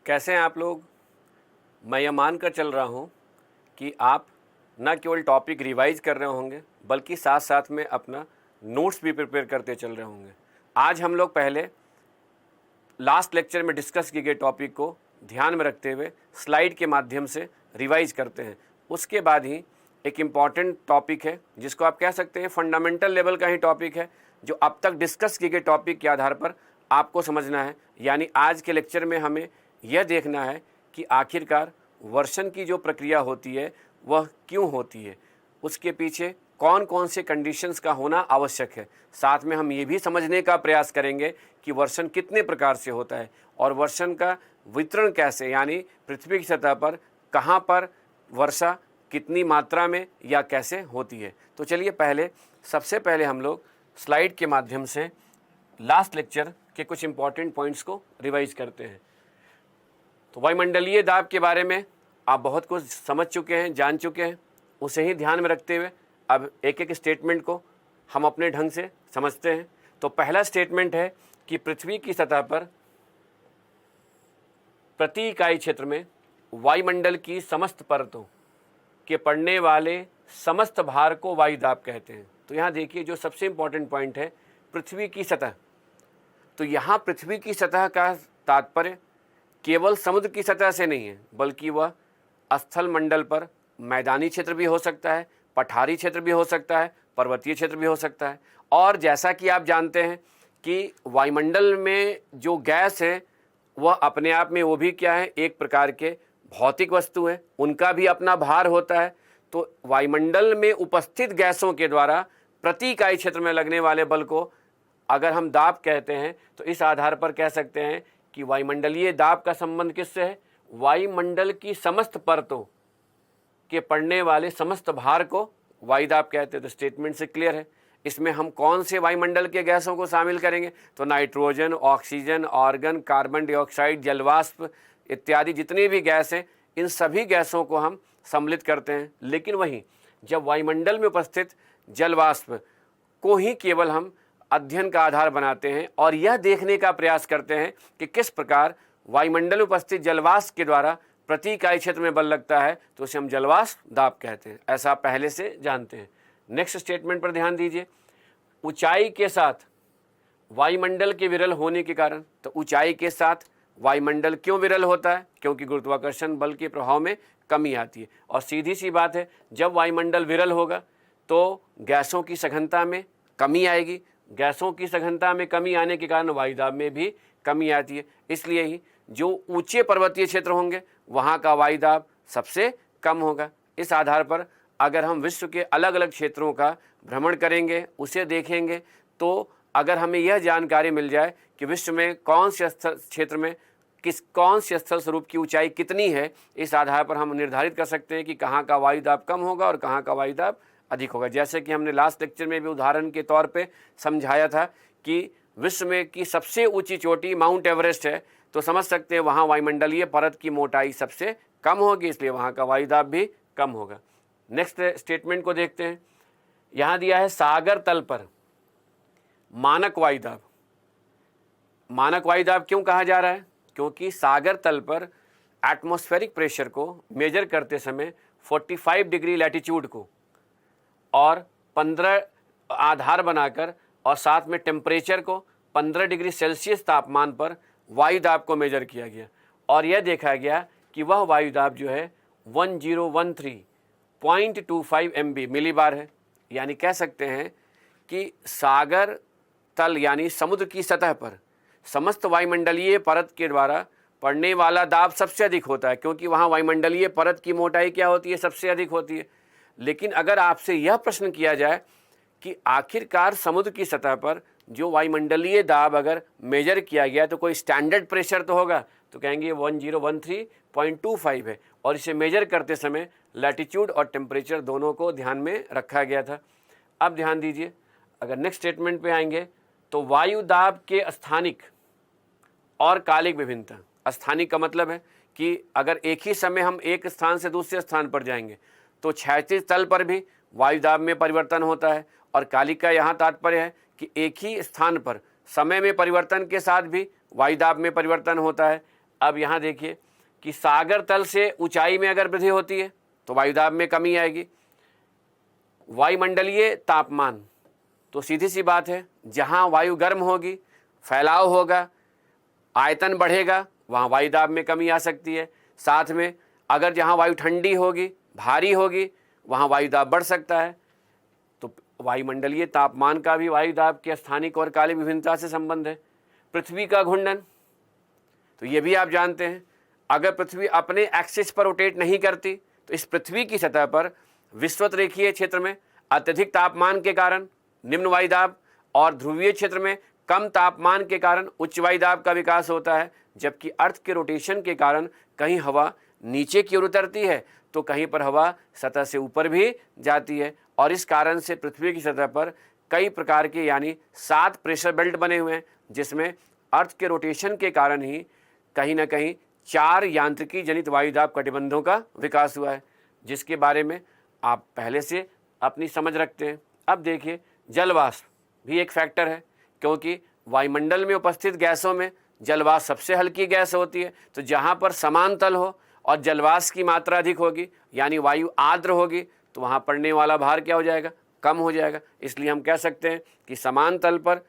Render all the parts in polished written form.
कैसे हैं आप लोग। मैं यह मान कर चल रहा हूँ कि आप न केवल टॉपिक रिवाइज कर रहे होंगे बल्कि साथ साथ में अपना नोट्स भी प्रिपेयर करते चल रहे होंगे। आज हम लोग पहले लास्ट लेक्चर में डिस्कस किए गए टॉपिक को ध्यान में रखते हुए स्लाइड के माध्यम से रिवाइज करते हैं। उसके बाद ही एक इम्पॉर्टेंट टॉपिक है जिसको आप कह सकते हैं फंडामेंटल लेवल का ही टॉपिक है, जो अब तक डिस्कस किए गए टॉपिक के आधार पर आपको समझना है। यानी आज के लेक्चर में हमें यह देखना है कि आखिरकार वर्षन की जो प्रक्रिया होती है वह क्यों होती है, उसके पीछे कौन कौन से कंडीशंस का होना आवश्यक है। साथ में हम ये भी समझने का प्रयास करेंगे कि वर्षन कितने प्रकार से होता है और वर्षन का वितरण कैसे, यानी पृथ्वी की सतह पर कहाँ पर वर्षा कितनी मात्रा में या कैसे होती है। तो चलिए सबसे पहले हम लोग स्लाइड के माध्यम से लास्ट लेक्चर के कुछ इंपॉर्टेंट पॉइंट्स को रिवाइज करते हैं। तो वायुमंडलीय दाब के बारे में आप बहुत कुछ समझ चुके हैं, जान चुके हैं। उसे ही ध्यान में रखते हुए अब एक एक स्टेटमेंट को हम अपने ढंग से समझते हैं। तो पहला स्टेटमेंट है कि पृथ्वी की सतह पर प्रति इकाई क्षेत्र में वायुमंडल की समस्त परतों के पड़ने वाले समस्त भार को वायु दाब कहते हैं। तो यहाँ देखिए जो सबसे इम्पॉर्टेंट पॉइंट है पृथ्वी की सतह। तो यहाँ पृथ्वी की सतह का तात्पर्य केवल समुद्र की सतह से नहीं है, बल्कि वह स्थल मंडल पर मैदानी क्षेत्र भी हो सकता है, पठारी क्षेत्र भी हो सकता है, पर्वतीय क्षेत्र भी हो सकता है। और जैसा कि आप जानते हैं कि वायुमंडल में जो गैस है वह अपने आप में वो भी क्या है, एक प्रकार के भौतिक वस्तु हैं, उनका भी अपना भार होता है। तो वायुमंडल में उपस्थित गैसों के द्वारा प्रति इकाई क्षेत्र में लगने वाले बल को अगर हम दाब कहते हैं तो इस आधार पर कह सकते हैं कि वायुमंडलीय दाब का संबंध किससे है, वायुमंडल की समस्त परतों के पड़ने वाले समस्त भार को वायु दाब कहते हैं। तो स्टेटमेंट से क्लियर है। इसमें हम कौन से वायुमंडल के गैसों को शामिल करेंगे, तो nitrogen, oxygen, argon, carbon dioxide, जलवाष्प इत्यादि जितने भी गैस हैं, इन सभी गैसों को हम सम्मिलित करते हैं। लेकिन वहीं जब वायुमंडल में उपस्थित जलवाष्प को ही केवल हम अध्ययन का आधार बनाते हैं और यह देखने का प्रयास करते हैं कि किस प्रकार वायुमंडल में उपस्थित जलवाष्प के द्वारा प्रति इकाई क्षेत्र में बल लगता है, तो उसे हम जलवाष्प दाब कहते हैं। ऐसा आप पहले से जानते हैं। नेक्स्ट स्टेटमेंट पर ध्यान दीजिए। ऊंचाई के साथ वायुमंडल के विरल होने के कारण, तो ऊंचाई के साथ वायुमंडल क्यों विरल होता है, क्योंकि गुरुत्वाकर्षण बल के प्रभाव में कमी आती है। और सीधी सी बात है, जब वायुमंडल विरल होगा तो गैसों की सघनता में कमी आएगी। गैसों की सघनता में कमी आने के कारण वायुदाब में भी कमी आती है। इसलिए ही जो ऊंचे पर्वतीय क्षेत्र होंगे वहाँ का वायुदाब सबसे कम होगा। इस आधार पर अगर हम विश्व के अलग अलग क्षेत्रों का भ्रमण करेंगे, उसे देखेंगे, तो अगर हमें यह जानकारी मिल जाए कि विश्व में कौन से क्षेत्र में कौन से स्थल स्वरूप की ऊंचाई कितनी है, इस आधार पर हम निर्धारित कर सकते हैं कि कहाँ का वायुदाब कम होगा और कहाँ का वायुदाब अधिक होगा। जैसे कि हमने लास्ट लेक्चर में भी उदाहरण के तौर पे समझाया था कि विश्व में की सबसे ऊंची चोटी माउंट एवरेस्ट है, तो समझ सकते हैं वहाँ वायुमंडलीय परत की मोटाई सबसे कम होगी, इसलिए वहाँ का वायुदाब भी कम होगा। नेक्स्ट स्टेटमेंट को देखते हैं। यहाँ दिया है सागर तल पर मानक वायुदाब। मानक वायुदाब क्यों कहा जा रहा है, क्योंकि सागर तल पर एटमॉस्फेरिक प्रेशर को मेजर करते समय 45 डिग्री लैटिट्यूड को और 15 आधार बनाकर और साथ में टेम्परेचर को 15 डिग्री सेल्सियस तापमान पर वायुदाब को मेजर किया गया और यह देखा गया कि वह वायुदाब जो है 1013.25 MB मिलीबार है। यानी कह सकते हैं कि सागर तल यानी समुद्र की सतह पर समस्त वायुमंडलीय परत के द्वारा पड़ने वाला दाब सबसे अधिक होता है, क्योंकि वहाँ वायुमंडलीय परत की मोटाई क्या होती है, सबसे अधिक होती है। लेकिन अगर आपसे यह प्रश्न किया जाए कि आखिरकार समुद्र की सतह पर जो वायुमंडलीय दाब अगर मेजर किया गया तो कोई स्टैंडर्ड प्रेशर तो होगा, तो कहेंगे 1013.25 है और इसे मेजर करते समय लैटिट्यूड और टेम्परेचर दोनों को ध्यान में रखा गया था। अब ध्यान दीजिए, अगर नेक्स्ट स्टेटमेंट पे आएंगे तो वायु दाब के स्थानिक और कालिक विभिन्नता। स्थानिक का मतलब है कि अगर एक ही समय हम एक स्थान से दूसरे स्थान पर जाएंगे तो क्षैतिज तल पर भी वायुदाब में परिवर्तन होता है, और कालिक का यहाँ तात्पर्य है कि एक ही स्थान पर समय में परिवर्तन के साथ भी वायुदाब में परिवर्तन होता है। अब यहाँ देखिए कि सागर तल से ऊंचाई में अगर वृद्धि होती है तो वायुदाब में कमी आएगी। वायुमंडलीय तापमान, तो सीधी सी बात है, जहाँ वायु गर्म होगी, फैलाव होगा, आयतन बढ़ेगा, वहाँ वायुदाब में कमी आ सकती है। साथ में अगर जहाँ वायु ठंडी होगी, भारी होगी, वहाँ वायुदाब बढ़ सकता है। तो वायुमंडलीय तापमान का भी वायुदाब के स्थानिक और कालिक विभिन्नता से संबंध है। पृथ्वी का घूर्णन, तो ये भी आप जानते हैं, अगर पृथ्वी अपने एक्सिस पर रोटेट नहीं करती तो इस पृथ्वी की सतह पर विषुवत रेखीय क्षेत्र में अत्यधिक तापमान के कारण निम्न वायुदाब और ध्रुवीय क्षेत्र में कम तापमान के कारण उच्च वायुदाब का विकास होता है। जबकि अर्थ के रोटेशन के कारण कहीं हवा नीचे की ओर उतरती है तो कहीं पर हवा सतह से ऊपर भी जाती है, और इस कारण से पृथ्वी की सतह पर कई प्रकार के यानी 7 प्रेशर बेल्ट बने हुए हैं, जिसमें अर्थ के रोटेशन के कारण ही कहीं ना कहीं 4 यांत्रिकी जनित वायुदाब कटिबंधों का विकास हुआ है, जिसके बारे में आप पहले से अपनी समझ रखते हैं। अब देखिए, जलवाष्प भी एक फैक्टर है, क्योंकि वायुमंडल में उपस्थित गैसों में जलवाष्प सबसे हल्की गैस होती है। तो जहाँ पर समान तल हो और जलवाष्प की मात्रा अधिक होगी, यानी वायु आर्द्र होगी, तो वहाँ पड़ने वाला भार क्या हो जाएगा, कम हो जाएगा। इसलिए हम कह सकते हैं कि समान तल पर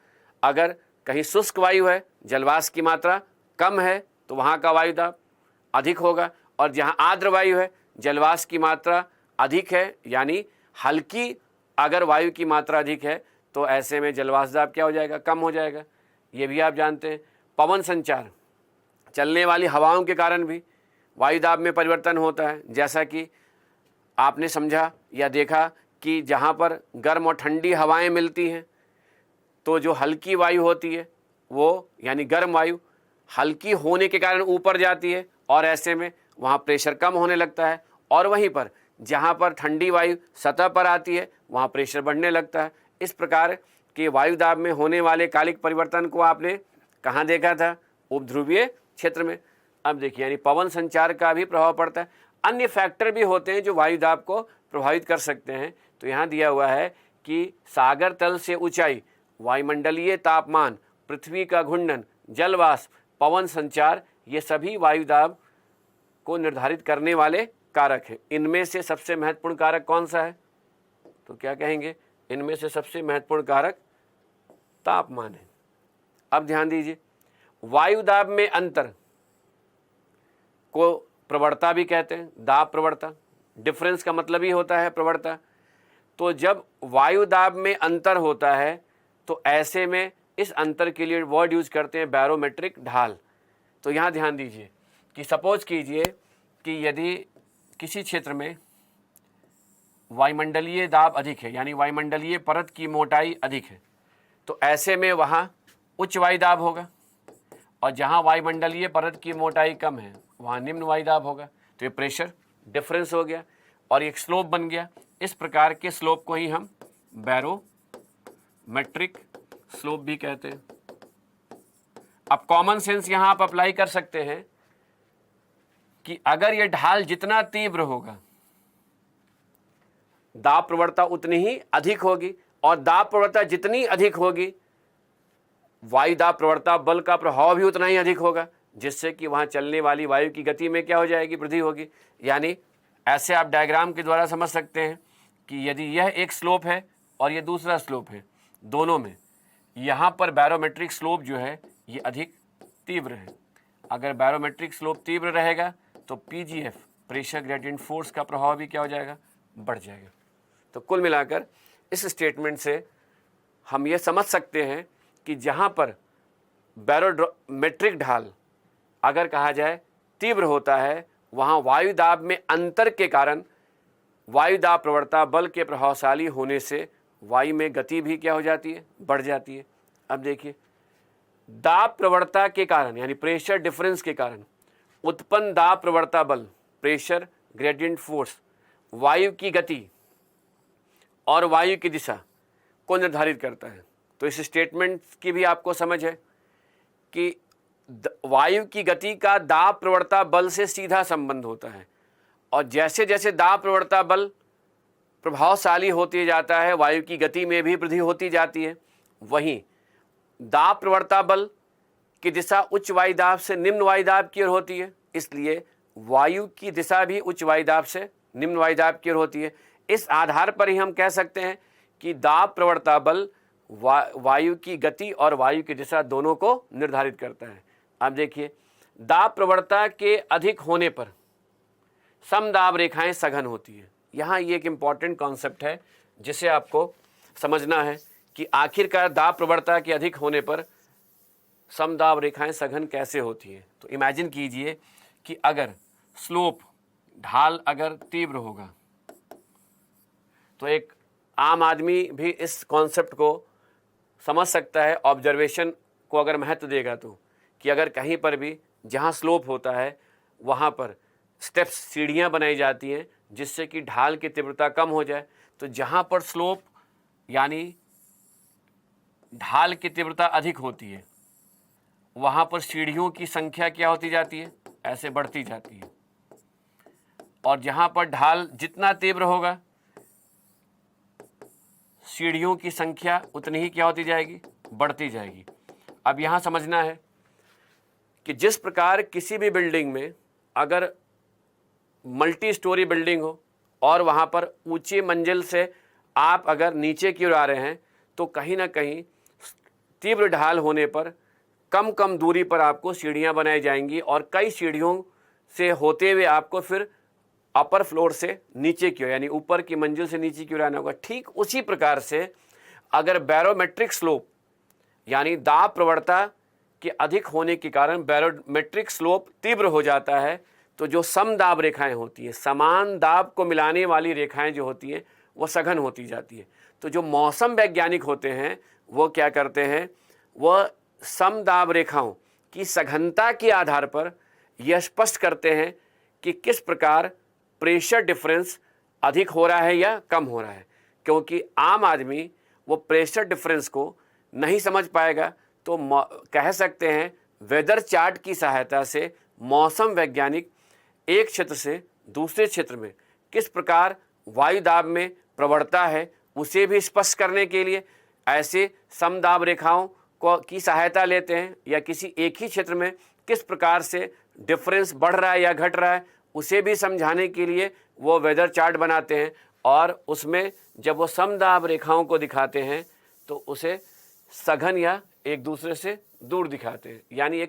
अगर कहीं शुष्क वायु है, जलवाष्प की मात्रा कम है, तो वहाँ का वायुदाब अधिक होगा, और जहाँ आर्द्र वायु है, जलवाष्प की मात्रा अधिक है, यानी हल्की अगर वायु की मात्रा अधिक है, तो ऐसे में जलवाष्प दाब क्या हो जाएगा, कम हो जाएगा। ये भी आप जानते हैं। पवन संचार, चलने वाली हवाओं के कारण भी वायुदाब में परिवर्तन होता है। जैसा कि आपने समझा या देखा कि जहाँ पर गर्म और ठंडी हवाएं मिलती हैं, तो जो हल्की वायु होती है वो यानी गर्म वायु हल्की होने के कारण ऊपर जाती है, और ऐसे में वहाँ प्रेशर कम होने लगता है। और वहीं पर जहाँ पर ठंडी वायु सतह पर आती है, वहाँ प्रेशर बढ़ने लगता है। इस प्रकार के वायुदाब में होने वाले कालिक परिवर्तन को आपने कहाँ देखा था, उपध्रुवीय क्षेत्र में। अब देखिए, यानी पवन संचार का भी प्रभाव पड़ता है। अन्य फैक्टर भी होते हैं जो वायुदाब को प्रभावित कर सकते हैं। तो यहाँ दिया हुआ है कि सागर तल से ऊंचाई, वायुमंडलीय तापमान, पृथ्वी का घूर्णन, जलवाष्प, पवन संचार, ये सभी वायुदाब को निर्धारित करने वाले कारक हैं। इनमें से सबसे महत्वपूर्ण कारक कौन सा है, तो क्या कहेंगे, इनमें से सबसे महत्वपूर्ण कारक तापमान है। अब ध्यान दीजिए, वायुदाब में अंतर को प्रवणता भी कहते हैं, दाब प्रवणता। डिफरेंस का मतलब ही होता है प्रवणता। तो जब वायुदाब में अंतर होता है तो ऐसे में इस अंतर के लिए वर्ड यूज करते हैं बैरोमेट्रिक ढाल। तो यहाँ ध्यान दीजिए कि सपोज कीजिए कि यदि किसी क्षेत्र में वायुमंडलीय दाब अधिक है, यानी वायुमंडलीय परत की मोटाई अधिक है, तो ऐसे में वहाँ उच्च वायुदाब होगा, और जहाँ वायुमंडलीय परत की मोटाई कम है वहाँ निम्न वायुदाब होगा। तो ये प्रेशर डिफरेंस हो गया और एक स्लोप बन गया। इस प्रकार के स्लोप को ही हम बैरोमेट्रिक स्लोप भी कहते हैं। अब कॉमन सेंस यहाँ आप अप्लाई कर सकते हैं कि अगर ये ढाल जितना तीव्र होगा, दाब प्रवणता उतनी ही अधिक होगी, और दाब प्रवणता जितनी अधिक होगी, वायुदाब प्रवणता बल का प्रभाव भी उतना ही अधिक होगा, जिससे कि वहां चलने वाली वायु की गति में क्या हो जाएगी, वृद्धि होगी। यानी ऐसे आप डायग्राम के द्वारा समझ सकते हैं कि यदि यह एक स्लोप है और यह दूसरा स्लोप है, दोनों में यहाँ पर बैरोमेट्रिक स्लोप जो है ये अधिक तीव्र है। अगर बैरोमेट्रिक स्लोप तीव्र रहेगा तो पीजीएफ, प्रेशर ग्रेडियंट फोर्स का प्रभाव भी क्या हो जाएगा, बढ़ जाएगा। तो कुल मिलाकर इस स्टेटमेंट से हम ये समझ सकते हैं कि जहाँ पर बैरोमेट्रिक ढाल अगर कहा जाए तीव्र होता है, वहाँ वायुदाब में अंतर के कारण वायुदाब प्रवणता बल के प्रभावशाली होने से वायु में गति भी क्या हो जाती है, बढ़ जाती है। अब देखिए, दाब प्रवणता के कारण यानी प्रेशर डिफरेंस के कारण उत्पन्न दाब प्रवणता बल, प्रेशर ग्रेडियंट फोर्स, वायु की गति और वायु की दिशा को निर्धारित करता है। तो इस स्टेटमेंट की भी आपको समझ है कि वायु की गति का दाब प्रवणता बल से सीधा संबंध होता है, और जैसे जैसे दाब प्रवणता बल प्रभावशाली होती जाता है, वायु की गति में भी वृद्धि होती जाती है। वहीं दाब प्रवणता बल की दिशा उच्च वायुदाब से निम्न वायुदाब की ओर होती है, इसलिए वायु की दिशा भी उच्च वायुदाब से निम्न वायुदाब की ओर होती है। इस आधार पर ही हम कह सकते हैं कि दाब प्रवणता बल वायु की गति और वायु की दिशा दोनों को निर्धारित करता है। अब देखिए, दाब प्रवणता के अधिक होने पर समदाब रेखाएं सघन होती है। यहाँ ये एक इम्पॉर्टेंट कॉन्सेप्ट है जिसे आपको समझना है कि आखिरकार दाब प्रवणता के अधिक होने पर समदाब रेखाएं सघन कैसे होती हैं। तो इमेजिन कीजिए कि अगर स्लोप, ढाल अगर तीव्र होगा तो एक आम आदमी भी इस कॉन्सेप्ट को समझ सकता है, ऑब्जर्वेशन को अगर महत्व देगा तो, कि अगर कहीं पर भी जहाँ स्लोप होता है वहाँ पर स्टेप्स, सीढ़ियाँ बनाई जाती हैं जिससे कि ढाल की तीव्रता कम हो जाए। तो जहाँ पर स्लोप यानी ढाल की तीव्रता अधिक होती है वहाँ पर सीढ़ियों की संख्या क्या होती जाती है, ऐसे बढ़ती जाती है। और जहाँ पर ढाल जितना तीव्र होगा सीढ़ियों की संख्या उतनी ही क्या होती जाएगी, बढ़ती जाएगी। अब यहाँ समझना है कि जिस प्रकार किसी भी बिल्डिंग में अगर मल्टी स्टोरी बिल्डिंग हो और वहाँ पर ऊंची मंजिल से आप अगर नीचे की ओर आ रहे हैं तो कहीं ना कहीं तीव्र ढाल होने पर कम कम दूरी पर आपको सीढ़ियाँ बनाई जाएंगी और कई सीढ़ियों से होते हुए आपको फिर अपर फ्लोर से नीचे की ओर यानी ऊपर की मंजिल से नीचे की ओर आना होगा। ठीक उसी प्रकार से अगर बैरोमेट्रिक स्लोप यानी दाब प्रवणता के अधिक होने के कारण बैरोमेट्रिक स्लोप तीव्र हो जाता है तो जो समदाब रेखाएं होती हैं, समान दाब को मिलाने वाली रेखाएं जो होती हैं वो सघन होती जाती है। तो जो मौसम वैज्ञानिक होते हैं वो क्या करते हैं, वह समदाब रेखाओं की सघनता के आधार पर यह स्पष्ट करते हैं कि किस प्रकार प्रेशर डिफरेंस अधिक हो रहा है या कम हो रहा है। क्योंकि आम आदमी वो प्रेशर डिफरेंस को नहीं समझ पाएगा तो कह सकते हैं वेदर चार्ट की सहायता से मौसम वैज्ञानिक एक क्षेत्र से दूसरे क्षेत्र में किस प्रकार वायु दाब में प्रवणता है उसे भी स्पष्ट करने के लिए ऐसे समदाब रेखाओं को की सहायता लेते हैं, या किसी एक ही क्षेत्र में किस प्रकार से डिफरेंस बढ़ रहा है या घट रहा है उसे भी समझाने के लिए वो वेदर चार्ट बनाते हैं। और उसमें जब वो समदाब रेखाओं को दिखाते हैं तो उसे सघन या एक दूसरे से दूर दिखाते हैं। यानी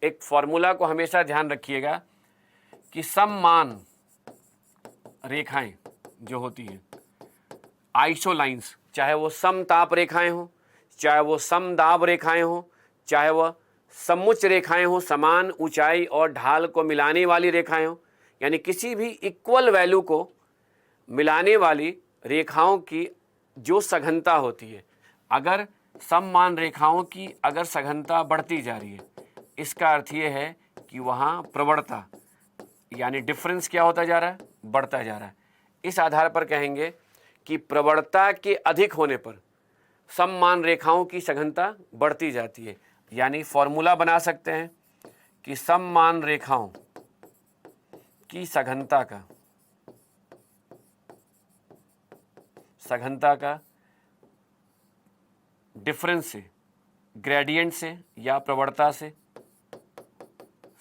एक फॉर्मूला को हमेशा ध्यान रखिएगा कि सममान रेखाएं जो होती हैं, आइसोलाइंस, चाहे वो समताप रेखाएं हों, चाहे वो समदाब रेखाएं हों, चाहे वह समुच्च रेखाएं हों, समान ऊंचाई और ढाल को मिलाने वाली रेखाएं हों, यानी किसी भी इक्वल वैल्यू को मिलाने वाली रेखाओं की जो सघनता होती है, अगर सममान रेखाओं की अगर सघनता बढ़ती जा रही है इसका अर्थ ये है कि वहाँ प्रवणता यानी डिफरेंस क्या होता जा रहा है, बढ़ता जा रहा है। इस आधार पर कहेंगे कि प्रवणता के अधिक होने पर सममान रेखाओं की सघनता बढ़ती जाती है। यानी फॉर्मूला बना सकते हैं कि सममान रेखाओं की सघनता का डिफरेंस से, ग्रेडियंट से या प्रवणता से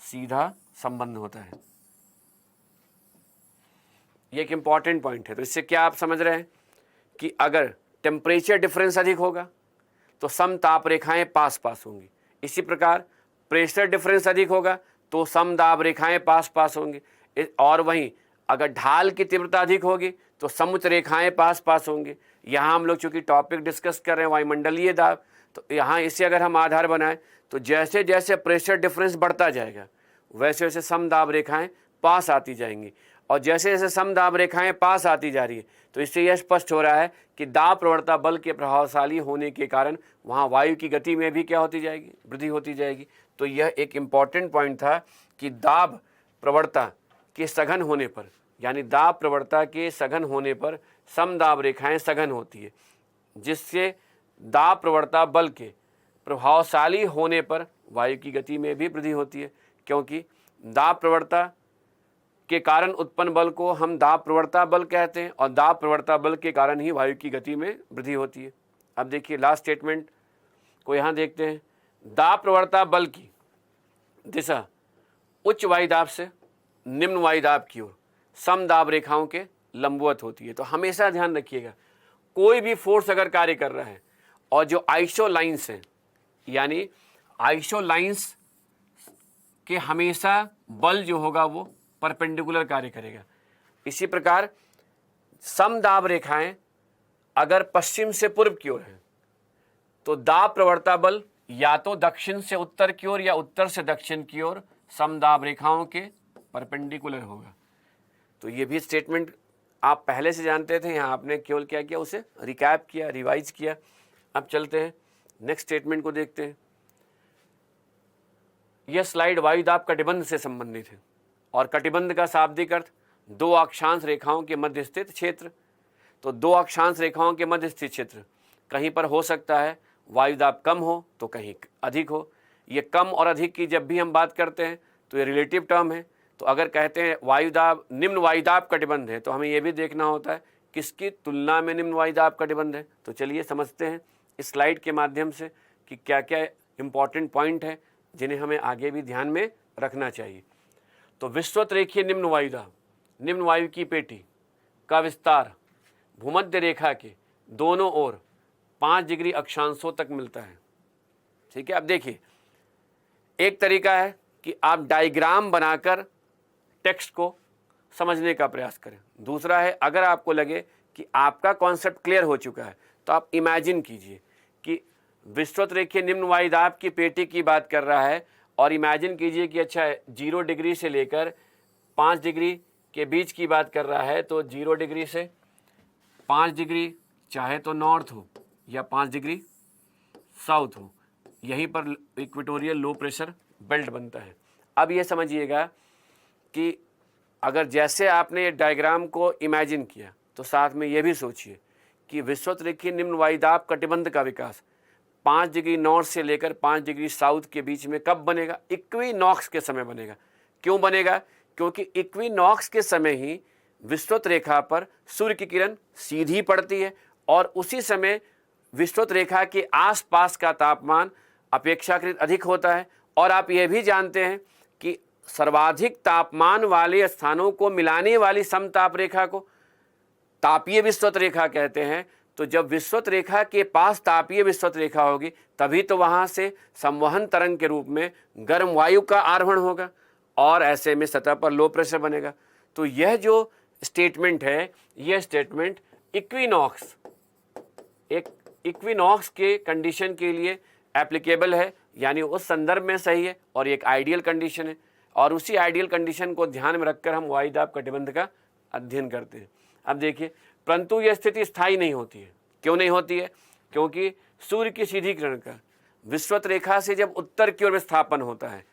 सीधा संबंध होता है। ये एक इंपॉर्टेंट पॉइंट है। तो इससे क्या आप समझ रहे हैं कि अगर टेम्परेचर डिफरेंस अधिक होगा तो समताप रेखाएं पास पास होंगी, इसी प्रकार प्रेशर डिफरेंस अधिक होगा तो समदाब रेखाएं पास पास होंगी, और वहीं अगर ढाल की तीव्रता अधिक होगी तो समुच्च रेखाएं पास पास होंगी। यहाँ हम लोग चूंकि टॉपिक डिस्कस कर रहे हैं वायुमंडलीय दाब, तो यहाँ इसे अगर हम आधार बनाएं तो जैसे जैसे प्रेशर डिफरेंस बढ़ता जाएगा वैसे वैसे समदाब रेखाएं पास आती जाएंगी, और जैसे जैसे समदाब रेखाएं पास आती जा रही है तो इससे यह स्पष्ट हो रहा है कि दाब प्रवणता बल के प्रभावशाली होने के कारण वहाँ वायु की गति में भी क्या होती जाएगी, वृद्धि होती जाएगी। तो यह एक इम्पॉर्टेंट पॉइंट था कि दाब प्रवणता के सघन होने पर यानी दाब प्रवणता के सघन होने पर समदाब रेखाएं सघन होती है, जिससे दाब प्रवणता बल के प्रभावशाली होने पर वायु की गति में भी वृद्धि होती है। क्योंकि दाब प्रवणता के कारण उत्पन्न बल को हम दाब प्रवणता बल कहते हैं, और दाब प्रवणता बल के कारण ही वायु की गति में वृद्धि होती है। अब देखिए लास्ट स्टेटमेंट को यहाँ देखते हैं। दाब प्रवणता बल की दिशा उच्च वायुदाब से निम्न वायुदाब की ओर समदाब रेखाओं के लंबवत होती है। तो हमेशा ध्यान रखिएगा, कोई भी फोर्स अगर कार्य कर रहा है और जो आइसो लाइन्स हैं, यानी आइसो लाइन्स के हमेशा बल जो होगा वो परपेंडिकुलर कार्य करेगा। इसी प्रकार समदाब रेखाएं अगर पश्चिम से पूर्व की ओर है तो दाब प्रवणता बल या तो दक्षिण से उत्तर की ओर या उत्तर से दक्षिण की ओर समदाब रेखाओं के परपेंडिकुलर होगा। तो ये भी स्टेटमेंट आप पहले से जानते थे, यहाँ आपने केवल क्या किया, उसे रिकैप किया, रिवाइज किया। अब चलते हैं नेक्स्ट स्टेटमेंट को देखते हैं। यह स्लाइड वायुदाब कटिबंध से संबंधित है और कटिबंध का शाब्दिक अर्थ दो अक्षांश रेखाओं के मध्य स्थित क्षेत्र। तो दो अक्षांश रेखाओं के मध्य स्थित क्षेत्र कहीं पर हो सकता है वायुदाब कम हो तो कहीं अधिक हो। ये कम और अधिक की जब भी हम बात करते हैं तो ये रिलेटिव टर्म है। तो अगर कहते हैं वायुदाब निम्न वायुदाब कटिबंध है तो हमें यह भी देखना होता है किसकी तुलना में निम्न वायुदाब कटिबंध है। तो चलिए समझते हैं इस स्लाइड के माध्यम से कि क्या क्या इंपॉर्टेंट पॉइंट है जिन्हें हमें आगे भी ध्यान में रखना चाहिए। तो विश्वत रेखीय निम्न वायुदाब, निम्न वायु की पेटी का विस्तार भूमध्य रेखा के दोनों ओर 5 डिग्री अक्षांशों तक मिलता है। ठीक है, अब देखिए, एक तरीका है कि आप डायग्राम बनाकर टेक्स्ट को समझने का प्रयास करें। दूसरा है, अगर आपको लगे कि आपका कॉन्सेप्ट क्लियर हो चुका है तो आप इमेजिन कीजिए कि विश्वत रेखीय निम्न वायुदाब की पेटी की बात कर रहा है और इमेजिन कीजिए कि अच्छा 0 डिग्री से लेकर 5 डिग्री के बीच की बात कर रहा है। तो 0 डिग्री से 5 डिग्री चाहे तो नॉर्थ हो या 5 डिग्री साउथ हो, यहीं पर इक्वेटोरियल लो प्रेशर बेल्ट बनता है। अब ये समझिएगा कि अगर जैसे आपने ये डायग्राम को इमेजिन किया तो साथ में ये भी सोचिए कि विश्वत रेखीय निम्न वायुदाब कटिबंध का विकास 5 डिग्री नॉर्थ से लेकर 5 डिग्री साउथ के बीच में कब बनेगा? इक्विनॉक्स के समय बनेगा। क्यों बनेगा? क्योंकि इक्विनॉक्स के समय ही विश्वत रेखा पर सूर्य की किरण सीधी पड़ती है और उसी समय विश्वत रेखा के आसपास का तापमान अपेक्षाकृत अधिक होता है। और आप यह भी जानते हैं कि सर्वाधिक तापमान वाले स्थानों को मिलाने वाली समताप रेखा को तापीय विश्वत रेखा कहते हैं। तो जब विश्वत रेखा के पास तापीय विश्वत रेखा होगी तभी तो वहाँ से संवहन तरंग के रूप में गर्म वायु का आरोहण होगा और ऐसे में सतह पर लो प्रेशर बनेगा। तो यह जो स्टेटमेंट है, यह स्टेटमेंट इक्विनॉक्स, एक इक्विनॉक्स के कंडीशन के लिए एप्लीकेबल है, यानी उस संदर्भ में सही है और एक आइडियल कंडीशन है। और उसी आइडियल कंडीशन को ध्यान में रखकर हम वायुदाब कटिबंध का अध्ययन करते हैं। अब देखिए, परंतु यह स्थिति स्थायी नहीं होती है। क्यों नहीं होती है? क्योंकि सूर्य की सीधी किरण का विश्वत रेखा से जब उत्तर की ओर विस्थापन होता है,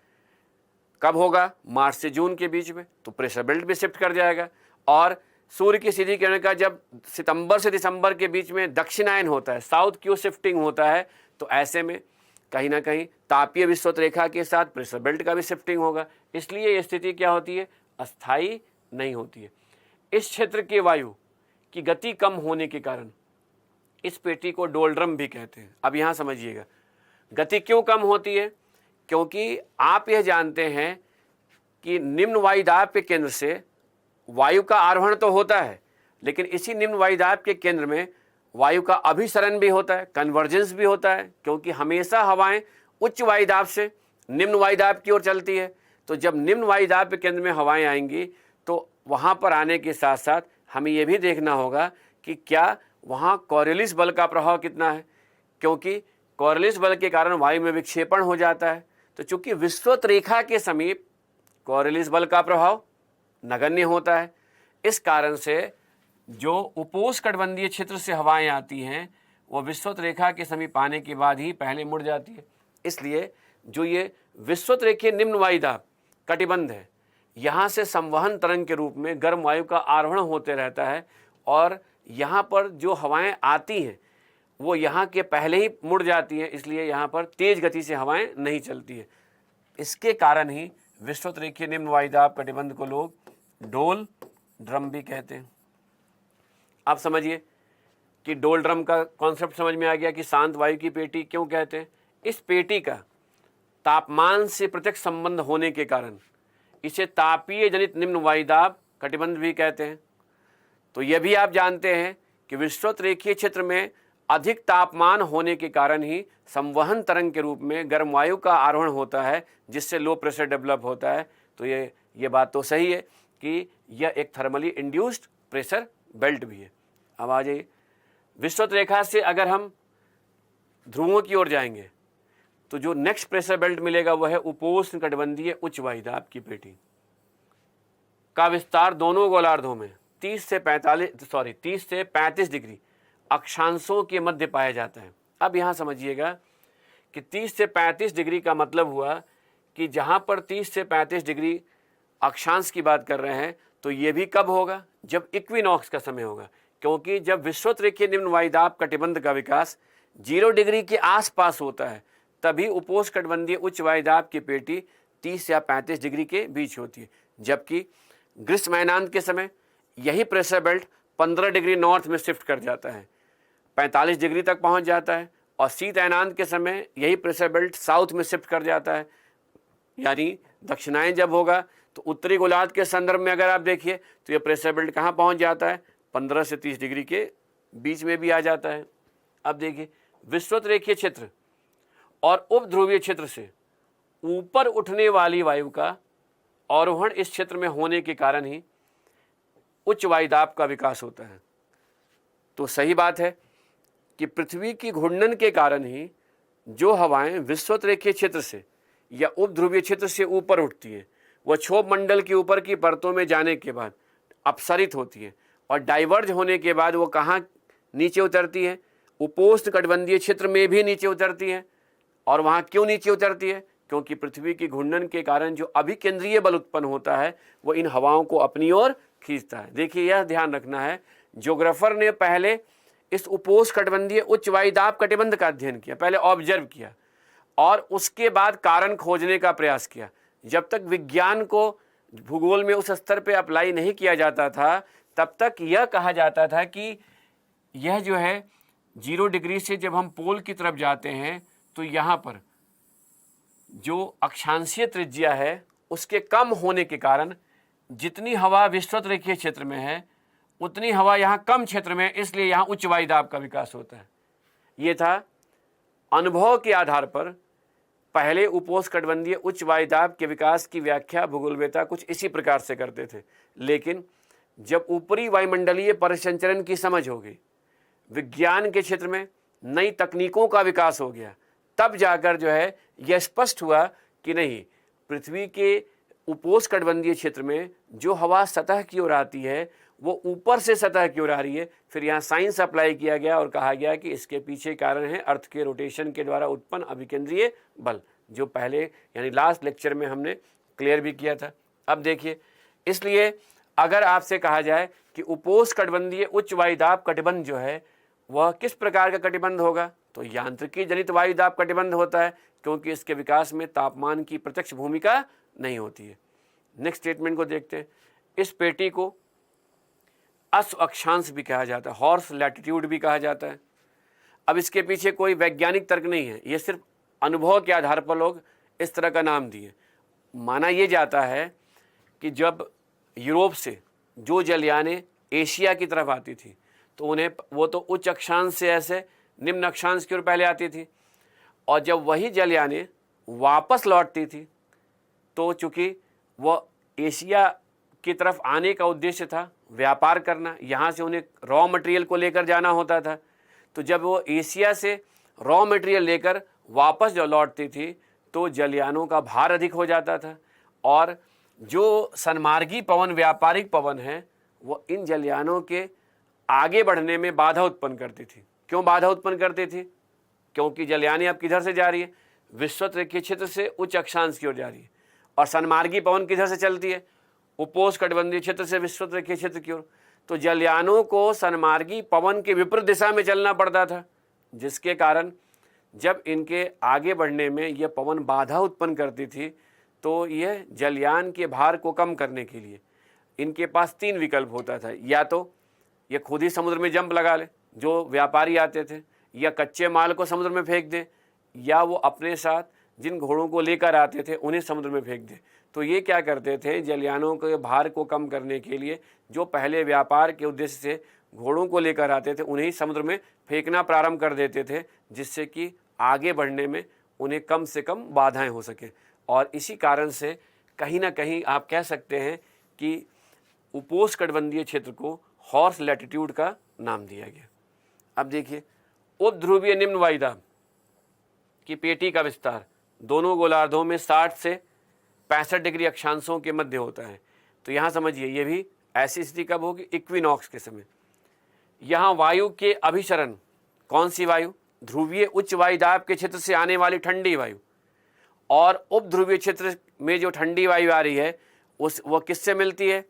कब होगा? मार्च से जून के बीच में, तो प्रेशर बेल्ट भी शिफ्ट कर जाएगा। और सूर्य की सीधी किरण का जब सितंबर से दिसंबर के बीच में दक्षिणायन होता है, साउथ की ओर शिफ्टिंग होता है, तो ऐसे में कहीं ना कहीं तापीय विश्वत रेखा के साथ प्रेशर बेल्ट का भी शिफ्टिंग होगा। इसलिए यह स्थिति क्या होती है? अस्थायी नहीं होती है। इस क्षेत्र के वायु की गति कम होने के कारण इस पेटी को डोलड्रम भी कहते हैं। अब यहाँ समझिएगा, गति क्यों कम होती है? क्योंकि आप यह जानते हैं कि निम्न वायुदाब के केंद्र से वायु का आरोहण तो होता है, लेकिन इसी निम्न वायुदाब के केंद्र में वायु का अभिसरण भी होता है, कन्वर्जेंस भी होता है, क्योंकि हमेशा हवाएं उच्च वायुदाब से निम्न वायुदाब की ओर चलती है। तो जब निम्न वायुदाब के केंद्र में हवाएं आएंगी तो वहाँ पर आने के साथ साथ हमें यह भी देखना होगा कि क्या वहाँ कॉरियोलिस बल का प्रभाव कितना है, क्योंकि कॉरियोलिस बल के कारण वायु में विक्षेपण हो जाता है। तो चूंकि विश्वत रेखा के समीप कॉरियोलिस बल का प्रभाव नगण्य होता है, इस कारण से जो उपोष्णकटिबंधीय क्षेत्र से हवाएं आती हैं वो विश्वत रेखा के समीप आने के बाद ही पहले मुड़ जाती है। इसलिए जो ये विश्वत रेखीय निम्न वायुदाब कटिबंध है, यहाँ से संवहन तरंग के रूप में गर्म वायु का आरोहण होते रहता है और यहाँ पर जो हवाएं आती हैं वो यहाँ के पहले ही मुड़ जाती हैं। इसलिए यहाँ पर तेज गति से हवाएं नहीं चलती है। इसके कारण ही विश्वत रेखीय निम्न वायुदाब कटिबंध को लोग डोल ड्रम भी कहते हैं। आप समझिए कि डोल ड्रम का कॉन्सेप्ट समझ में आ गया कि शांत वायु की पेटी क्यों कहते हैं। इस पेटी का तापमान से प्रत्यक्ष संबंध होने के कारण इसे तापीय जनित निम्न वायुदाब कटिबंध भी कहते हैं। तो यह भी आप जानते हैं कि विषुवत रेखीय क्षेत्र में अधिक तापमान होने के कारण ही संवहन तरंग के रूप में गर्म वायु का आरोहण होता है, जिससे लो प्रेशर डेवलप होता है। तो ये बात तो सही है कि यह एक थर्मली इंड्यूस्ड प्रेशर बेल्ट भी है। अब आ जाइए, विषुवत रेखा से अगर हम ध्रुवों की ओर जाएंगे तो जो नेक्स्ट प्रेशर बेल्ट मिलेगा वह है उपोष्ण कटिबंधीय उच्च वायुदाब की पेटी का विस्तार दोनों गोलार्धों में 30 से 35 डिग्री अक्षांशों के मध्य पाया जाता है। अब यहाँ समझिएगा कि 30 से 35 डिग्री का मतलब हुआ कि जहाँ पर 30 से 35 डिग्री अक्षांश की बात कर रहे हैं, तो ये भी कब होगा? जब इक्विनॉक्स का समय होगा, क्योंकि जब विषुवत रेखीय निम्न वायुदाब कटिबंध का विकास 0 डिग्री के आसपास होता है, तभी उपोष्ण कटिबंधीय उच्च वायुदाब की पेटी 30 या 35 डिग्री के बीच होती है। जबकि ग्रीष्म अयनांत के समय यही प्रेशर बेल्ट 15 डिग्री नॉर्थ में शिफ्ट कर जाता है, 45 डिग्री तक पहुंच जाता है, और शीत अयनांत के समय यही प्रेशर बेल्ट साउथ में शिफ्ट कर जाता है। यानी दक्षिणायन जब होगा तो उत्तरी गोलार्ध के संदर्भ में अगर आप देखिए तो यह प्रेशर बेल्ट कहाँ पहुंच जाता है? 15 से 30 डिग्री के बीच में भी आ जाता है। अब देखिए, विषुवत रेखीय क्षेत्र और उपध्रुवीय क्षेत्र से ऊपर उठने वाली वायु का आरोहण इस क्षेत्र में होने के कारण ही उच्च वायुदाब का विकास होता है। तो सही बात है कि पृथ्वी की घूर्णन के कारण ही जो हवाएं विषुवत रेखीय क्षेत्र से या उपध्रुवीय क्षेत्र से ऊपर उठती हैं, वह क्षोभ मंडल के ऊपर की परतों में जाने के बाद अपसरित होती है और डाइवर्ज होने के बाद वो कहाँ नीचे उतरती है? उपोष्ण कटिबंधीय क्षेत्र में भी नीचे उतरती है। और वहाँ क्यों नीचे उतरती है? क्योंकि पृथ्वी की घूर्णन के कारण जो अभिकेंद्रीय बल उत्पन्न होता है वो इन हवाओं को अपनी ओर खींचता है। देखिए, यह ध्यान रखना है, ज्योग्राफर ने पहले इस उपोष्ण कटिबंधीय उच्च वायुदाब कटिबंध का अध्ययन किया, पहले ऑब्जर्व किया और उसके बाद कारण खोजने का प्रयास किया। जब तक विज्ञान को भूगोल में उस स्तर पे अप्लाई नहीं किया जाता था, तब तक यह कहा जाता था कि यह जो है 0 डिग्री से जब हम पोल की तरफ जाते हैं तो यहाँ पर जो अक्षांशीय त्रिज्या है उसके कम होने के कारण जितनी हवा विषुवत रेखीय क्षेत्र में है उतनी हवा यहाँ कम क्षेत्र में, इसलिए यहाँ उच्च वायुदाब का विकास होता है। ये था अनुभव के आधार पर पहले उपोष्ण कटिबंधीय उच्च वायुदाब के विकास की व्याख्या भूगोलवेत्ता कुछ इसी प्रकार से करते थे। लेकिन जब ऊपरी वायुमंडलीय परिसंचरण की समझ हो गई, विज्ञान के क्षेत्र में नई तकनीकों का विकास हो गया, तब जाकर जो है यह स्पष्ट हुआ कि नहीं, पृथ्वी के उपोष्ण कटिबंधीय क्षेत्र में जो हवा सतह की ओर आती है वो ऊपर से सतह की ओर आ रही है। फिर यहाँ साइंस अप्लाई किया गया और कहा गया कि इसके पीछे कारण है अर्थ के रोटेशन के द्वारा उत्पन्न अभिकेंद्रीय बल, जो पहले यानी लास्ट लेक्चर में हमने क्लियर भी किया था। अब देखिए, इसलिए अगर आपसे कहा जाए कि उपोष्ण कटिबंधीय उच्च वायुदाब कटिबंध जो है वह किस प्रकार का कटिबंध होगा, तो यांत्रिकी जनित वायुदाब कटिबंध होता है, क्योंकि इसके विकास में तापमान की प्रत्यक्ष भूमिका नहीं होती है। नेक्स्ट स्टेटमेंट को देखते हैं। इस पेटी को अश्व अक्षांश भी कहा जाता है, हॉर्स लैटिट्यूड भी कहा जाता है। अब इसके पीछे कोई वैज्ञानिक तर्क नहीं है, ये सिर्फ अनुभव के आधार पर लोग इस तरह का नाम दिए। माना यह जाता है कि जब यूरोप से जो जलयानें एशिया की तरफ आती थी तो उन्हें वो तो उच्च अक्षांश से ऐसे निम्न अक्षांश की ओर पहले आती थी, और जब वही जलयानें वापस लौटती थी तो चूँकि वह एशिया की तरफ आने का उद्देश्य था व्यापार करना, यहाँ से उन्हें रॉ मटेरियल को लेकर जाना होता था, तो जब वो एशिया से रॉ मटेरियल लेकर वापस जो लौटती थी तो जलयानों का भार अधिक हो जाता था, और जो सन्मार्गी पवन व्यापारिक पवन है वो इन जलयानों के आगे बढ़ने में बाधा उत्पन्न करती थी। क्यों बाधा उत्पन्न करती थी? क्योंकि जलयानी अब किधर से जा रही है? विषुवत रेखीय क्षेत्र से उच्च अक्षांश की ओर जा रही है, और सन्मार्गी पवन किधर से चलती है? उपोष्ण कटिबंधीय क्षेत्र से विषुवत रेखीय क्षेत्र की ओर। तो जलयानों को सन्मार्गी पवन के विपरीत दिशा में चलना पड़ता था, जिसके कारण जब इनके आगे बढ़ने में यह पवन बाधा उत्पन्न करती थी तो यह जलयान के भार को कम करने के लिए इनके पास 3 विकल्प होता था। या तो ये खुद ही समुद्र में जंप लगा ले, जो व्यापारी आते थे, या कच्चे माल को समुद्र में फेंक दें, या वो अपने साथ जिन घोड़ों को लेकर आते थे उन्हें समुद्र में फेंक दे। तो ये क्या करते थे, जलयानों के भार को कम करने के लिए जो पहले व्यापार के उद्देश्य से घोड़ों को लेकर आते थे उन्हें समुद्र में फेंकना प्रारंभ कर देते थे, जिससे कि आगे बढ़ने में उन्हें कम से कम बाधाएं हो सके। और इसी कारण से कहीं ना कहीं आप कह सकते हैं कि उपोष्णकटिबंधीय क्षेत्र को हॉर्स लैटिट्यूड का नाम दिया गया। अब देखिए, उपध्रुवीय निम्न वायुदाब की पेटी का विस्तार दोनों गोलार्धों में 60 से 65 डिग्री अक्षांशों के मध्य होता है। तो यहाँ समझिए, ये भी ऐसी स्थिति कब होगी, इक्विनॉक्स के समय। यहाँ वायु के अभिसरण, कौन सी वायु, ध्रुवीय उच्च वायुदाब के क्षेत्र से आने वाली ठंडी वायु, और उपध्रुवीय क्षेत्र में जो ठंडी वायु आ रही है वो किससे मिलती है,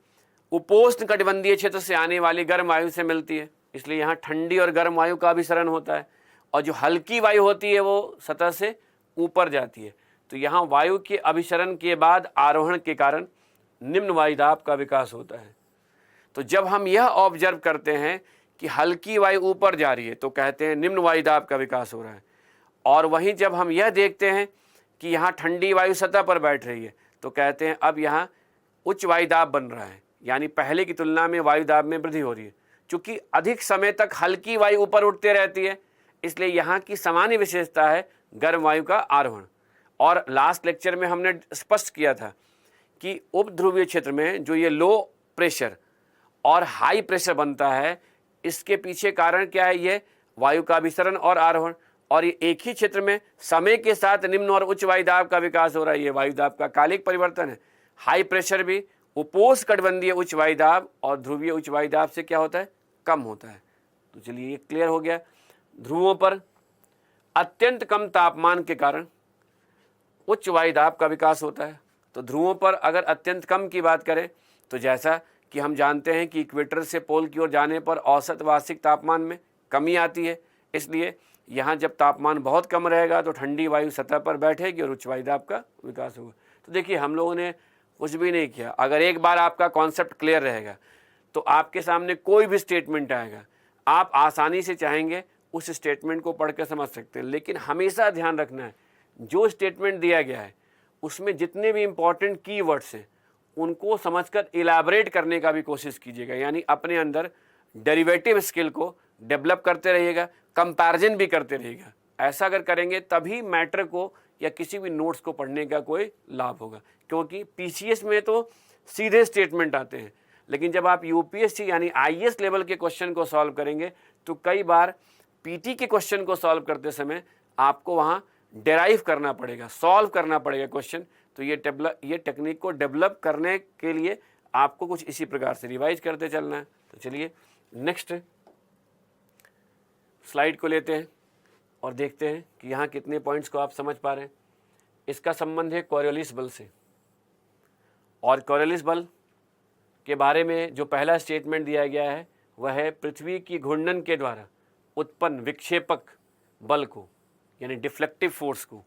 उपोष्णकटिबंधीय क्षेत्र से आने वाली गर्म वायु से मिलती है। इसलिए यहाँ ठंडी और गर्म वायु का अभिसरण होता है, और जो हल्की वायु होती है वो सतह से ऊपर जाती है। तो यहाँ वायु के अभिसरण के बाद आरोहण के कारण निम्न वायुदाब का विकास होता है। तो जब हम यह ऑब्जर्व करते हैं कि हल्की वायु ऊपर जा रही है तो कहते हैं निम्न वायुदाब का विकास हो रहा है, और वहीं जब हम यह देखते हैं कि यहाँ ठंडी वायु सतह पर बैठ रही है तो कहते हैं अब यहाँ उच्च वायुदाब बन रहा है, यानी पहले की तुलना में वायुदाब में वृद्धि हो रही है। चूंकि अधिक समय तक हल्की वायु ऊपर उठते रहती है, इसलिए यहाँ की सामान्य विशेषता है गर्म वायु का आरोहण। और लास्ट लेक्चर में हमने स्पष्ट किया था कि उपध्रुवीय क्षेत्र में जो ये लो प्रेशर और हाई प्रेशर बनता है, इसके पीछे कारण क्या है, ये वायु का अभिसरण और आरोहण। और ये एक ही क्षेत्र में समय के साथ निम्न और उच्च वायुदाब का विकास हो रहा है। ये वायुदाब का कालिक परिवर्तन है। हाई प्रेशर भी उपोष्णकटिबंधीय उच्च वायुदाब और ध्रुवीय उच्च वायुदाब से क्या होता है, कम होता है। तो चलिए ये क्लियर हो गया। ध्रुवों पर अत्यंत कम तापमान के कारण उच्च वायुदाब का विकास होता है। तो ध्रुवों पर अगर अत्यंत कम की बात करें तो जैसा कि हम जानते हैं कि इक्वेटर से पोल की ओर जाने पर औसत वार्षिक तापमान में कमी आती है, इसलिए यहाँ जब तापमान बहुत कम रहेगा तो ठंडी वायु सतह पर बैठेगी और उच्च वायुदाब का विकास होगा। तो देखिए, हम लोगों ने कुछ भी नहीं किया। अगर एक बार आपका कॉन्सेप्ट क्लियर रहेगा तो आपके सामने कोई भी स्टेटमेंट आएगा, आप आसानी से चाहेंगे उस स्टेटमेंट को पढ़ कर समझ सकते हैं। लेकिन हमेशा ध्यान रखना है, जो स्टेटमेंट दिया गया है उसमें जितने भी इंपॉर्टेंट कीवर्ड्स हैं उनको समझकर इलाबरेट करने का भी कोशिश कीजिएगा, यानी अपने अंदर डेरिवेटिव स्किल को डेवलप करते रहिएगा, कंपैरिजन भी करते रहिएगा। ऐसा अगर करेंगे तभी मैटर को या किसी भी नोट्स को पढ़ने का कोई लाभ होगा। क्योंकि पीसीएस में तो सीधे स्टेटमेंट आते हैं, लेकिन जब आप यूपीएससी यानी आईएएस लेवल के क्वेश्चन को सॉल्व करेंगे तो कई बार पीटी के क्वेश्चन को सॉल्व करते समय आपको वहाँ डेराइव करना पड़ेगा, सॉल्व करना पड़ेगा क्वेश्चन। तो ये टेक्निक को डेवलप करने के लिए आपको कुछ इसी प्रकार से रिवाइज करते चलना है। तो चलिए नेक्स्ट स्लाइड को लेते हैं और देखते हैं कि यहाँ कितने पॉइंट्स को आप समझ पा रहे हैं। इसका संबंध है कोरियोलिस बल से, और कोरियोलिस बल के बारे में जो पहला स्टेटमेंट दिया गया है वह है पृथ्वी की घूर्णन के द्वारा उत्पन्न विक्षेपक बल को, यानी डिफ्लेक्टिव फोर्स को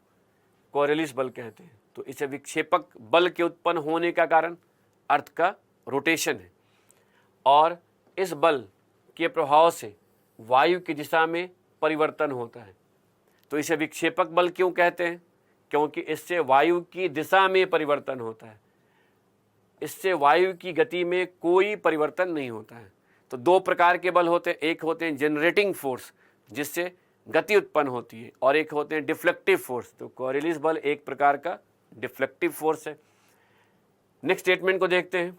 कोरियोलिस बल कहते हैं। तो इसे विक्षेपक बल के उत्पन्न होने का कारण अर्थ का रोटेशन है, और इस बल के प्रभाव से वायु की दिशा में परिवर्तन होता है। तो इसे विक्षेपक बल क्यों कहते हैं, क्योंकि इससे वायु की दिशा में परिवर्तन होता है, इससे वायु की गति में कोई परिवर्तन नहीं होता है। तो दो प्रकार के बल होते हैं, एक होते हैं जनरेटिंग फोर्स जिससे गति उत्पन्न होती है, और एक होते हैं डिफ्लेक्टिव फोर्स। तो कोरियोलिस बल एक प्रकार का डिफ्लेक्टिव फोर्स है। नेक्स्ट स्टेटमेंट को देखते हैं।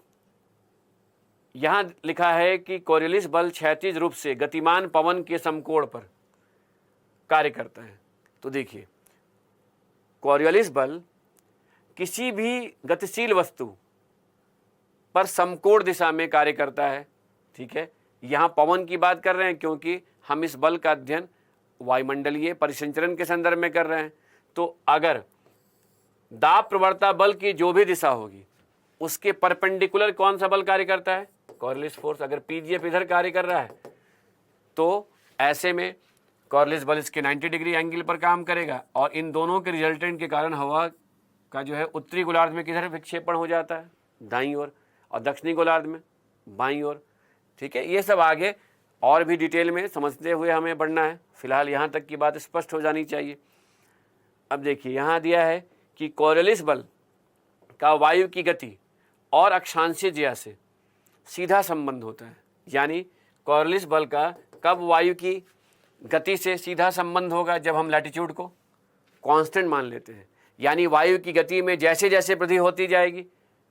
यहाँ लिखा है कि कोरियोलिस बल क्षैतिज रूप से गतिमान पवन के समकोण पर कार्य करता है। तो देखिए, कोरियोलिस बल किसी भी गतिशील वस्तु पर समकोण दिशा में कार्य करता है। ठीक है, यहाँ पवन की बात कर रहे हैं क्योंकि हम इस बल का अध्ययन वायुमंडलीय परिसंचरण के संदर्भ में कर रहे हैं। तो अगर दाब प्रवणता बल की जो भी दिशा होगी उसके परपेंडिकुलर कौन सा बल कार्य करता है, कोरियोलिस फोर्स। अगर पीजीएफ इधर कार्य कर रहा है तो ऐसे में कोरियोलिस बल इसके 90 डिग्री एंगल पर काम करेगा, और इन दोनों के रिजल्टेंट के कारण हवा का जो है उत्तरी गोलार्ध में किधर विक्षेपण हो जाता है, दाईं ओर, और दक्षिणी गोलार्ध में बाईं ओर। ठीक है, ये सब आगे और भी डिटेल में समझते हुए हमें बढ़ना है। फिलहाल यहाँ तक की बात स्पष्ट हो जानी चाहिए। अब देखिए यहाँ दिया है कि कॉरियोलिस बल का वायु की गति और अक्षांशीय जिया से सीधा संबंध होता है। यानी कॉरियोलिस बल का कब वायु की गति से सीधा संबंध होगा? जब हम लैटिट्यूड को कांस्टेंट मान लेते हैं। यानी वायु की गति में जैसे जैसे वृद्धि होती जाएगी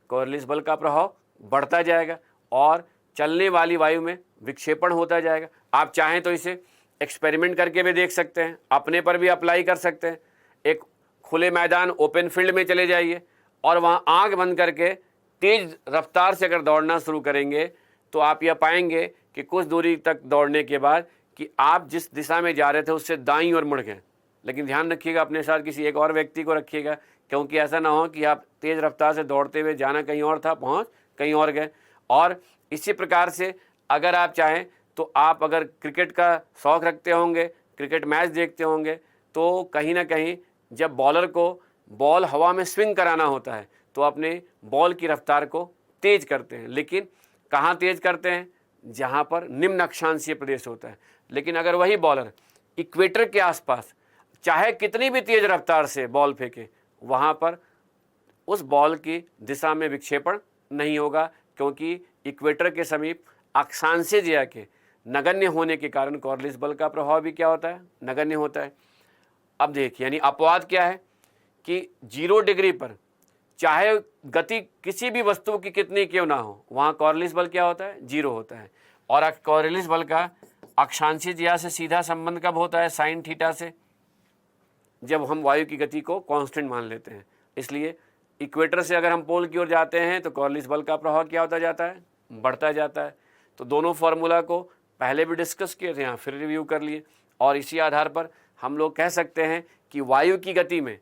कॉरियोलिस बल का प्रभाव बढ़ता जाएगा और चलने वाली वायु में विक्षेपण होता जाएगा। आप चाहें तो इसे एक्सपेरिमेंट करके भी देख सकते हैं, अपने पर भी अप्लाई कर सकते हैं। एक खुले मैदान ओपन फील्ड में चले जाइए और वहाँ आँख बंद करके तेज रफ्तार से अगर दौड़ना शुरू करेंगे तो आप यह पाएंगे कि कुछ दूरी तक दौड़ने के बाद कि आप जिस दिशा में जा रहे थे उससे दाईं ओर मुड़ गए। लेकिन ध्यान रखिएगा, अपने साथ किसी एक और व्यक्ति को रखिएगा, क्योंकि ऐसा ना हो कि आप तेज़ रफ्तार से दौड़ते हुए जाना कहीं और था, पहुँच कहीं और गए। और इसी प्रकार से अगर आप चाहें तो आप अगर क्रिकेट का शौक़ रखते होंगे, क्रिकेट मैच देखते होंगे, तो कहीं ना कहीं जब बॉलर को बॉल हवा में स्विंग कराना होता है तो अपने बॉल की रफ्तार को तेज़ करते हैं। लेकिन कहाँ तेज़ करते हैं? जहाँ पर निम्न अक्षांशीय प्रदेश होता है। लेकिन अगर वही बॉलर इक्वेटर के आसपास चाहे कितनी भी तेज़ रफ्तार से बॉल फेंके, वहाँ पर उस बॉल की दिशा में विक्षेपण नहीं होगा, क्योंकि इक्वेटर के समीप अक्षांशीय जिया के नगण्य होने के कारण कॉरियोलिस बल का प्रभाव भी क्या होता है? नगण्य होता है। अब देखिए, यानी अपवाद क्या है कि 0 डिग्री पर चाहे गति किसी भी वस्तु की कितनी क्यों ना हो, वहाँ कॉरियोलिस बल क्या होता है? 0 होता है। और कॉरियोलिस बल का अक्षांशीय जिया से सीधा संबंध कब होता है? साइन थीटा से, जब हम वायु की गति को कांस्टेंट मान लेते हैं। इसलिए इक्वेटर से अगर हम पोल की ओर जाते हैं तो कॉरियोलिस बल का प्रभाव क्या होता जाता है? बढ़ता जाता है। तो दोनों फार्मूला को पहले भी डिस्कस किए थे, यहाँ फिर रिव्यू कर लिए, और इसी आधार पर हम लोग कह सकते हैं कि वायु की गति में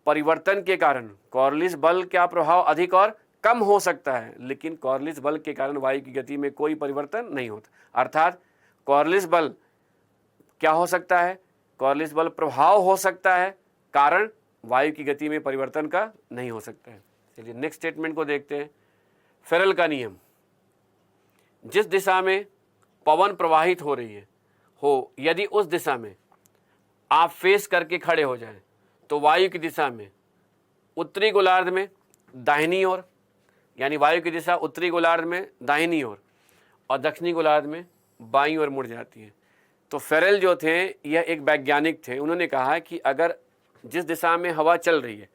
परिवर्तन के कारण कॉरियोलिस बल का प्रभाव अधिक और कम हो सकता है, लेकिन कॉरियोलिस बल के कारण वायु की गति में कोई परिवर्तन नहीं होता। अर्थात कॉरियोलिस बल क्या हो सकता है? कॉरियोलिस बल प्रभाव हो सकता है, कारण वायु की गति में परिवर्तन का नहीं हो सकता है। चलिए नेक्स्ट स्टेटमेंट को देखते हैं। फेरेल का नियम, जिस दिशा में पवन प्रवाहित हो रही हो, यदि उस दिशा में आप फेस करके खड़े हो जाएं तो वायु की दिशा में उत्तरी गोलार्ध में दाहिनी ओर, यानी वायु की दिशा उत्तरी गोलार्ध में दाहिनी ओर और दक्षिणी गोलार्ध में बाईं ओर मुड़ जाती है। तो फेरेल जो थे यह एक वैज्ञानिक थे। उन्होंने कहा कि अगर जिस दिशा में हवा चल रही है,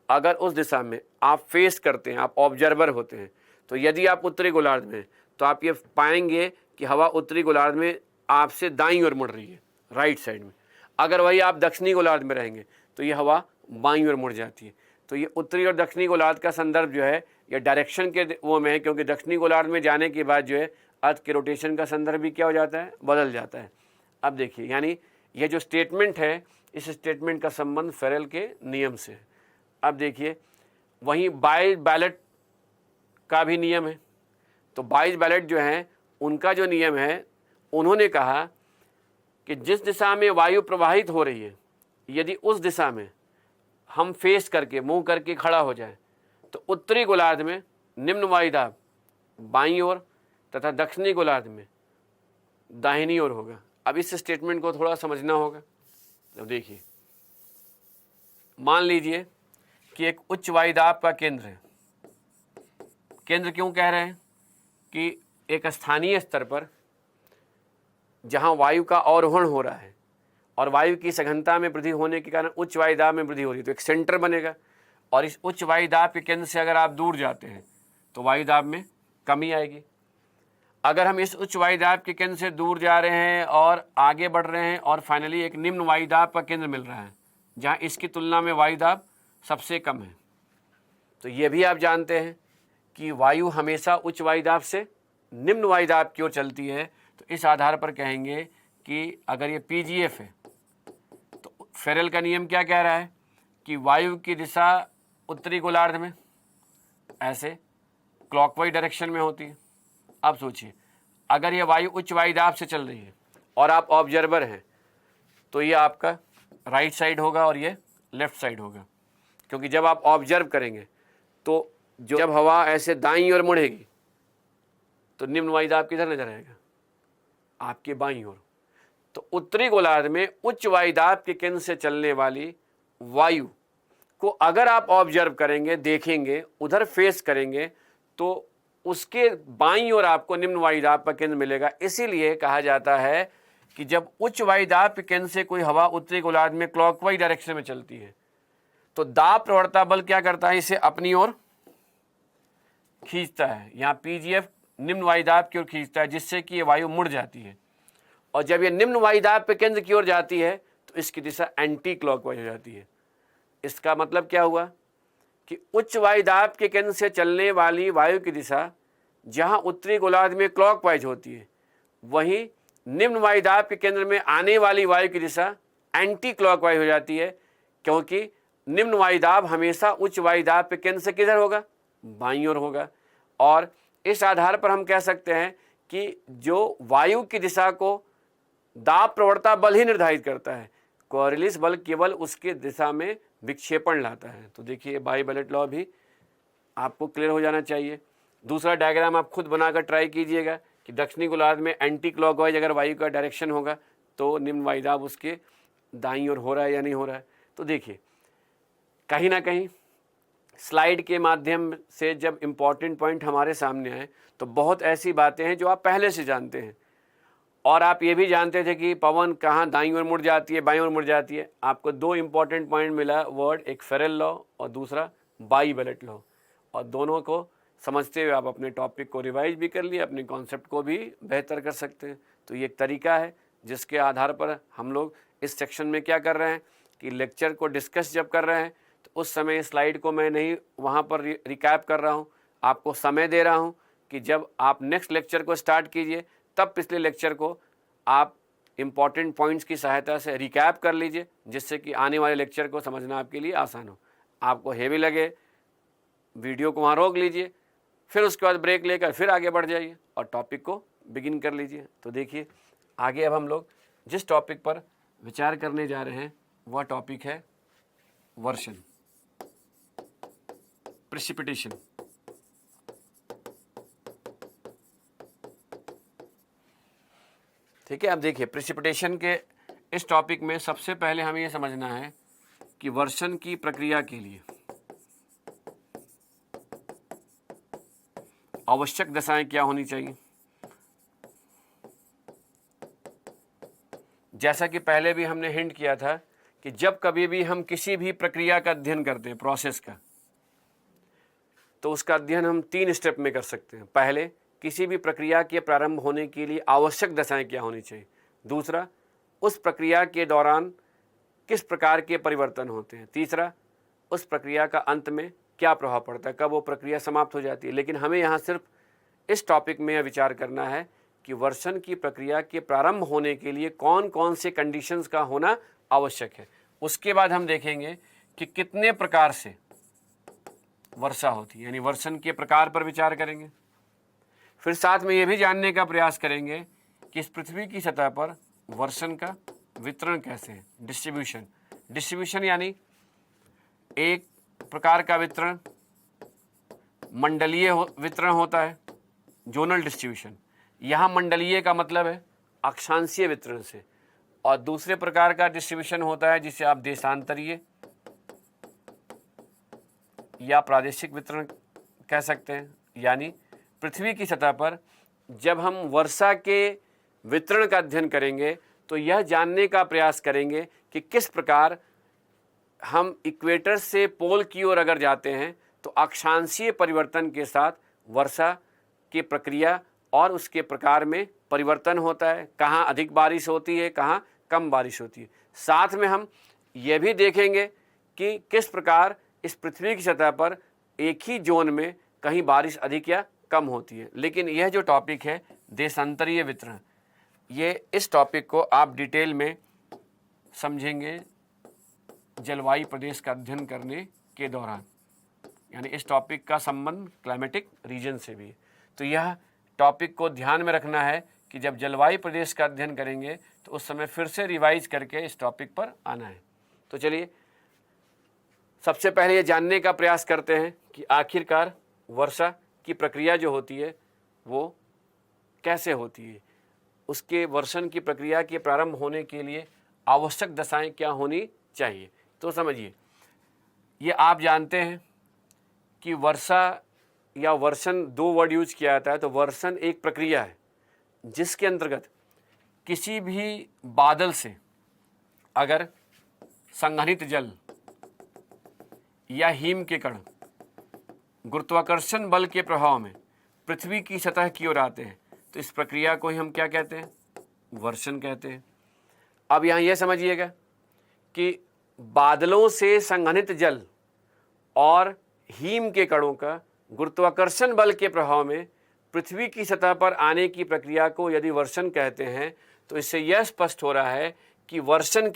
अगर उस दिशा में आप फेस करते हैं, आप ऑब्जर्वर होते हैं, तो यदि आप उत्तरी गोलार्ध में तो आप ये पाएंगे कि हवा उत्तरी गोलार्ध में आपसे दाईं ओर मुड़ रही है, राइट साइड में। अगर वही आप दक्षिणी गोलार्ध में रहेंगे तो ये हवा बाईं ओर मुड़ जाती है। तो ये उत्तरी और दक्षिणी गोलार्ध का संदर्भ जो है ये डायरेक्शन के वो में है, क्योंकि दक्षिणी गोलार्ध में जाने के बाद जो है अर्थ के रोटेशन का संदर्भ भी क्या हो जाता है? बदल जाता है। अब देखिए, यानी ये जो स्टेटमेंट है, इस स्टेटमेंट का संबंध फेरेल के नियम से है। अब देखिए, वहीं बाइज बैलेट का भी नियम है। तो बाइज बैलेट जो है उनका जो नियम है, उन्होंने कहा कि जिस दिशा में वायु प्रवाहित हो रही है, यदि उस दिशा में हम फेस करके मुंह करके खड़ा हो जाए तो उत्तरी गोलार्ध में निम्न वायुदाब बाईं ओर तथा दक्षिणी गोलार्ध में दाहिनी ओर होगा। अब इस स्टेटमेंट को थोड़ा समझना होगा। तो देखिए, मान लीजिए कि एक उच्च वायुदाब का केंद्र है। केंद्र क्यों कह रहे हैं? कि एक स्थानीय स्तर पर जहां वायु का अवरोहण हो रहा है और वायु की सघनता में वृद्धि होने के कारण उच्च वायुदाब में वृद्धि हो रही है, तो एक सेंटर बनेगा। और इस उच्च वायुदाब के केंद्र से अगर आप दूर जाते हैं तो वायुदाब में कमी आएगी। अगर हम इस उच्च वायुदाब के केंद्र से दूर जा रहे हैं और आगे बढ़ रहे हैं और फाइनली एक निम्न वायुदाब का केंद्र मिल रहा है जहां इसकी तुलना में वायुदाब सबसे कम है, तो ये भी आप जानते हैं कि वायु हमेशा उच्च वायुदाब से निम्न वायुदाब की ओर चलती है। तो इस आधार पर कहेंगे कि अगर ये पीजीएफ है तो फेरेल का नियम क्या कह रहा है कि वायु की दिशा उत्तरी गोलार्ध में ऐसे क्लॉकवाइज डायरेक्शन में होती है। अब सोचिए, अगर ये वायु उच्च वायुदाब से चल रही है और आप ऑब्जर्वर हैं तो ये आपका राइट साइड होगा और ये लेफ्ट साइड होगा, क्योंकि जब आप ऑब्जर्व करेंगे तो जब हवा ऐसे दाईं ओर मुड़ेगी तो निम्न वायुदाब किधर नजर आएगा? आपके बाईं ओर। तो उत्तरी गोलार्ध में उच्च वायुदाब के केंद्र से चलने वाली वायु को अगर आप ऑब्जर्व करेंगे, देखेंगे, उधर फेस करेंगे, तो उसके बाईं ओर आपको निम्न वायुदाब का केंद्र मिलेगा। इसीलिए कहा जाता है कि जब उच्च वायुदाब के केंद्र से कोई हवा उत्तरी गोलार्ध में क्लॉकवाइज डायरेक्शन में चलती है तो दाब प्रवणता बल क्या करता है, इसे अपनी ओर खींचता है। यहाँ पीजीएफ निम्न वायुदाब की ओर खींचता है, जिससे कि ये वायु मुड़ जाती है। और जब ये निम्न वायुदाब के केंद्र की ओर जाती है तो इसकी दिशा एंटी क्लॉकवाइज हो जाती है। इसका मतलब क्या हुआ कि उच्च वायुदाब के केंद्र से चलने वाली वायु की दिशा जहाँ उत्तरी गोलार्ध में क्लॉकवाइज होती है, वहीं निम्न वायुदाब के केंद्र में आने वाली वायु की दिशा एंटी क्लॉकवाइज हो जाती है, क्योंकि निम्न वायुदाब हमेशा उच्च वायुदाब के केंद्र से किधर होगा, बाईं ओर होगा। और इस आधार पर हम कह सकते हैं कि जो वायु की दिशा को दाब प्रवणता बल ही निर्धारित करता है, कोरियलिस बल केवल उसके दिशा में विक्षेपण लाता है। तो देखिए बाई-बेलेट लॉ भी आपको क्लियर हो जाना चाहिए। दूसरा डायग्राम आप खुद बनाकर ट्राई कीजिएगा कि दक्षिणी गोलार्ध में एंटी क्लॉकवाइज अगर वायु का डायरेक्शन होगा तो निम्न वायुदाब उसके दाईं ओर हो रहा है या नहीं हो रहा है। तो देखिए कहीं ना कहीं स्लाइड के माध्यम से जब इम्पॉर्टेंट पॉइंट हमारे सामने आए तो बहुत ऐसी बातें हैं जो आप पहले से जानते हैं, और आप ये भी जानते थे कि पवन कहाँ दाईं ओर मुड़ जाती है, बाईं ओर मुड़ जाती है। आपको दो इम्पॉर्टेंट पॉइंट मिला वर्ड, एक फेरेल लॉ और दूसरा बाई-बेलेट लॉ, और दोनों को समझते हुए आप अपने टॉपिक को रिवाइज भी कर लिए, अपने कॉन्सेप्ट को भी बेहतर कर सकते हैं। तो ये एक तरीका है जिसके आधार पर हम लोग इस सेक्शन में क्या कर रहे हैं कि लेक्चर को डिस्कस जब कर रहे हैं तो उस समय स्लाइड को मैं नहीं वहाँ पर रिकैप कर रहा हूँ, आपको समय दे रहा हूँ कि जब आप नेक्स्ट लेक्चर को स्टार्ट कीजिए तब पिछले लेक्चर को आप इम्पॉर्टेंट पॉइंट्स की सहायता से रिकैप कर लीजिए, जिससे कि आने वाले लेक्चर को समझना आपके लिए आसान हो। आपको हेवी लगे वीडियो को वहाँ रोक लीजिए, फिर उसके बाद ब्रेक लेकर फिर आगे बढ़ जाइए और टॉपिक को बिगिन कर लीजिए। तो देखिए आगे अब हम लोग जिस टॉपिक पर विचार करने जा रहे हैं वह टॉपिक है वर्षण, प्रेसिपिटेशन। ठीक है, अब देखिए प्रेसिपिटेशन के इस टॉपिक में सबसे पहले हमें यह समझना है कि वर्षण की प्रक्रिया के लिए आवश्यक दशाएं क्या होनी चाहिए। जैसा कि पहले भी हमने हिंट किया था कि जब कभी भी हम किसी भी प्रक्रिया का अध्ययन करते हैं, प्रोसेस का, तो उसका अध्ययन हम 3 स्टेप में कर सकते हैं। पहले, किसी भी प्रक्रिया के प्रारंभ होने के लिए आवश्यक दशाएं क्या होनी चाहिए। दूसरा, उस प्रक्रिया के दौरान किस प्रकार के परिवर्तन होते हैं। तीसरा, उस प्रक्रिया का अंत में क्या प्रभाव पड़ता है, कब वो प्रक्रिया समाप्त हो जाती है। लेकिन हमें यहाँ सिर्फ इस टॉपिक में विचार करना है कि वर्षण की प्रक्रिया के प्रारंभ होने के लिए कौन कौन से कंडीशंस का होना आवश्यक है। उसके बाद हम देखेंगे कि कितने प्रकार से वर्षा होती है, यानी वर्षण के प्रकार पर विचार करेंगे। फिर साथ में ये भी जानने का प्रयास करेंगे कि इस पृथ्वी की सतह पर वर्षण का वितरण कैसे है, डिस्ट्रीब्यूशन यानी एक प्रकार का वितरण मंडलीय वितरण होता है, जोनल डिस्ट्रीब्यूशन। यहाँ मंडलीय का मतलब है अक्षांशीय वितरण से, और दूसरे प्रकार का डिस्ट्रीब्यूशन होता है जिसे आप देशांतरीय या प्रादेशिक वितरण कह सकते हैं। यानी पृथ्वी की सतह पर जब हम वर्षा के वितरण का अध्ययन करेंगे तो यह जानने का प्रयास करेंगे कि किस प्रकार हम इक्वेटर से पोल की ओर अगर जाते हैं तो अक्षांशीय परिवर्तन के साथ वर्षा की प्रक्रिया और उसके प्रकार में परिवर्तन होता है, कहाँ अधिक बारिश होती है, कहाँ कम बारिश होती है। साथ में हम ये भी देखेंगे कि किस प्रकार इस पृथ्वी की सतह पर एक ही जोन में कहीं बारिश अधिक या कम होती है। लेकिन यह जो टॉपिक है देशांतरीय वितरण, ये इस टॉपिक को आप डिटेल में समझेंगे जलवायु प्रदेश का अध्ययन करने के दौरान, यानी इस टॉपिक का संबंध क्लाइमेटिक रीजन से भी है। तो यह टॉपिक को ध्यान में रखना है कि जब जलवायु प्रदेश का अध्ययन करेंगे तो उस समय फिर से रिवाइज करके इस टॉपिक पर आना है। तो चलिए सबसे पहले ये जानने का प्रयास करते हैं कि आखिरकार वर्षा की प्रक्रिया जो होती है वो कैसे होती है, उसके वर्षण की प्रक्रिया के प्रारंभ होने के लिए आवश्यक दशाएं क्या होनी चाहिए। तो समझिए, ये आप जानते हैं कि वर्षा या वर्षण 2 वर्ड यूज किया जाता है। तो वर्षण एक प्रक्रिया है जिसके अंतर्गत किसी भी बादल से अगर संघनित जल या हिम के कण गुरुत्वाकर्षण बल के प्रभाव में पृथ्वी की सतह की ओर आते हैं तो इस प्रक्रिया को ही हम क्या कहते हैं? वर्षण कहते हैं। अब यहाँ यह समझिएगा कि बादलों से संघनित जल और हिम के कणों का गुरुत्वाकर्षण बल के प्रभाव में पृथ्वी की सतह पर आने की प्रक्रिया को यदि वर्षण कहते हैं तो इससे यह स्पष्ट हो रहा है कि वर्षण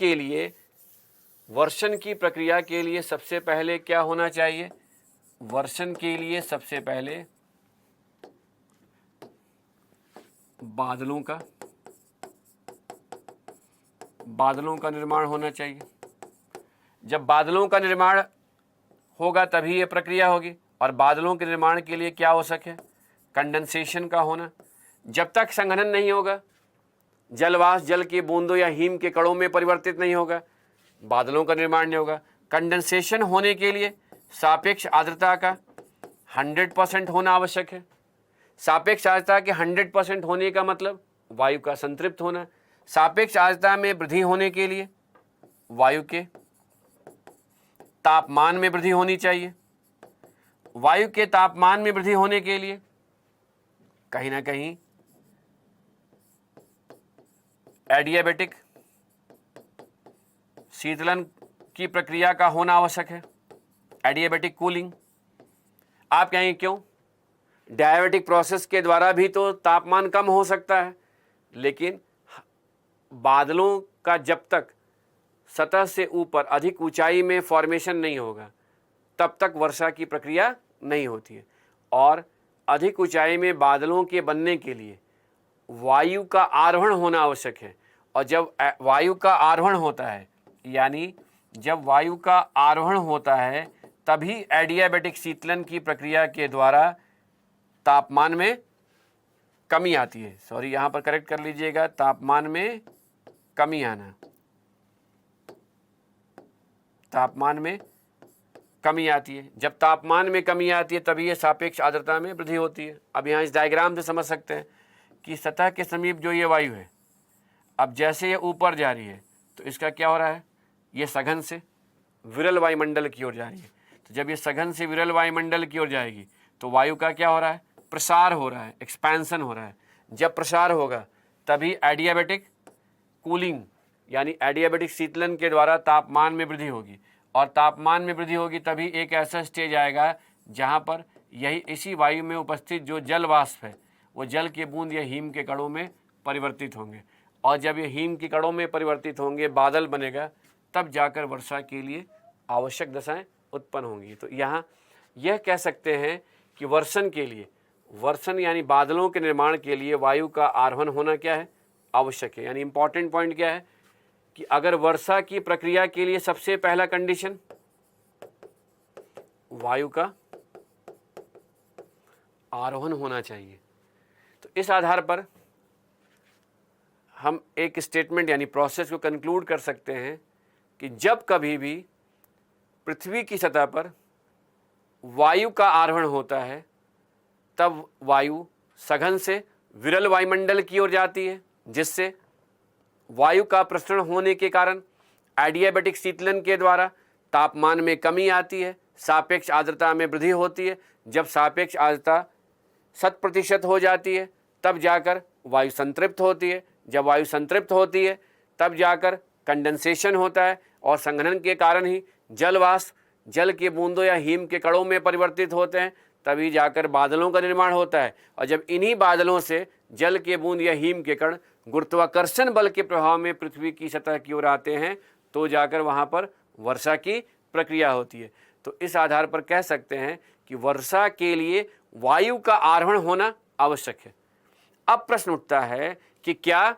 की प्रक्रिया के लिए सबसे पहले क्या होना चाहिए? वर्षण के लिए सबसे पहले बादलों का निर्माण होना चाहिए। जब बादलों का निर्माण होगा तभी ये प्रक्रिया होगी। और बादलों के निर्माण के लिए क्या आवश्यक है? कंडेंसेशन का होना। जब तक संघनन नहीं होगा, जलवाष्प जल के बूंदों या हिम के कणों में परिवर्तित नहीं होगा, बादलों का निर्माण नहीं होगा। कंडेंसेशन होने के लिए सापेक्ष आर्द्रता का 100% होना आवश्यक है। सापेक्ष आर्द्रता के 100% होने का मतलब वायु का संतृप्त होना। सापेक्ष आर्द्रता में वृद्धि होने के लिए वायु के तापमान में वृद्धि होनी चाहिए। वायु के तापमान में वृद्धि होने के लिए कहीं ना कहीं एडियाबैटिक शीतलन की प्रक्रिया का होना आवश्यक है, एडियाबैटिक कूलिंग। आप कहेंगे क्यों? डायबेटिक प्रोसेस के द्वारा भी तो तापमान कम हो सकता है, लेकिन बादलों का जब तक सतह से ऊपर अधिक ऊंचाई में फॉर्मेशन नहीं होगा तब तक वर्षा की प्रक्रिया नहीं होती है। और अधिक ऊंचाई में बादलों के बनने के लिए वायु का आरोहण होना आवश्यक है। और जब वायु का आरोहण होता है, यानी जब वायु का आरोहण होता है तभी एडियाबैटिक शीतलन की प्रक्रिया के द्वारा तापमान में कमी आती है। सॉरी, यहाँ पर करेक्ट कर लीजिएगा, तापमान में कमी आना, तापमान में कमी आती है। जब तापमान में कमी आती है तभी ये सापेक्ष आर्द्रता में वृद्धि होती है। अब यहाँ इस डायग्राम से समझ सकते हैं कि सतह के समीप जो ये वायु है, अब जैसे ये ऊपर जा रही है तो इसका क्या हो रहा है? ये सघन से विरल वायुमंडल की ओर जा रही है। तो जब ये सघन से विरल वायुमंडल की ओर जाएगी तो वायु का क्या हो रहा है? प्रसार हो रहा है, एक्सपेंशन हो रहा है। जब प्रसार होगा तभी एडियाबैटिक कूलिंग यानी एडियाबैटिक शीतलन के द्वारा तापमान में वृद्धि होगी। और तापमान में वृद्धि होगी तभी एक ऐसा स्टेज आएगा जहाँ पर इसी वायु में उपस्थित जो जल वाष्प है वो जल के बूंद या हिम के कणों में परिवर्तित होंगे। और जब ये हिम के कणों में परिवर्तित होंगे, बादल बनेगा, तब जाकर वर्षा के लिए आवश्यक दशाएं उत्पन्न होंगी। तो यहाँ यह कह सकते हैं कि वर्षण यानी बादलों के निर्माण के लिए वायु का आरोहण होना क्या है? आवश्यक है। यानी इंपॉर्टेंट पॉइंट क्या है कि अगर वर्षा की प्रक्रिया के लिए सबसे पहला कंडीशन वायु का आरोहण होना चाहिए। तो इस आधार पर हम एक स्टेटमेंट यानी प्रोसेस को कंक्लूड कर सकते हैं कि जब कभी भी पृथ्वी की सतह पर वायु का आरोहण होता है तब वायु सघन से विरल वायुमंडल की ओर जाती है, जिससे वायु का प्रसरण होने के कारण एडियाबैटिक शीतलन के द्वारा तापमान में कमी आती है, सापेक्ष आर्द्रता में वृद्धि होती है। जब सापेक्ष आर्द्रता 100% हो जाती है तब जाकर वायु संतृप्त होती है। जब वायु संतृप्त होती है तब जाकर कंडेंसेशन होता है और संघनन के कारण ही जल वाष्प जल के बूंदों या हिम के कणों में परिवर्तित होते हैं, तभी जाकर बादलों का निर्माण होता है। और जब इन्हीं बादलों से जल के बूंद या हिम के कण गुरुत्वाकर्षण बल के प्रभाव में पृथ्वी की सतह की ओर आते हैं तो जाकर वहाँ पर वर्षा की प्रक्रिया होती है। तो इस आधार पर कह सकते हैं कि वर्षा के लिए वायु का आरोहण होना आवश्यक है। अब प्रश्न उठता है कि क्या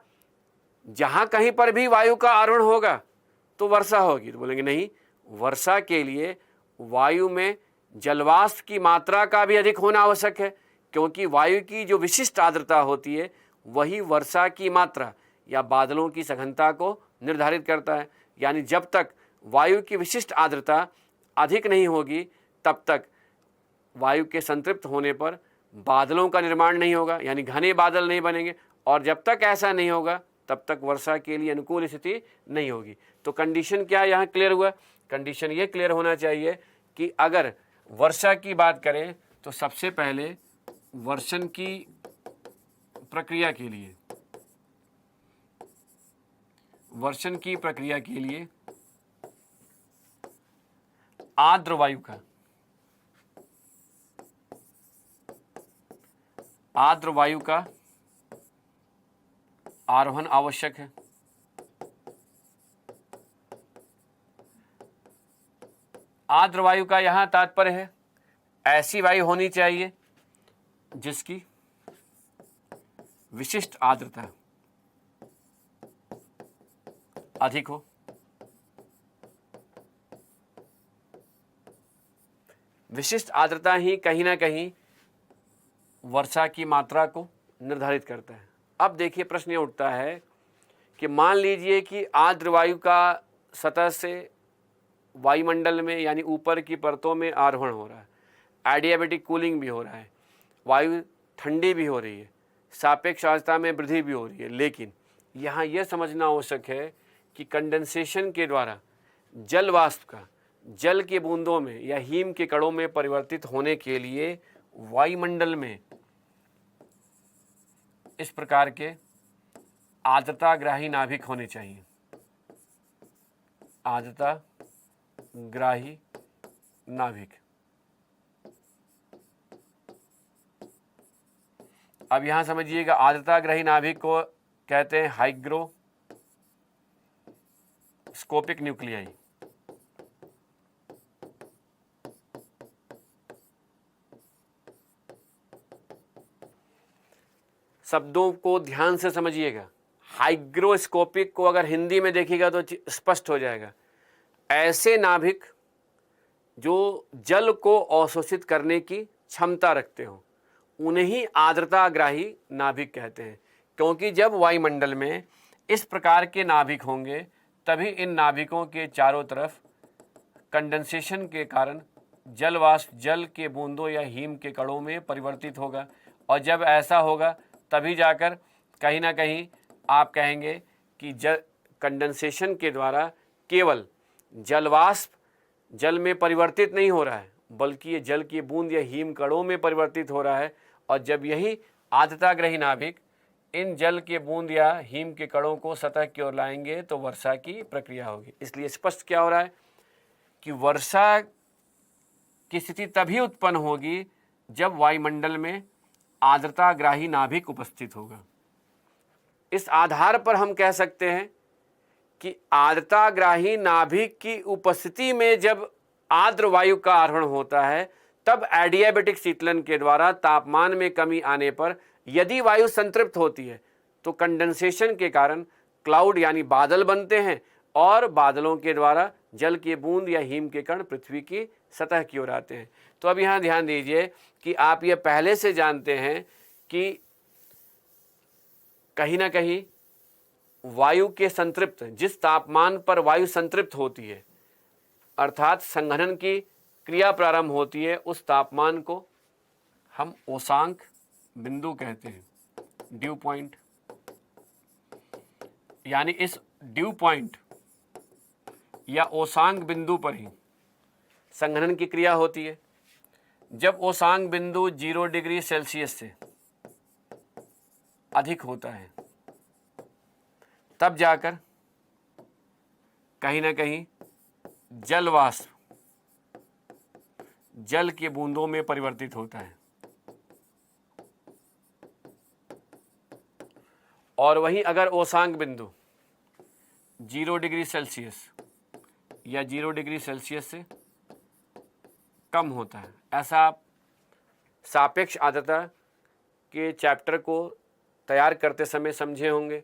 जहाँ कहीं पर भी वायु का आरोहण होगा तो वर्षा होगी? तो बोलेंगे नहीं, वर्षा के लिए वायु में जलवाष्प की मात्रा का भी अधिक होना आवश्यक है, क्योंकि वायु की जो विशिष्ट आर्द्रता होती है वही वर्षा की मात्रा या बादलों की सघनता को निर्धारित करता है। यानी जब तक वायु की विशिष्ट आर्द्रता अधिक नहीं होगी तब तक वायु के संतृप्त होने पर बादलों का निर्माण नहीं होगा, यानी घने बादल नहीं बनेंगे, और जब तक ऐसा नहीं होगा तब तक वर्षा के लिए अनुकूल स्थिति नहीं होगी। तो कंडीशन क्या यहाँ क्लियर हुआ? कंडीशन ये क्लियर होना चाहिए कि अगर वर्षा की बात करें तो सबसे पहले वर्षण की प्रक्रिया के लिए, वर्षण की प्रक्रिया के लिए आर्द्र वायु का, आर्द्र वायु का आरोहण आवश्यक है। आर्द्र वायु का यहां तात्पर्य है ऐसी वायु होनी चाहिए जिसकी विशिष्ट आर्द्रता अधिक हो। विशिष्ट आर्द्रता ही कहीं ना कहीं वर्षा की मात्रा को निर्धारित करता है। अब देखिए प्रश्न ये उठता है कि मान लीजिए कि आर्द्र वायु का सतह से वायुमंडल में यानी ऊपर की परतों में आरोहण हो रहा है, एडियाबैटिक कूलिंग भी हो रहा है, वायु ठंडी भी हो रही है, सापेक्ष आर्द्रता में वृद्धि भी हो रही है, लेकिन यहाँ यह समझना आवश्यक है कि कंडेंसेशन के द्वारा जल वाष्प का जल के बूंदों में या हिम के कणों में परिवर्तित होने के लिए वायुमंडल में इस प्रकार के आर्द्रताग्राही नाभिक होने चाहिए। आर्द्रताग्राही नाभिक। अब यहां समझिएगा, आर्द्रताग्राही नाभिक को कहते हैं हाइग्रोस्कोपिक न्यूक्लियाई। शब्दों को ध्यान से समझिएगा। हाइग्रोस्कोपिक को अगर हिंदी में देखिएगा तो स्पष्ट हो जाएगा। ऐसे नाभिक जो जल को अवशोषित करने की क्षमता रखते हो उन्हें ही आर्द्रताग्राही नाभिक कहते हैं, क्योंकि जब वायुमंडल में इस प्रकार के नाभिक होंगे तभी इन नाभिकों के चारों तरफ कंडेंसेशन के कारण जल वाष्प जल के बूंदों या हिम के कणों में परिवर्तित होगा, और जब ऐसा होगा तभी जाकर कहीं ना कहीं आप कहेंगे कि कंडेंसेशन के द्वारा केवल जल वाष्प जल में परिवर्तित नहीं हो रहा है, बल्कि ये जल की बूंद या हिम कणों में परिवर्तित हो रहा है। और जब यही आर्द्रताग्राही नाभिक इन जल के बूंद या हिम के कणों को सतह की ओर लाएंगे तो वर्षा की प्रक्रिया होगी। इसलिए स्पष्ट क्या हो रहा है कि वर्षा की स्थिति तभी उत्पन्न होगी जब वायुमंडल में आर्द्रताग्राही नाभिक उपस्थित होगा। इस आधार पर हम कह सकते हैं कि आर्द्रताग्राही नाभिक की उपस्थिति में जब आर्द्र वायु का आरोहण होता है तब एडियाबैटिक शीतलन के द्वारा तापमान में कमी आने पर यदि वायु संतृप्त होती है तो कंडेंसेशन के कारण क्लाउड यानी बादल बनते हैं, और बादलों के द्वारा जल के बूंद या हिम के कण पृथ्वी की सतह की ओर आते हैं। तो अब यहाँ ध्यान दीजिए कि आप ये पहले से जानते हैं कि कहीं ना कहीं वायु के संतृप्त, जिस तापमान पर वायु संतृप्त होती है अर्थात संघनन की क्रिया प्रारंभ होती है, उस तापमान को हम ओसांक बिंदु कहते हैं, ड्यू पॉइंट। यानी इस ड्यू पॉइंट या ओसांक बिंदु पर ही संघनन की क्रिया होती है। जब ओसांक बिंदु 0 डिग्री सेल्सियस से अधिक होता है तब जाकर कहीं ना कहीं जल वाष्प जल के बूंदों में परिवर्तित होता है, और वहीं अगर ओसांक बिंदु 0 डिग्री सेल्सियस या 0 डिग्री सेल्सियस से कम होता है, ऐसा आप सापेक्ष आर्द्रता के चैप्टर को तैयार करते समय समझे होंगे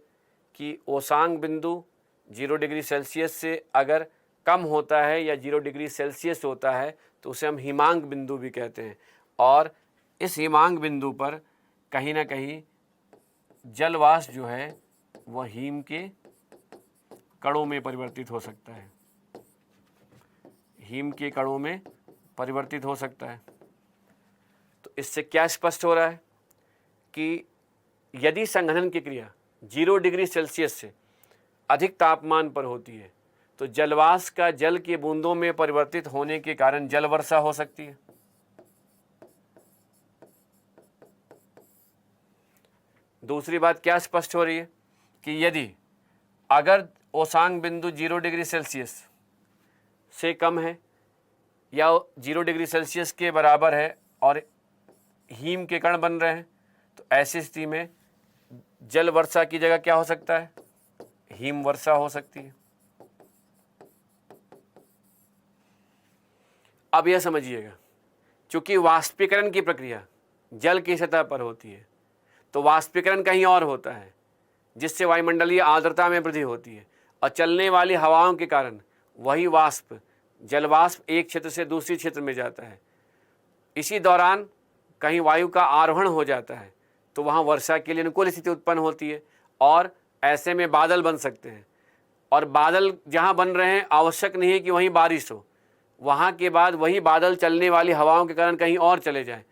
कि ओसांक बिंदु 0 डिग्री सेल्सियस से अगर कम होता है या 0 डिग्री सेल्सियस होता है तो उसे हम हिमांक बिंदु भी कहते हैं, और इस हिमांक बिंदु पर कहीं ना कहीं जल वाष्प जो है वह हिम के कणों में परिवर्तित हो सकता है। हीम के कणों में परिवर्तित हो सकता है। तो इससे क्या स्पष्ट हो रहा है कि यदि संघनन की क्रिया 0 डिग्री सेल्सियस से अधिक तापमान पर होती है तो जलवाष्प का जल की बूंदों में परिवर्तित होने के कारण जल वर्षा हो सकती है। दूसरी बात क्या स्पष्ट हो रही है कि यदि अगर ओसांग बिंदु 0 डिग्री सेल्सियस से कम है या 0 डिग्री सेल्सियस के बराबर है और हीम के कण बन रहे हैं तो ऐसी स्थिति में जल वर्षा की जगह क्या हो सकता है, हीम वर्षा हो सकती है। अब यह समझिएगा, चूंकि वाष्पीकरण की प्रक्रिया जल की सतह पर होती है तो वाष्पीकरण कहीं और होता है जिससे वायुमंडलीय आर्द्रता में वृद्धि होती है और चलने वाली हवाओं के कारण वही वाष्प जलवाष्प एक क्षेत्र से दूसरे क्षेत्र में जाता है। इसी दौरान कहीं वायु का आरोहण हो जाता है तो वहाँ वर्षा के लिए अनुकूल स्थिति उत्पन्न होती है और ऐसे में बादल बन सकते हैं। और बादल जहाँ बन रहे हैं आवश्यक नहीं है कि वहीं बारिश हो, वहाँ के बाद वही बादल चलने वाली हवाओं के कारण कहीं और चले जाएं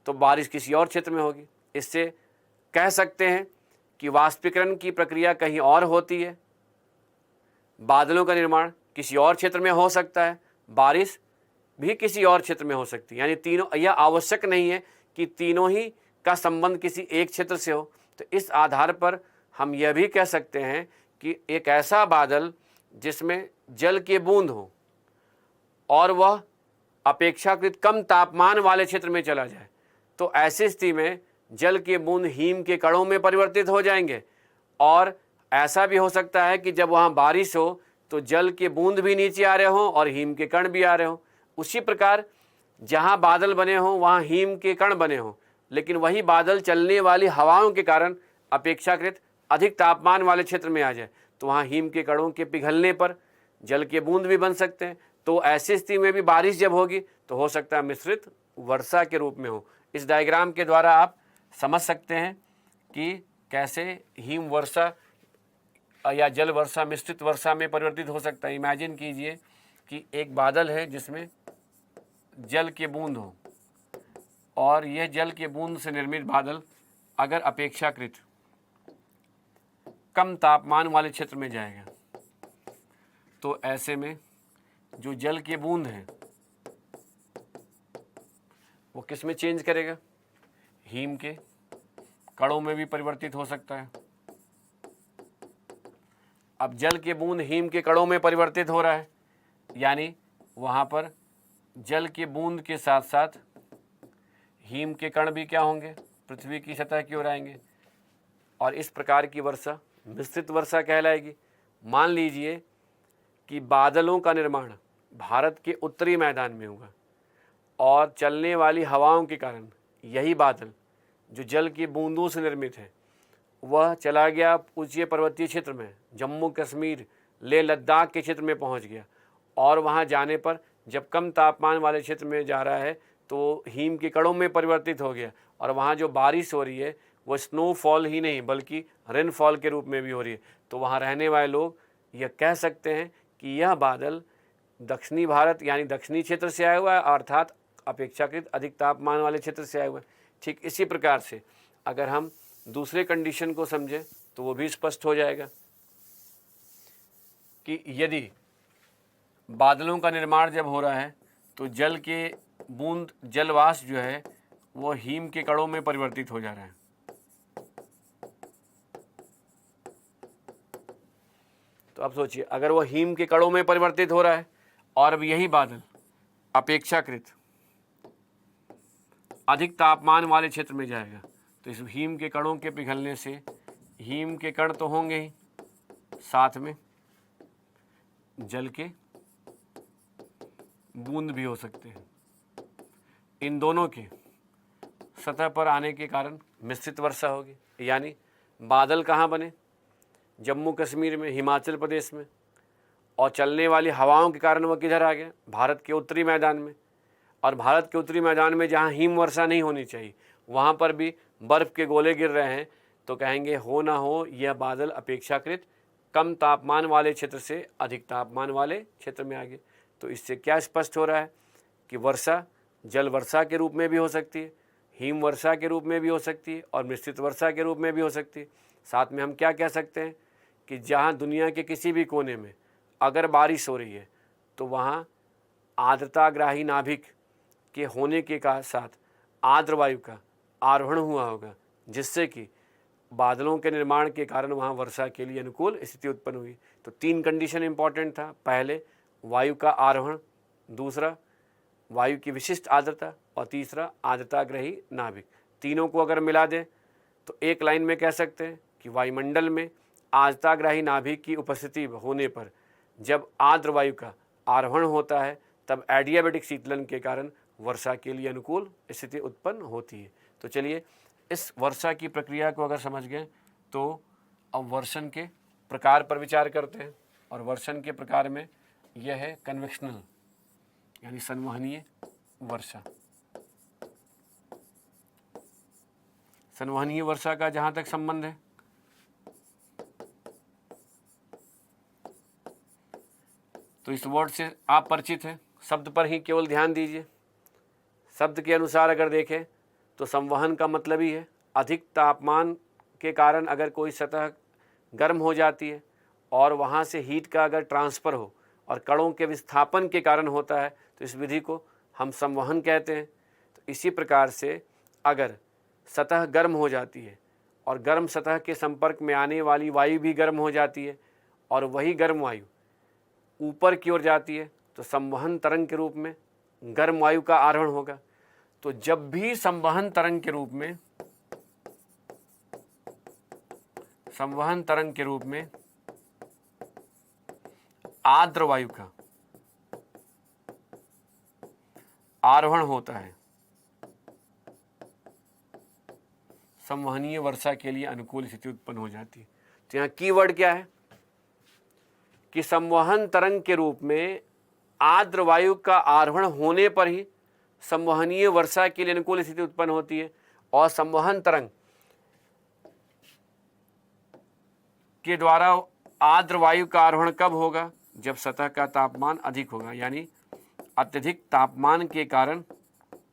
तो बारिश किसी और क्षेत्र में होगी। इससे कह सकते हैं कि वाष्पीकरण की प्रक्रिया कहीं और होती है, बादलों का निर्माण किसी और क्षेत्र में हो सकता है, बारिश भी किसी और क्षेत्र में हो सकती है। यानी तीनों, यह आवश्यक नहीं है कि तीनों ही का संबंध किसी एक क्षेत्र से हो। तो इस आधार पर हम यह भी कह सकते हैं कि एक ऐसा बादल जिसमें जल की बूंद हो और वह अपेक्षाकृत कम तापमान वाले क्षेत्र में चला जाए तो ऐसी स्थिति में जल की बूंद हीम के कणों में परिवर्तित हो जाएंगे। और ऐसा भी हो सकता है कि जब वहाँ बारिश हो तो जल के बूंद भी नीचे आ रहे हों और हीम के कण भी आ रहे हों। उसी प्रकार जहाँ बादल बने हों वहाँ हीम के कण बने हों, लेकिन वही बादल चलने वाली हवाओं के कारण अपेक्षाकृत अधिक तापमान वाले क्षेत्र में आ जाए तो वहाँ हीम के कणों के पिघलने पर जल के बूंद भी बन सकते हैं। तो ऐसी स्थिति में भी बारिश जब होगी तो हो सकता है मिश्रित वर्षा के रूप में हो। इस डायग्राम के द्वारा आप समझ सकते हैं कि कैसे हिम वर्षा या जल वर्षा मिश्रित वर्षा में परिवर्तित हो सकता है। इमेजिन कीजिए कि एक बादल है जिसमें जल के बूंद हो और यह जल के बूंद से निर्मित बादल अगर अपेक्षाकृत कम तापमान वाले क्षेत्र में जाएगा तो ऐसे में जो जल के बूंद हैं वो किस में चेंज करेगा, हीम के कणों में भी परिवर्तित हो सकता है। अब जल के बूंद हीम के कणों में परिवर्तित हो रहा है यानी वहाँ पर जल के बूंद के साथ साथ हीम के कण भी क्या होंगे, पृथ्वी की सतह की ओर आएंगे और इस प्रकार की वर्षा मिश्रित वर्षा कहलाएगी। मान लीजिए कि बादलों का निर्माण भारत के उत्तरी मैदान में हुआ और चलने वाली हवाओं के कारण यही बादल जो जल की बूंदों से निर्मित है वह चला गया ऊंचे पर्वतीय क्षेत्र में, जम्मू कश्मीर लेह लद्दाख के क्षेत्र में पहुंच गया और वहां जाने पर जब कम तापमान वाले क्षेत्र में जा रहा है तो हीम के कणों में परिवर्तित हो गया और वहां जो बारिश हो रही है वो स्नोफॉल ही नहीं बल्कि रेनफॉल के रूप में भी हो रही है। तो वहाँ रहने वाले लोग यह कह सकते हैं कि यह बादल दक्षिणी भारत यानी दक्षिणी क्षेत्र से आया हुआ है अर्थात अपेक्षाकृत अधिक तापमान वाले क्षेत्र से आया हुआ है। ठीक इसी प्रकार से अगर हम दूसरे कंडीशन को समझें तो वो भी स्पष्ट हो जाएगा कि यदि बादलों का निर्माण जब हो रहा है तो जल के बूंद जलवाष्प जो है वो हीम के कणों में परिवर्तित हो जा रहा है। तो अब सोचिए अगर वो हीम के कणों में परिवर्तित हो रहा है और अब यही बादल अपेक्षाकृत अधिक तापमान वाले क्षेत्र में जाएगा तो इस हीम के कणों के पिघलने से हीम के कण तो होंगे ही, साथ में जल के बूंद भी हो सकते हैं। इन दोनों के सतह पर आने के कारण मिश्रित वर्षा होगी। यानी बादल कहाँ बने, जम्मू कश्मीर में, हिमाचल प्रदेश में, और चलने वाली हवाओं के कारण वह किधर आ गया, भारत के उत्तरी मैदान में। और भारत के उत्तरी मैदान में जहाँ हिम वर्षा नहीं होनी चाहिए वहाँ पर भी बर्फ़ के गोले गिर रहे हैं तो कहेंगे हो ना हो यह बादल अपेक्षाकृत कम तापमान वाले क्षेत्र से अधिक तापमान वाले क्षेत्र में आ गए। तो इससे क्या स्पष्ट हो रहा है कि वर्षा जल वर्षा के रूप में भी हो सकती है, हिम वर्षा के रूप में भी हो सकती है और मिश्रित वर्षा के रूप में भी हो सकती है। साथ में हम क्या कह सकते हैं कि जहाँ दुनिया के किसी भी कोने में अगर बारिश हो रही है तो वहाँ आर्द्रताग्राही नाभिक के होने के साथ आर्द्र वायु का आरोहण हुआ होगा, जिससे कि बादलों के निर्माण के कारण वहाँ वर्षा के लिए अनुकूल स्थिति उत्पन्न हुई। तो 3 कंडीशन इंपॉर्टेंट था, पहले वायु का आरोहण, दूसरा वायु की विशिष्ट आर्द्रता और तीसरा आर्द्रताग्रही नाभिक। तीनों को अगर मिला दें तो एक लाइन में कह सकते हैं कि वायुमंडल में आर्द्रताग्राही नाभिक की उपस्थिति होने पर जब आर्द्र वायु का आरोहण होता है तब एडियाबैटिक शीतलन के कारण वर्षा के लिए अनुकूल स्थिति उत्पन्न होती है। तो चलिए इस वर्षा की प्रक्रिया को अगर समझ गए तो अब वर्षण के प्रकार पर विचार करते हैं। और वर्षण के प्रकार में यह है कन्वेक्शनल यानी संवहनीय वर्षा। संवहनीय वर्षा का जहाँ तक संबंध है तो इस वर्ड से आप परिचित हैं, शब्द पर ही केवल ध्यान दीजिए। शब्द के अनुसार अगर देखें तो संवहन का मतलब ही है अधिक तापमान के कारण अगर कोई सतह गर्म हो जाती है और वहाँ से हीट का अगर ट्रांसफ़र हो और कणों के विस्थापन के कारण होता है तो इस विधि को हम संवहन कहते हैं। तो इसी प्रकार से अगर सतह गर्म हो जाती है और गर्म सतह के संपर्क में आने वाली वायु भी गर्म हो जाती है और वही गर्म वायु ऊपर की ओर जाती है तो संवहन तरंग के रूप में गर्म वायु का आरोहण होगा। तो जब भी संवहन तरंग के रूप में आर्द्र वायु का आरोहण होता है, संवहनीय वर्षा के लिए अनुकूल स्थिति उत्पन्न हो जाती है। तो यहाँ कीवर्ड क्या है कि संवहन तरंग के रूप में आर्द्र वायु का आरोहण होने पर ही संवहनीय वर्षा के लिए अनुकूल स्थिति उत्पन्न होती है। और संवहन तरंग के द्वारा आर्द्र वायु का आरोहण कब होगा? जब सतह का तापमान अधिक होगा, यानी अत्यधिक तापमान के कारण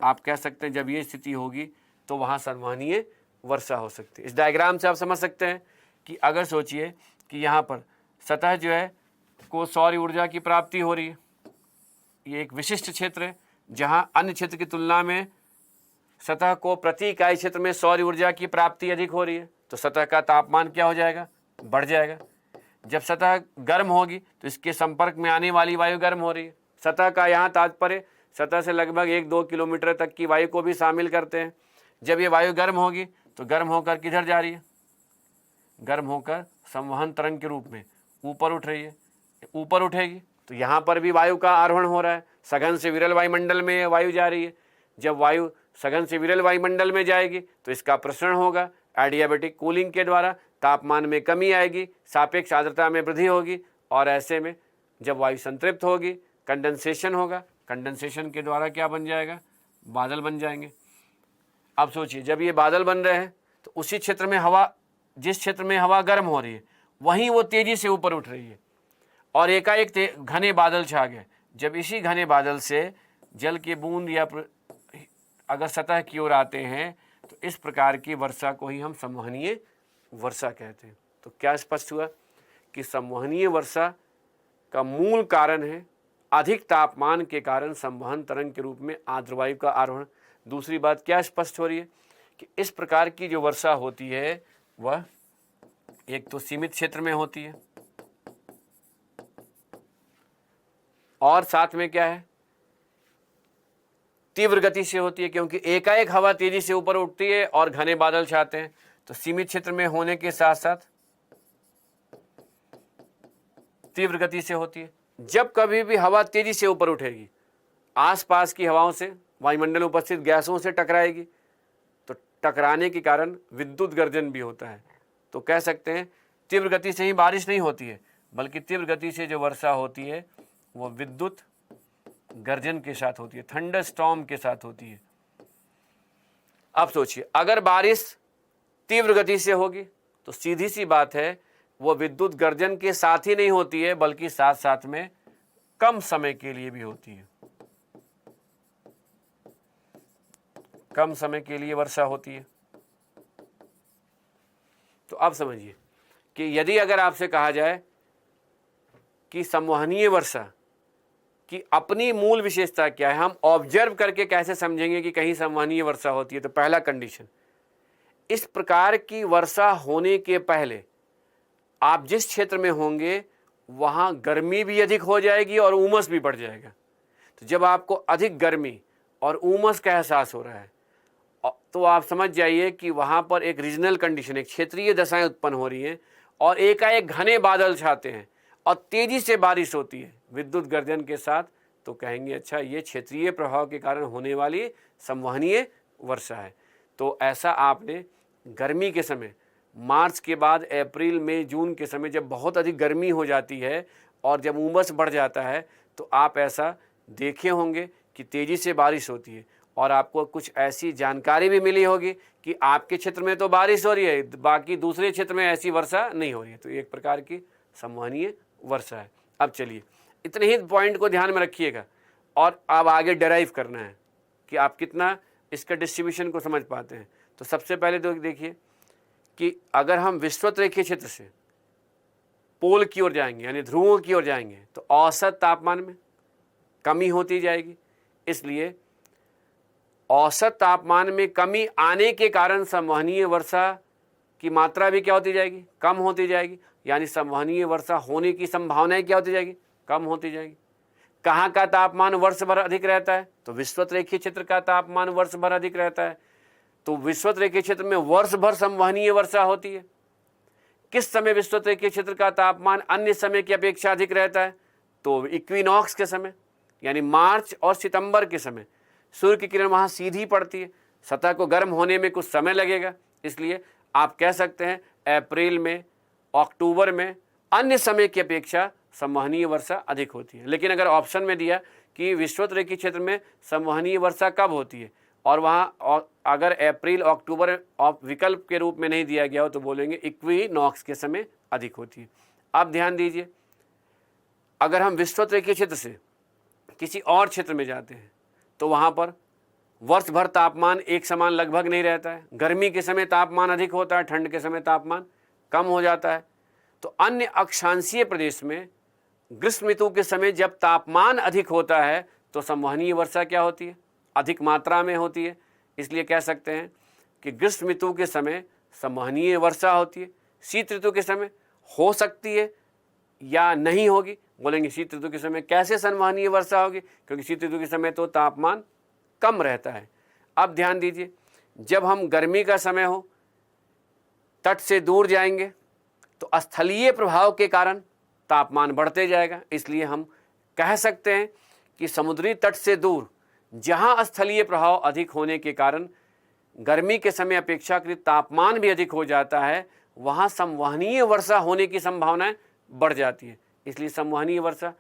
आप कह सकते हैं जब ये स्थिति होगी तो वहाँ संवहनीय वर्षा हो सकती है। इस डायग्राम से आप समझ सकते हैं कि अगर सोचिए कि यहाँ पर सतह जो है को सौर ऊर्जा की प्राप्ति हो रही है, ये एक विशिष्ट क्षेत्र है जहाँ अन्य क्षेत्र की तुलना में सतह को प्रति इकाई क्षेत्र में सौर ऊर्जा की प्राप्ति अधिक हो रही है, तो सतह का तापमान क्या हो जाएगा? बढ़ जाएगा। जब सतह गर्म होगी तो इसके संपर्क में आने वाली वायु गर्म हो रही है। सतह का यहाँ तात्पर्य सतह से लगभग 1-2 किलोमीटर तक की वायु को भी शामिल करते हैं। जब ये वायु गर्म होगी तो गर्म होकर किधर जा रही है? गर्म होकर संवहन तरंग के रूप में ऊपर उठ रही है। ऊपर उठेगी तो यहाँ पर भी वायु का आरोहण हो रहा है, सघन से विरल वायुमंडल में वायु जा रही है। जब वायु सघन से विरल वायुमंडल में जाएगी तो इसका प्रसरण होगा, एडियाबैटिक कूलिंग के द्वारा तापमान में कमी आएगी, सापेक्ष आर्द्रता में वृद्धि होगी और ऐसे में जब वायु संतृप्त होगी कंडेंसेशन होगा। कंडेंसेशन के द्वारा क्या बन जाएगा? बादल बन जाएंगे। अब सोचिए जब ये बादल बन रहे हैं तो उसी क्षेत्र में हवा, जिस क्षेत्र में हवा गर्म हो रही है वहीं वो तेजी से ऊपर उठ रही है और एकाएक घने बादल छा गए। जब इसी घने बादल से जल के बूंद या अगर सतह की ओर आते हैं तो इस प्रकार की वर्षा को ही हम संवहनीय वर्षा कहते हैं। तो क्या स्पष्ट हुआ कि संवहनीय वर्षा का मूल कारण है अधिक तापमान के कारण संवहन तरंग के रूप में आर्द्र वायु का आरोहण। दूसरी बात क्या स्पष्ट हो रही है कि इस प्रकार की जो वर्षा होती है वह एक तो सीमित क्षेत्र में होती है और साथ में क्या है? तीव्र गति से होती है, क्योंकि एकाएक हवा तेजी से ऊपर उठती है और घने बादल छाते हैं। तो सीमित क्षेत्र में होने के साथ साथ तीव्र गति से होती है। जब कभी भी हवा तेजी से ऊपर उठेगी, आसपास की हवाओं से, वायुमंडल उपस्थित गैसों से टकराएगी, तो टकराने के कारण विद्युत गर्जन भी होता है। तो कह सकते हैं तीव्र गति से ही बारिश नहीं होती है, बल्कि तीव्र गति से जो वर्षा होती है वो विद्युत गर्जन के साथ होती है, थंडर स्टॉर्म के साथ होती है। अब सोचिए अगर बारिश तीव्र गति से होगी तो सीधी सी बात है वो विद्युत गर्जन के साथ ही नहीं होती है, बल्कि साथ साथ में कम समय के लिए भी होती है, कम समय के लिए वर्षा होती है। तो अब समझिए कि यदि अगर आपसे कहा जाए कि संवहनीय वर्षा कि अपनी मूल विशेषता क्या है, हम ऑब्जर्व करके कैसे समझेंगे कि कहीं संवहनीय वर्षा होती है। तो पहला कंडीशन, इस प्रकार की वर्षा होने के पहले आप जिस क्षेत्र में होंगे वहां गर्मी भी अधिक हो जाएगी और उमस भी बढ़ जाएगा। तो जब आपको अधिक गर्मी और उमस का एहसास हो रहा है तो आप समझ जाइए कि वहां पर एक रीजनल कंडीशन, एक क्षेत्रीय दशाएं उत्पन्न हो रही हैं और एकाएक घने बादल छाते हैं और तेजी से बारिश होती है विद्युत गर्जन के साथ। तो कहेंगे अच्छा ये क्षेत्रीय प्रभाव के कारण होने वाली संवहनीय वर्षा है। तो ऐसा आपने गर्मी के समय, मार्च के बाद अप्रैल मई जून के समय जब बहुत अधिक गर्मी हो जाती है और जब उमस बढ़ जाता है तो आप ऐसा देखे होंगे कि तेज़ी से बारिश होती है और आपको कुछ ऐसी जानकारी भी मिली होगी कि आपके क्षेत्र में तो बारिश हो रही है, बाकी दूसरे क्षेत्र में ऐसी वर्षा नहीं हो रही है। तो एक प्रकार की संवहनीय वर्षा है। अब चलिए इतने ही पॉइंट को ध्यान में रखिएगा और अब आगे डेराइव करना है कि आप कितना इसका डिस्ट्रीब्यूशन को समझ पाते हैं। तो सबसे पहले तो देखिए कि अगर हम विषुवत रेखीय क्षेत्र से पोल की ओर जाएंगे यानी ध्रुवों की ओर जाएंगे तो औसत तापमान में कमी होती जाएगी। इसलिए औसत तापमान में कमी आने के कारण संवहनीय वर्षा की मात्रा भी क्या होती जाएगी, कम होती जाएगी। यानी संवहनीय वर्षा होने की संभावनाएं क्या होती जाएगी, कम होती जाएगी। कहाँ का तापमान वर्ष भर अधिक रहता है, तो विषुवत रेखीय क्षेत्र का तापमान वर्ष भर अधिक रहता है। तो विषुवत रेखीय क्षेत्र में वर्ष भर संवहनीय वर्षा होती है। किस समय विषुवत रेखीय क्षेत्र का तापमान अन्य समय की अपेक्षा अधिक रहता है, तो इक्विनॉक्स के समय यानी मार्च और सितंबर के समय सूर्य की किरण वहाँ सीधी पड़ती है, सतह को गर्म होने में कुछ समय लगेगा। इसलिए आप कह सकते हैं अप्रैल में, अक्टूबर में अन्य समय की अपेक्षा संवहनीय वर्षा अधिक होती है। लेकिन अगर ऑप्शन में दिया कि विषुवत रेखीय क्षेत्र में संवहनीय वर्षा कब होती है और वहाँ अगर अप्रैल अक्टूबर विकल्प के रूप में नहीं दिया गया हो तो बोलेंगे इक्विनॉक्स के समय अधिक होती है। अब ध्यान दीजिए, अगर हम विषुवत रेखीय क्षेत्र से किसी और क्षेत्र में जाते हैं तो वहाँ पर वर्ष भर तापमान एक समान लगभग नहीं रहता है। गर्मी के समय तापमान अधिक होता है, ठंड के समय तापमान कम हो जाता है। तो अन्य अक्षांशीय प्रदेश में ग्रीष्म ऋतु के समय जब तापमान अधिक होता है तो संवहनीय वर्षा क्या होती है, अधिक मात्रा में होती है। इसलिए कह सकते हैं कि ग्रीष्म ऋतु के समय संवहनीय वर्षा होती है। शीत ऋतु के समय हो सकती है या नहीं होगी, बोलेंगे शीत ऋतु के समय कैसे संवहनीय वर्षा होगी, क्योंकि शीत ऋतु के समय तो तापमान कम रहता है। अब ध्यान दीजिए, जब हम गर्मी का समय हो, तट से दूर जाएंगे तो स्थलीय प्रभाव के कारण तापमान बढ़ते जाएगा। इसलिए हम कह सकते हैं कि समुद्री तट से दूर जहां स्थलीय प्रभाव अधिक होने के कारण गर्मी के समय अपेक्षाकृत तापमान भी अधिक हो जाता है, वहां संवहनीय वर्षा होने की संभावनाएं बढ़ जाती है। इसलिए संवहनीय वर्षा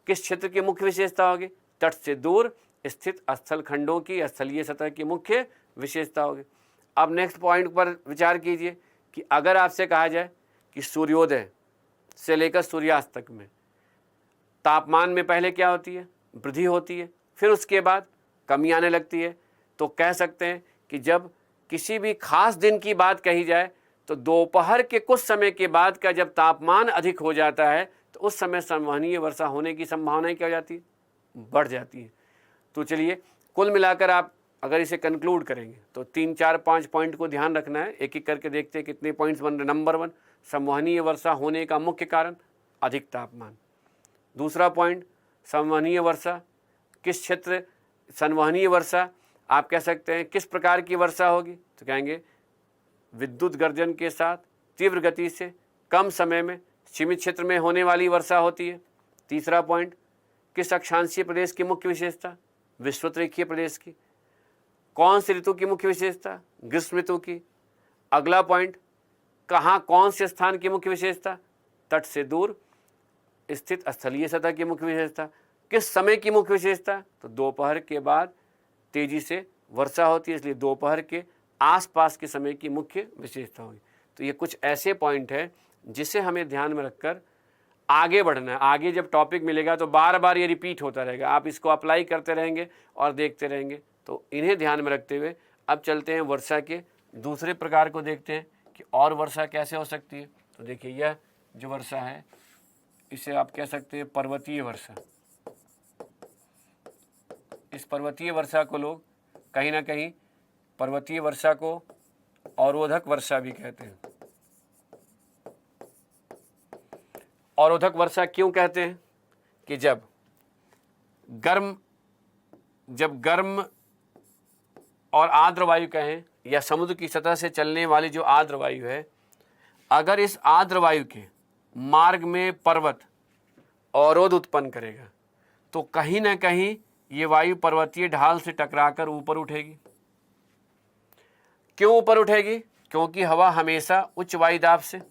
किस क्षेत्र की मुख्य विशेषता होगी, तट से दूर स्थित स्थल खंडों की स्थलीय सतह की मुख्य विशेषता होगी। अब नेक्स्ट पॉइंट पर विचार कीजिए कि अगर आपसे कहा जाए कि सूर्योदय से लेकर सूर्यास्त तक में तापमान में पहले क्या होती है, वृद्धि होती है, फिर उसके बाद कमी आने लगती है। तो कह सकते हैं कि जब किसी भी खास दिन की बात कही जाए तो दोपहर के कुछ समय के बाद का जब तापमान अधिक हो जाता है तो उस समय संवहनीय वर्षा होने की संभावनाएं क्या हो जाती है, बढ़ जाती है। तो चलिए कुल मिलाकर आप अगर इसे कंक्लूड करेंगे तो 3, 4, 5 पॉइंट को ध्यान रखना है। एक एक करके देखते हैं कितने पॉइंट्स बन रहे। नंबर 1, संवहनीय वर्षा होने का मुख्य कारण अधिक तापमान। दूसरा पॉइंट, संवहनीय वर्षा किस क्षेत्र, संवहनीय वर्षा आप कह सकते हैं किस प्रकार की वर्षा होगी, तो कहेंगे विद्युत गर्जन के साथ तीव्र गति से कम समय में सीमित क्षेत्र में होने वाली वर्षा होती है। तीसरा पॉइंट, किस अक्षांशीय प्रदेश की मुख्य विशेषता, विषुवत रेखीय प्रदेश की। कौन सी ऋतु की मुख्य विशेषता, ग्रीष्म ऋतु की। अगला पॉइंट, कहाँ कौन से स्थान की मुख्य विशेषता, तट से दूर स्थित स्थलीय सतह की मुख्य विशेषता। किस समय की मुख्य विशेषता, तो दोपहर के बाद तेजी से वर्षा होती है, इसलिए दोपहर के आसपास के समय की मुख्य विशेषता होगी। तो ये कुछ ऐसे पॉइंट है जिसे हमें ध्यान में रखकर आगे बढ़ना है। आगे जब टॉपिक मिलेगा तो बार बार ये रिपीट होता रहेगा, आप इसको अप्लाई करते रहेंगे और देखते रहेंगे। तो इन्हें ध्यान में रखते हुए अब चलते हैं वर्षा के दूसरे प्रकार को देखते हैं कि और वर्षा कैसे हो सकती है। तो देखिए, यह जो वर्षा है इसे आप कह सकते हैं पर्वतीय वर्षा। इस पर्वतीय वर्षा को लोग कहीं ना कहीं पर्वतीय वर्षा को अवरोधक वर्षा भी कहते हैं। अवरोधक वर्षा क्यों कहते हैं? कि जब गर्म और आर्द्र वायु कहें या समुद्र की सतह से चलने वाली जो आर्द्र वायु है, अगर इस आर्द्र वायु के मार्ग में पर्वत अवरोध उत्पन्न करेगा तो कहीं ना कहीं ये वायु पर्वतीय ढाल से टकराकर ऊपर उठेगी। क्यों ऊपर उठेगी? क्योंकि हवा हमेशा उच्च वायुदाब से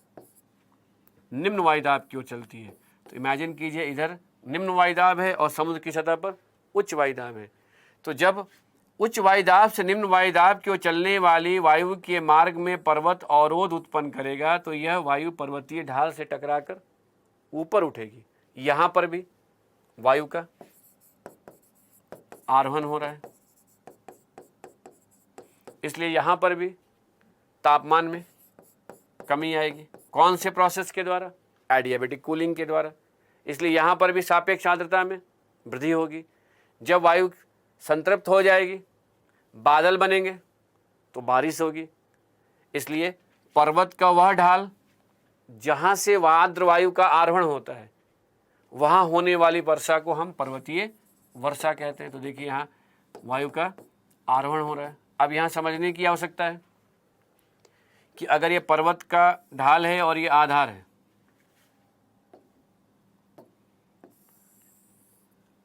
निम्न वायुदाब की ओर चलती है। तो इमेजिन कीजिए, इधर निम्न वायुदाब है और समुद्र की सतह पर उच्च वायुदाब है। तो जब उच्च वायुदाब से निम्न वायुदाब की ओर चलने वाली वायु के मार्ग में पर्वत अवरोध उत्पन्न करेगा तो यह वायु पर्वतीय ढाल से टकराकर ऊपर उठेगी। यहाँ पर भी वायु का आरोहण हो रहा है, इसलिए यहाँ पर भी तापमान में कमी आएगी। कौन से प्रोसेस के द्वारा? एडियाबेटिक कूलिंग के द्वारा। इसलिए यहाँ पर भी सापेक्ष आर्द्रता में वृद्धि होगी। जब वायु संतृप्त हो जाएगी, बादल बनेंगे तो बारिश होगी। इसलिए पर्वत का वह ढाल जहाँ से आर्द्र वायु का आरोहण होता है, वहाँ होने वाली वर्षा को हम पर्वतीय वर्षा कहते हैं। तो देखिए, यहाँ वायु का आरोहण हो रहा है। अब यहाँ समझने की आवश्यकता है कि अगर ये पर्वत का ढाल है और ये आधार है,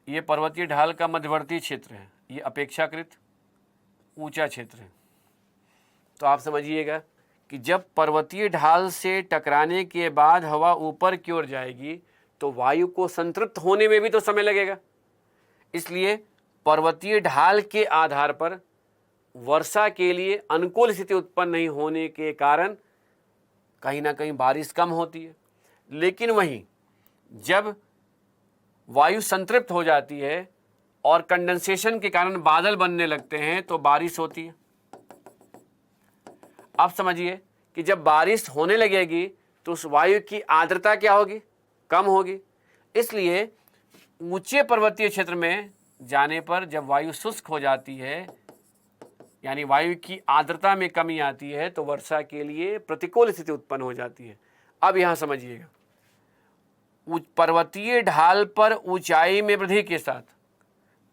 ये पर्वतीय ढाल का मध्यवर्ती क्षेत्र है, ये अपेक्षाकृत ऊंचा क्षेत्र है। तो आप समझिएगा कि जब पर्वतीय ढाल से टकराने के बाद हवा ऊपर की ओर जाएगी तो वायु को संतृप्त होने में भी तो समय लगेगा। इसलिए पर्वतीय ढाल के आधार पर वर्षा के लिए अनुकूल स्थिति उत्पन्न नहीं होने के कारण कहीं ना कहीं बारिश कम होती है। लेकिन वहीं जब वायु संतृप्त हो जाती है और कंडेंसेशन के कारण बादल बनने लगते हैं तो बारिश होती है। अब समझिए कि जब बारिश होने लगेगी तो उस वायु की आर्द्रता क्या होगी? कम होगी। इसलिए ऊंचे पर्वतीय क्षेत्र में जाने पर जब वायु शुष्क हो जाती है, यानी वायु की आर्द्रता में कमी आती है, तो वर्षा के लिए प्रतिकूल स्थिति उत्पन्न हो जाती है। अब यहाँ समझिएगा, पर्वतीय ढाल पर ऊंचाई में वृद्धि के साथ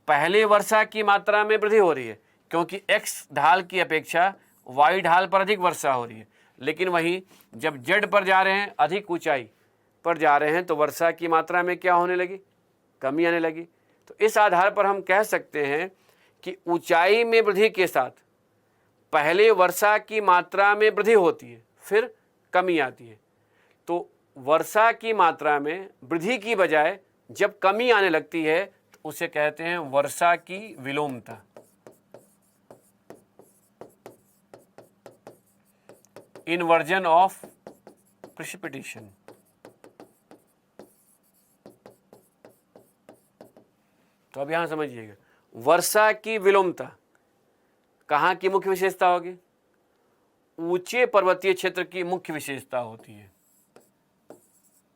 पहले वर्षा की मात्रा में वृद्धि हो रही है, क्योंकि एक्स ढाल की अपेक्षा वाई ढाल पर अधिक वर्षा हो रही है। लेकिन वहीं जब जेड पर जा रहे हैं, अधिक ऊंचाई पर जा रहे हैं, तो वर्षा की मात्रा में क्या होने लगी? कमी आने लगी। तो इस आधार पर हम कह सकते हैं कि ऊंचाई में वृद्धि के साथ पहले वर्षा की मात्रा में वृद्धि होती है, फिर कमी आती है। तो वर्षा की मात्रा में वृद्धि की बजाय जब कमी आने लगती है तो उसे कहते हैं वर्षा की विलोमता। Inversion of precipitation. तो अब यहां समझिएगा, वर्षा की विलोमता कहाँ की मुख्य विशेषता होगी? ऊंचे पर्वतीय क्षेत्र की मुख्य विशेषता होती है।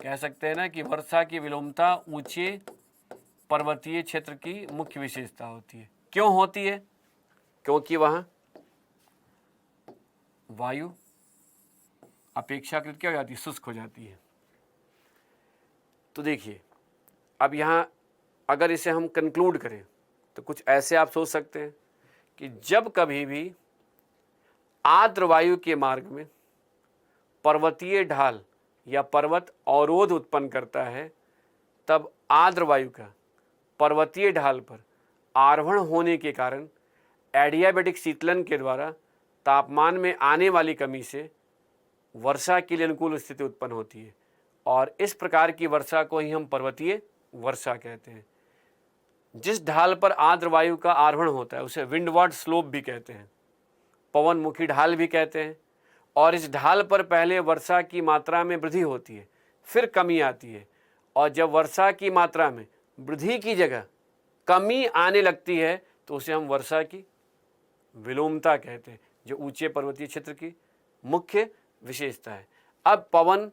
कह सकते हैं ना कि वर्षा की विलोमता ऊंचे पर्वतीय क्षेत्र की मुख्य विशेषता होती है। क्यों होती है? क्योंकि वहां वायु अपेक्षाकृत क्या हो जाती है? शुष्क हो जाती है। तो देखिए, अब यहां अगर इसे हम कंक्लूड करें तो कुछ ऐसे आप सोच सकते हैं कि जब कभी भी आर्द्र वायु के मार्ग में पर्वतीय ढाल या पर्वत अवरोध उत्पन्न करता है, तब आर्द्र वायु का पर्वतीय ढाल पर आरोहण होने के कारण एडियाबेटिक शीतलन के द्वारा तापमान में आने वाली कमी से वर्षा के लिए अनुकूल स्थिति उत्पन्न होती है। और इस प्रकार की वर्षा को ही हम पर्वतीय वर्षा कहते हैं। जिस ढाल पर आर्द्र वायु का आरोहण होता है उसे विंडवार्ड स्लोप भी कहते हैं, पवनमुखी ढाल भी कहते हैं। और इस ढाल पर पहले वर्षा की मात्रा में वृद्धि होती है, फिर कमी आती है, और जब वर्षा की मात्रा में वृद्धि की जगह कमी आने लगती है तो उसे हम वर्षा की विलोमता कहते हैं, जो ऊंचे पर्वतीय क्षेत्र की मुख्य विशेषता है। अब पवन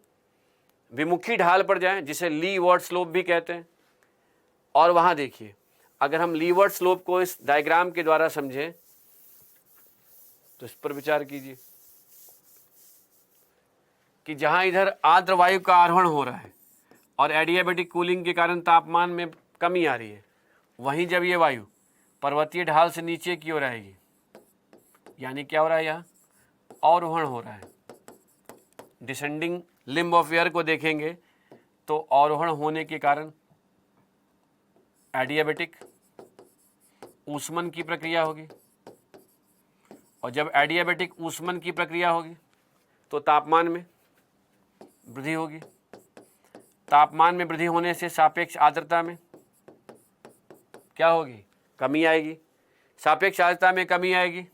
विमुखी ढाल पर जाएं, जिसे लीवर्ड स्लोप भी कहते हैं, और वहां देखिए, अगर हम लीवर्ड स्लोप को इस डायग्राम के द्वारा समझें तो इस पर विचार कीजिए कि जहां इधर आर्द्र वायु का आरोहण हो रहा है और एडियाबैटिक कूलिंग के कारण तापमान में कमी आ रही है, वहीं जब ये वायु पर्वतीय ढाल से नीचे की ओर आएगी, यानी क्या हो रहा है, यहाँ अवरोहण हो रहा है। डिसेंडिंग लिम्ब ऑफ एयर को देखेंगे तो अवरोहण होने के कारण एडियाबैटिक ऊष्मन की प्रक्रिया होगी, और जब एडियाबैटिक ऊष्मन की प्रक्रिया होगी तो तापमान में वृद्धि होगी। तापमान में वृद्धि होने से सापेक्ष आर्द्रता में क्या होगी, कमी आएगी। सापेक्ष आर्द्रता में कमी आएगी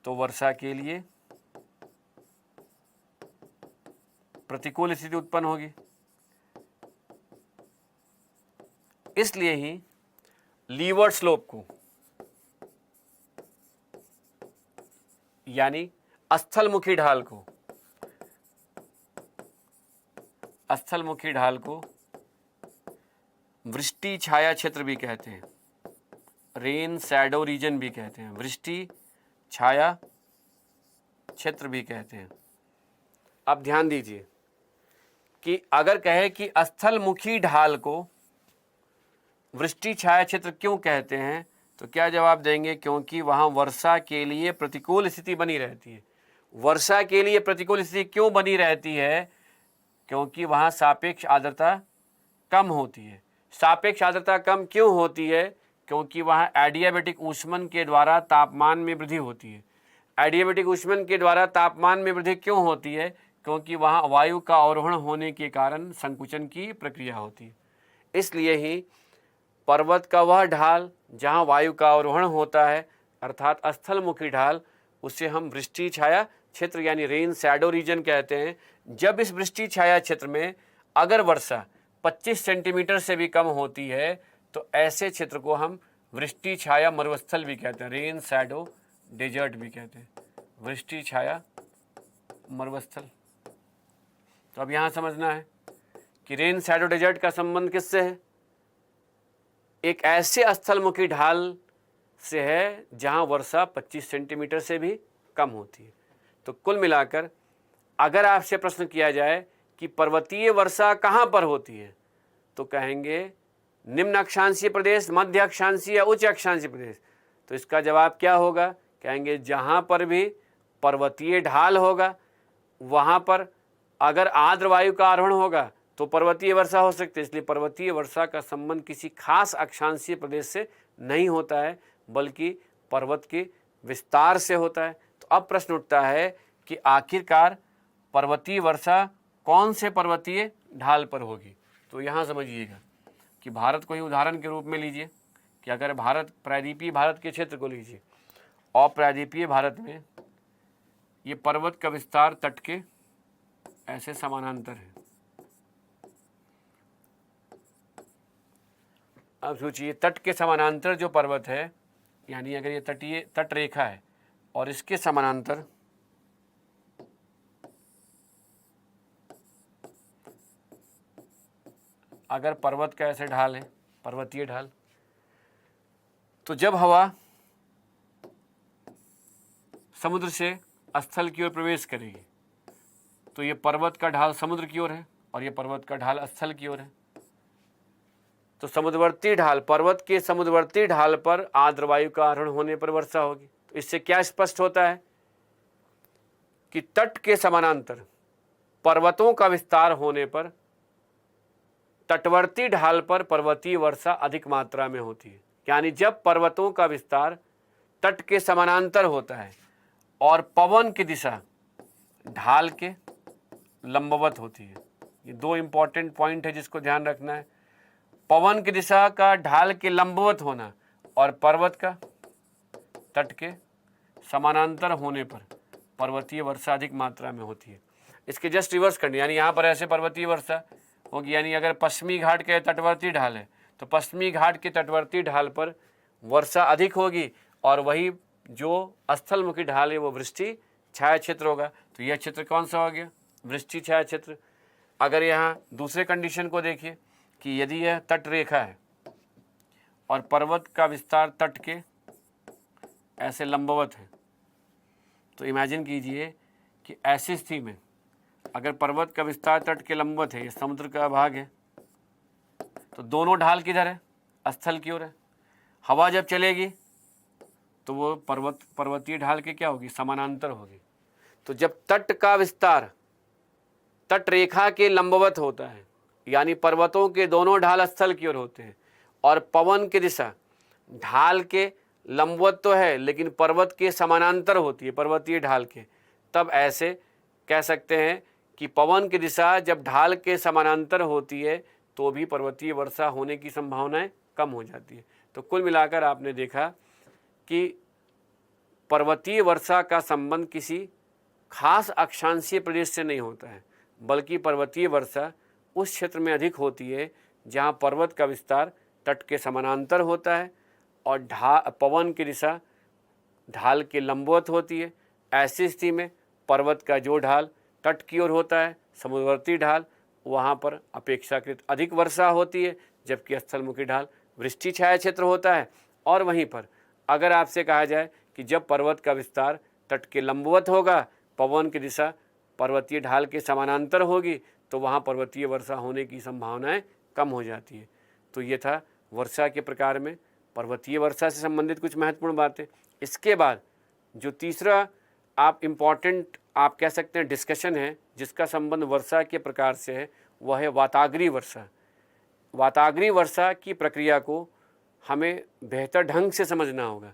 तो वर्षा के लिए प्रतिकूल स्थिति उत्पन्न होगी। इसलिए ही लीवर्ड स्लोप को, यानी स्थलमुखी ढाल को, स्थलमुखी ढाल को वृष्टि छाया क्षेत्र भी कहते हैं, रेन शैडो रीजन भी कहते हैं, वृष्टि छाया क्षेत्र भी कहते हैं। अब ध्यान दीजिए कि अगर कहे कि स्थलमुखी ढाल को वृष्टि छाया क्षेत्र क्यों कहते हैं, तो क्या जवाब देंगे, क्योंकि वहां वर्षा के लिए प्रतिकूल स्थिति बनी रहती है। वर्षा के लिए प्रतिकूल स्थिति क्यों बनी रहती है, क्योंकि वहां सापेक्ष आर्द्रता कम होती है। सापेक्ष आर्द्रता कम क्यों होती है, क्योंकि वहां एडियाबैटिक ऊष्मन के द्वारा तापमान में वृद्धि होती है। एडियाबैटिक ऊष्मन के द्वारा तापमान में वृद्धि क्यों होती है, क्योंकि वहां वायु का अवरोहण होने के कारण संकुचन की प्रक्रिया होती है। इसलिए ही पर्वत का वह ढाल जहां वायु का अवरोहण होता है, अर्थात स्थलमुखी ढाल, उसे हम वृष्टि छाया क्षेत्र यानी रेन शैडो रीजन कहते हैं। जब इस वृष्टि छाया क्षेत्र में अगर वर्षा 25 सेंटीमीटर से भी कम होती है तो ऐसे क्षेत्र को हम वृष्टि छाया मरुस्थल भी कहते हैं, रेन शैडो डेजर्ट भी कहते हैं, वृष्टि छाया मरुस्थल। तो अब यहाँ समझना है कि रेन शैडो डेजर्ट का संबंध किससे है, एक ऐसे स्थलमुखी ढाल से है जहां वर्षा 25 सेंटीमीटर से भी कम होती है। तो कुल मिलाकर अगर आपसे प्रश्न किया जाए कि पर्वतीय वर्षा कहां पर होती है, तो कहेंगे निम्न अक्षांशीय प्रदेश, मध्य अक्षांशीय या उच्च अक्षांशीय प्रदेश। तो इसका जवाब क्या होगा, कहेंगे जहां पर भी पर्वतीय ढाल होगा वहां पर अगर आर्द्र वायु का आरोहण होगा तो पर्वतीय वर्षा हो सकती है। इसलिए पर्वतीय वर्षा का संबंध किसी खास अक्षांशीय प्रदेश से नहीं होता है, बल्कि पर्वत के विस्तार से होता है। तो अब प्रश्न उठता है कि आखिरकार पर्वतीय वर्षा कौन से पर्वतीय ढाल पर होगी। तो यहाँ समझिएगा कि भारत को ही उदाहरण के रूप में लीजिए कि अगर भारत, प्रायद्वीपीय भारत के क्षेत्र को लीजिए, और प्रायद्वीपीय भारत में ये पर्वत का विस्तार तट के ऐसे समानांतर है। अब सोचिए, तट के समानांतर जो पर्वत है, यानी अगर ये तटीय तट रेखा है और इसके समानांतर अगर पर्वत का ऐसे ढाल है, पर्वतीय ढाल, तो जब हवा समुद्र से स्थल की ओर प्रवेश करेगी तो ये पर्वत का ढाल समुद्र की ओर है और ये पर्वत का ढाल स्थल की ओर है। तो समुद्रवर्ती ढाल, पर्वत के समुद्रवर्ती ढाल पर आर्द्र वायु का आरोहण होने पर वर्षा होगी। तो इससे क्या स्पष्ट होता है कि तट के समानांतर पर्वतों का विस्तार होने पर तटवर्ती ढाल पर पर्वतीय वर्षा अधिक मात्रा में होती है। यानी जब पर्वतों का विस्तार तट के समानांतर होता है और पवन की दिशा ढाल के लंबवत होती है। ये दो इंपॉर्टेंट पॉइंट है जिसको ध्यान रखना है। पवन की दिशा का ढाल के लंबवत होना और पर्वत का तट के समानांतर होने पर पर्वतीय वर्षा अधिक मात्रा में होती है। इसके जस्ट रिवर्स करनी, यानी यहाँ पर ऐसे पर्वतीय वर्षा होगी, यानी अगर पश्चिमी घाट के तटवर्ती ढाल है तो पश्चिमी घाट के तटवर्ती ढाल पर वर्षा अधिक होगी, और वही जो स्थलमुखी ढाल है वो वृष्टि छाया क्षेत्र होगा। तो यह क्षेत्र कौन सा हो गया? वृष्टि छाया क्षेत्र। अगर यहाँ दूसरे कंडीशन को देखिए कि यदि यह तट रेखा है और पर्वत का विस्तार तट के ऐसे लंबवत है, तो इमेजिन कीजिए कि ऐसी स्थिति में अगर पर्वत का विस्तार तट के लंबवत है, ये समुद्र का भाग है, तो दोनों ढाल किधर है? स्थल की ओर है। हवा जब चलेगी तो वो पर्वतीय ढाल के क्या होगी? समानांतर होगी। तो जब तट का विस्तार तट रेखा के लंबवत होता है, यानी पर्वतों के दोनों ढाल स्थल की ओर होते हैं, और पवन की दिशा ढाल के लंबवत तो है लेकिन पर्वत के समानांतर होती है, पर्वतीय ढाल के, तब ऐसे कह सकते हैं कि पवन की दिशा जब ढाल के समानांतर होती है तो भी पर्वतीय वर्षा होने की संभावनाएं कम हो जाती है। तो कुल मिलाकर आपने देखा कि पर्वतीय वर्षा का संबंध किसी खास अक्षांशीय प्रदेश से नहीं होता है, बल्कि पर्वतीय वर्षा उस क्षेत्र में अधिक होती है जहां पर्वत का विस्तार तट के समानांतर होता है और पवन की दिशा ढाल के लंबवत होती है। ऐसी स्थिति में पर्वत का जो ढाल तट की ओर होता है, समुद्रवर्ती ढाल, वहाँ पर अपेक्षाकृत अधिक वर्षा होती है, जबकि स्थलमुखी ढाल वृष्टि छाया क्षेत्र होता है। और वहीं पर अगर आपसे कहा जाए कि जब पर्वत का विस्तार तट के लंबवत होगा, पवन की दिशा पर्वतीय ढाल के समानांतर होगी, तो वहाँ पर्वतीय वर्षा होने की संभावनाएं कम हो जाती है। तो ये था वर्षा के प्रकार में पर्वतीय वर्षा से संबंधित कुछ महत्वपूर्ण बातें। इसके बाद जो तीसरा आप इम्पॉर्टेंट आप कह सकते हैं डिस्कशन है जिसका संबंध वर्षा के प्रकार से है, वह है वाताग्रीय वर्षा। वाताग्रीय वर्षा की प्रक्रिया को हमें बेहतर ढंग से समझना होगा,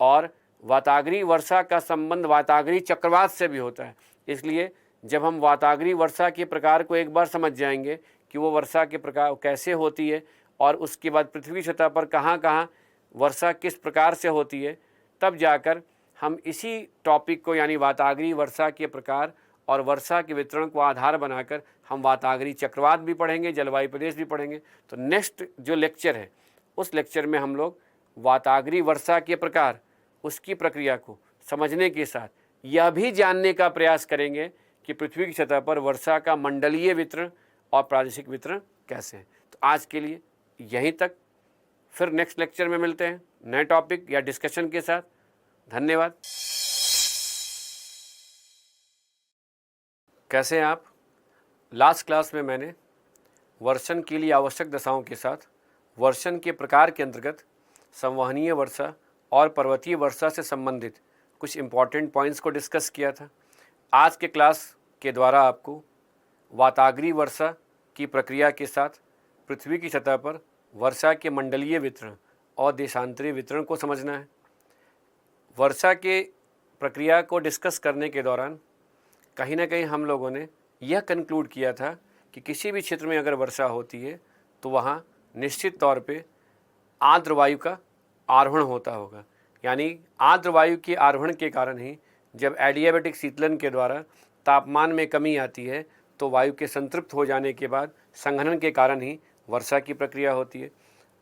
और वाताग्रीय वर्षा का संबंध वाताग्रीय चक्रवात से भी होता है। इसलिए जब हम वाताग्रीय वर्षा के प्रकार को एक बार समझ जाएंगे कि वो वर्षा के प्रकार कैसे होती है और उसके बाद पृथ्वी सतह पर कहाँ कहाँ वर्षा किस प्रकार से होती है, तब जाकर हम इसी टॉपिक को यानी वाताग्रीय वर्षा के प्रकार और वर्षा के वितरण को आधार बनाकर हम वाताग्रीय चक्रवात भी पढ़ेंगे, जलवायु प्रदेश भी पढ़ेंगे। तो नेक्स्ट जो लेक्चर है उस लेक्चर में हम लोग वाताग्रीय वर्षा के प्रकार, उसकी प्रक्रिया को समझने के साथ यह भी जानने का प्रयास करेंगे कि पृथ्वी की सतह पर वर्षा का मंडलीय वितरण और प्रादेशिक वितरण कैसे है। तो आज के लिए यहीं तक, फिर नेक्स्ट लेक्चर में मिलते हैं नए टॉपिक या डिस्कशन के साथ। धन्यवाद। कैसे हैं आप? लास्ट क्लास में मैंने वर्षण के लिए आवश्यक दशाओं के साथ वर्षण के प्रकार के अंतर्गत संवहनीय वर्षा और पर्वतीय वर्षा से संबंधित कुछ इम्पॉर्टेंट पॉइंट्स को डिस्कस किया था। आज के क्लास के द्वारा आपको वाताग्रीय वर्षा की प्रक्रिया के साथ पृथ्वी की सतह पर वर्षा के मंडलीय वितरण और देशांतरीय वितरण को समझना है। वर्षा के प्रक्रिया को डिस्कस करने के दौरान कहीं ना कहीं हम लोगों ने यह कंक्लूड किया था कि किसी भी क्षेत्र में अगर वर्षा होती है तो वहाँ निश्चित तौर पे आर्द्र वायु का आरोहण होता होगा, यानी आर्द्र वायु के आरोहण के कारण ही जब एडियाबैटिक शीतलन के द्वारा तापमान में कमी आती है तो वायु के संतृप्त हो जाने के बाद संघनन के कारण ही वर्षा की प्रक्रिया होती है।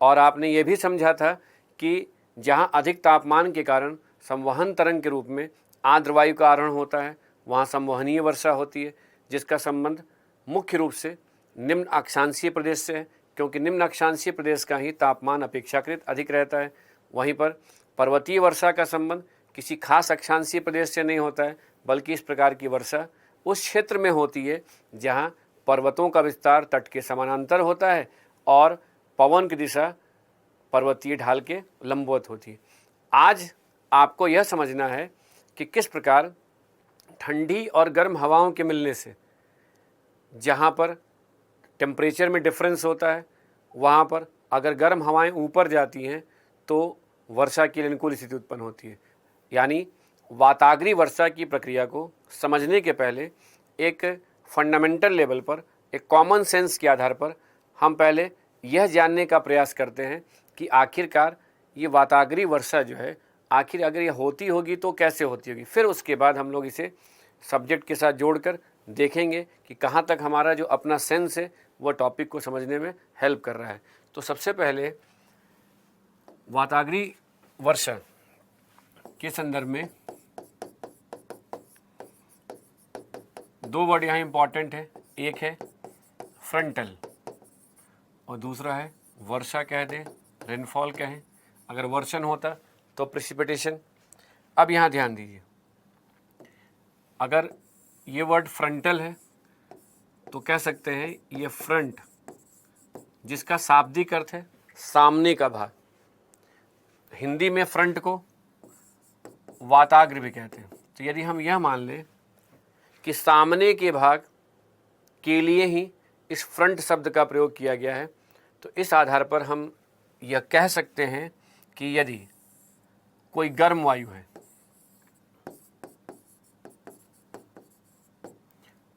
और आपने ये भी समझा था कि जहाँ अधिक तापमान के कारण संवहन तरंग के रूप में आर्द्र वायु का आरोहण होता है, वहाँ संवहनीय वर्षा होती है, जिसका संबंध मुख्य रूप से निम्न अक्षांशीय प्रदेश से है, क्योंकि निम्न अक्षांशीय प्रदेश का ही तापमान अपेक्षाकृत अधिक रहता है। वहीं पर पर्वतीय वर्षा का संबंध किसी खास अक्षांशीय प्रदेश से नहीं होता है, बल्कि इस प्रकार की वर्षा उस क्षेत्र में होती है जहाँ पर्वतों का विस्तार तट के समानांतर होता है और पवन की दिशा पर्वतीय ढाल के लंबवत होती है। आज आपको यह समझना है कि किस प्रकार ठंडी और गर्म हवाओं के मिलने से जहाँ पर टेम्परेचर में डिफरेंस होता है, वहाँ पर अगर गर्म हवाएं ऊपर जाती हैं तो वर्षा की अनुकूल स्थिति उत्पन्न होती है। यानी वाताग्रीय वर्षा की प्रक्रिया को समझने के पहले एक फंडामेंटल लेवल पर, एक कॉमन सेंस के आधार पर हम पहले यह जानने का प्रयास करते हैं कि आखिरकार ये वाताग्रीय वर्षा जो है, आखिर अगर ये होती होगी तो कैसे होती होगी। फिर उसके बाद हम लोग इसे सब्जेक्ट के साथ जोड़कर देखेंगे कि कहाँ तक हमारा जो अपना सेंस है वो टॉपिक को समझने में हेल्प कर रहा है। तो सबसे पहले वाताग्री वर्षा के संदर्भ में दो वर्ड यहाँ इंपॉर्टेंट है, एक है फ्रंटल और दूसरा है वर्षा कह दें, रेनफॉल कहें। अगर वर्षण होता तो प्रेसिपिटेशन। अब यहाँ ध्यान दीजिए, अगर ये वर्ड फ्रंटल है तो कह सकते हैं ये फ्रंट, जिसका शाब्दिक अर्थ है सामने का भाग। हिंदी में फ्रंट को वाताग्र भी कहते हैं। तो यदि हम यह मान लें कि सामने के भाग के लिए ही इस फ्रंट शब्द का प्रयोग किया गया है, तो इस आधार पर हम यह कह सकते हैं कि यदि कोई गर्म वायु है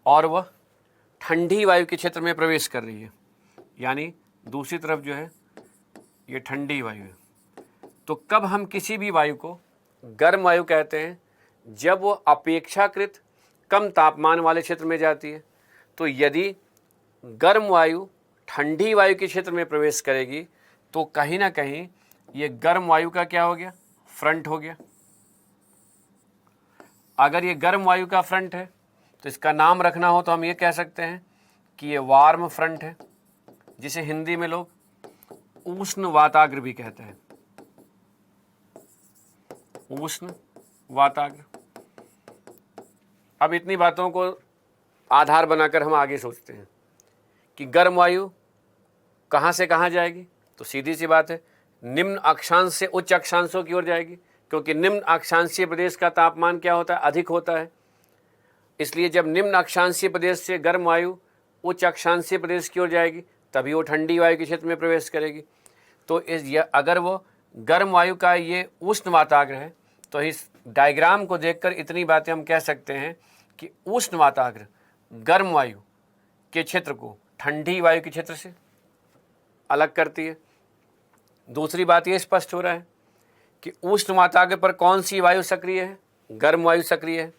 और वह ठंडी वायु के क्षेत्र में प्रवेश कर रही है, यानी दूसरी तरफ जो है ये ठंडी वायु है, तो कब हम किसी भी वायु को गर्म वायु कहते हैं? जब वो अपेक्षाकृत कम तापमान वाले क्षेत्र में जाती है। तो यदि गर्म वायु ठंडी वायु के क्षेत्र में प्रवेश करेगी तो कहीं ना कहीं ये गर्म वायु का क्या हो गया? फ्रंट हो गया। अगर ये गर्म वायु का फ्रंट है तो इसका नाम रखना हो तो हम ये कह सकते हैं कि ये वार्म फ्रंट है, जिसे हिंदी में लोग उष्ण वाताग्र भी कहते हैं। उष्ण वाताग्र। अब इतनी बातों को आधार बनाकर हम आगे सोचते हैं कि गर्म वायु कहाँ से कहाँ जाएगी। तो सीधी सी बात है, निम्न अक्षांश से उच्च अक्षांशों की ओर जाएगी, क्योंकि निम्न अक्षांशीय प्रदेश का तापमान क्या होता है? अधिक होता है। इसलिए जब निम्न अक्षांशीय प्रदेश से गर्म वायु उच्च अक्षांशीय प्रदेश की ओर जाएगी तभी वो ठंडी वायु के क्षेत्र में प्रवेश करेगी। तो अगर वो गर्म वायु का ये उष्ण वाताग्र है तो इस डायग्राम को देखकर इतनी बातें हम कह सकते हैं कि उष्ण वाताग्र गर्म वायु के क्षेत्र को ठंडी वायु के क्षेत्र से अलग करती है। दूसरी बात ये स्पष्ट हो रहा है कि उष्ण वाताग्र पर कौन सी वायु सक्रिय है? गर्म वायु सक्रिय है।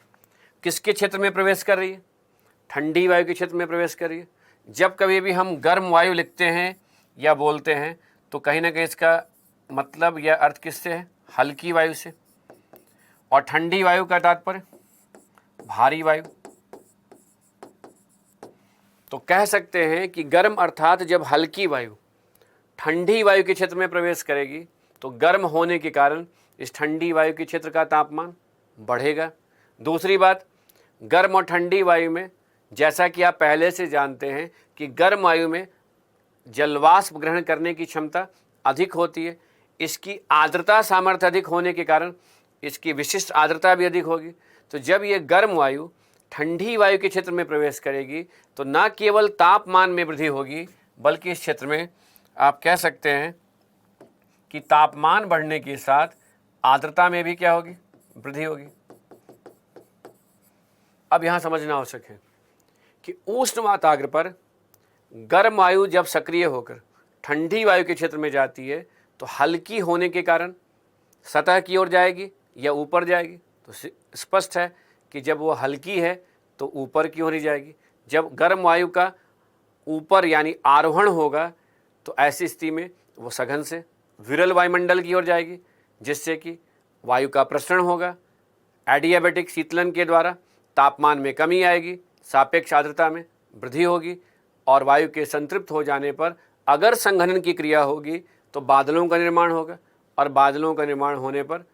किसके क्षेत्र में प्रवेश कर रही है? ठंडी वायु के क्षेत्र में प्रवेश कर रही है। जब कभी भी हम गर्म वायु लिखते हैं या बोलते हैं तो कहीं ना कहीं इसका मतलब या अर्थ किससे है? हल्की वायु से। और ठंडी वायु का तात्पर्य भारी वायु। तो कह सकते हैं कि गर्म अर्थात जब हल्की वायु ठंडी वायु के क्षेत्र में प्रवेश करेगी तो गर्म होने के कारण इस ठंडी वायु के क्षेत्र का तापमान बढ़ेगा। दूसरी बात, गर्म और ठंडी वायु में, जैसा कि आप पहले से जानते हैं कि गर्म वायु में जलवाष्प ग्रहण करने की क्षमता अधिक होती है। इसकी आर्द्रता सामर्थ्य अधिक होने के कारण इसकी विशिष्ट आर्द्रता भी अधिक होगी। तो जब ये गर्म वायु ठंडी वायु के क्षेत्र में प्रवेश करेगी तो न केवल तापमान में वृद्धि होगी बल्कि इस क्षेत्र में आप कह सकते हैं कि तापमान बढ़ने के साथ आर्द्रता में भी क्या होगी? वृद्धि होगी। अब यहाँ समझना आवश्यक है कि उष्ण वाताग्र पर गर्म वायु जब सक्रिय होकर ठंडी वायु के क्षेत्र में जाती है तो हल्की होने के कारण सतह की ओर जाएगी या ऊपर जाएगी। तो स्पष्ट है कि जब वो हल्की है तो ऊपर की ओर ही जाएगी। जब गर्म वायु का ऊपर यानी आरोहण होगा तो ऐसी स्थिति में वो सघन से विरल वायुमंडल की ओर जाएगी, जिससे कि वायु का प्रसरण होगा। एडियाबैटिक शीतलन के द्वारा तापमान में कमी आएगी, सापेक्ष आर्द्रता में वृद्धि होगी और वायु के संतृप्त हो जाने पर अगर संघनन की क्रिया होगी तो बादलों का निर्माण होगा और बादलों का निर्माण होने पर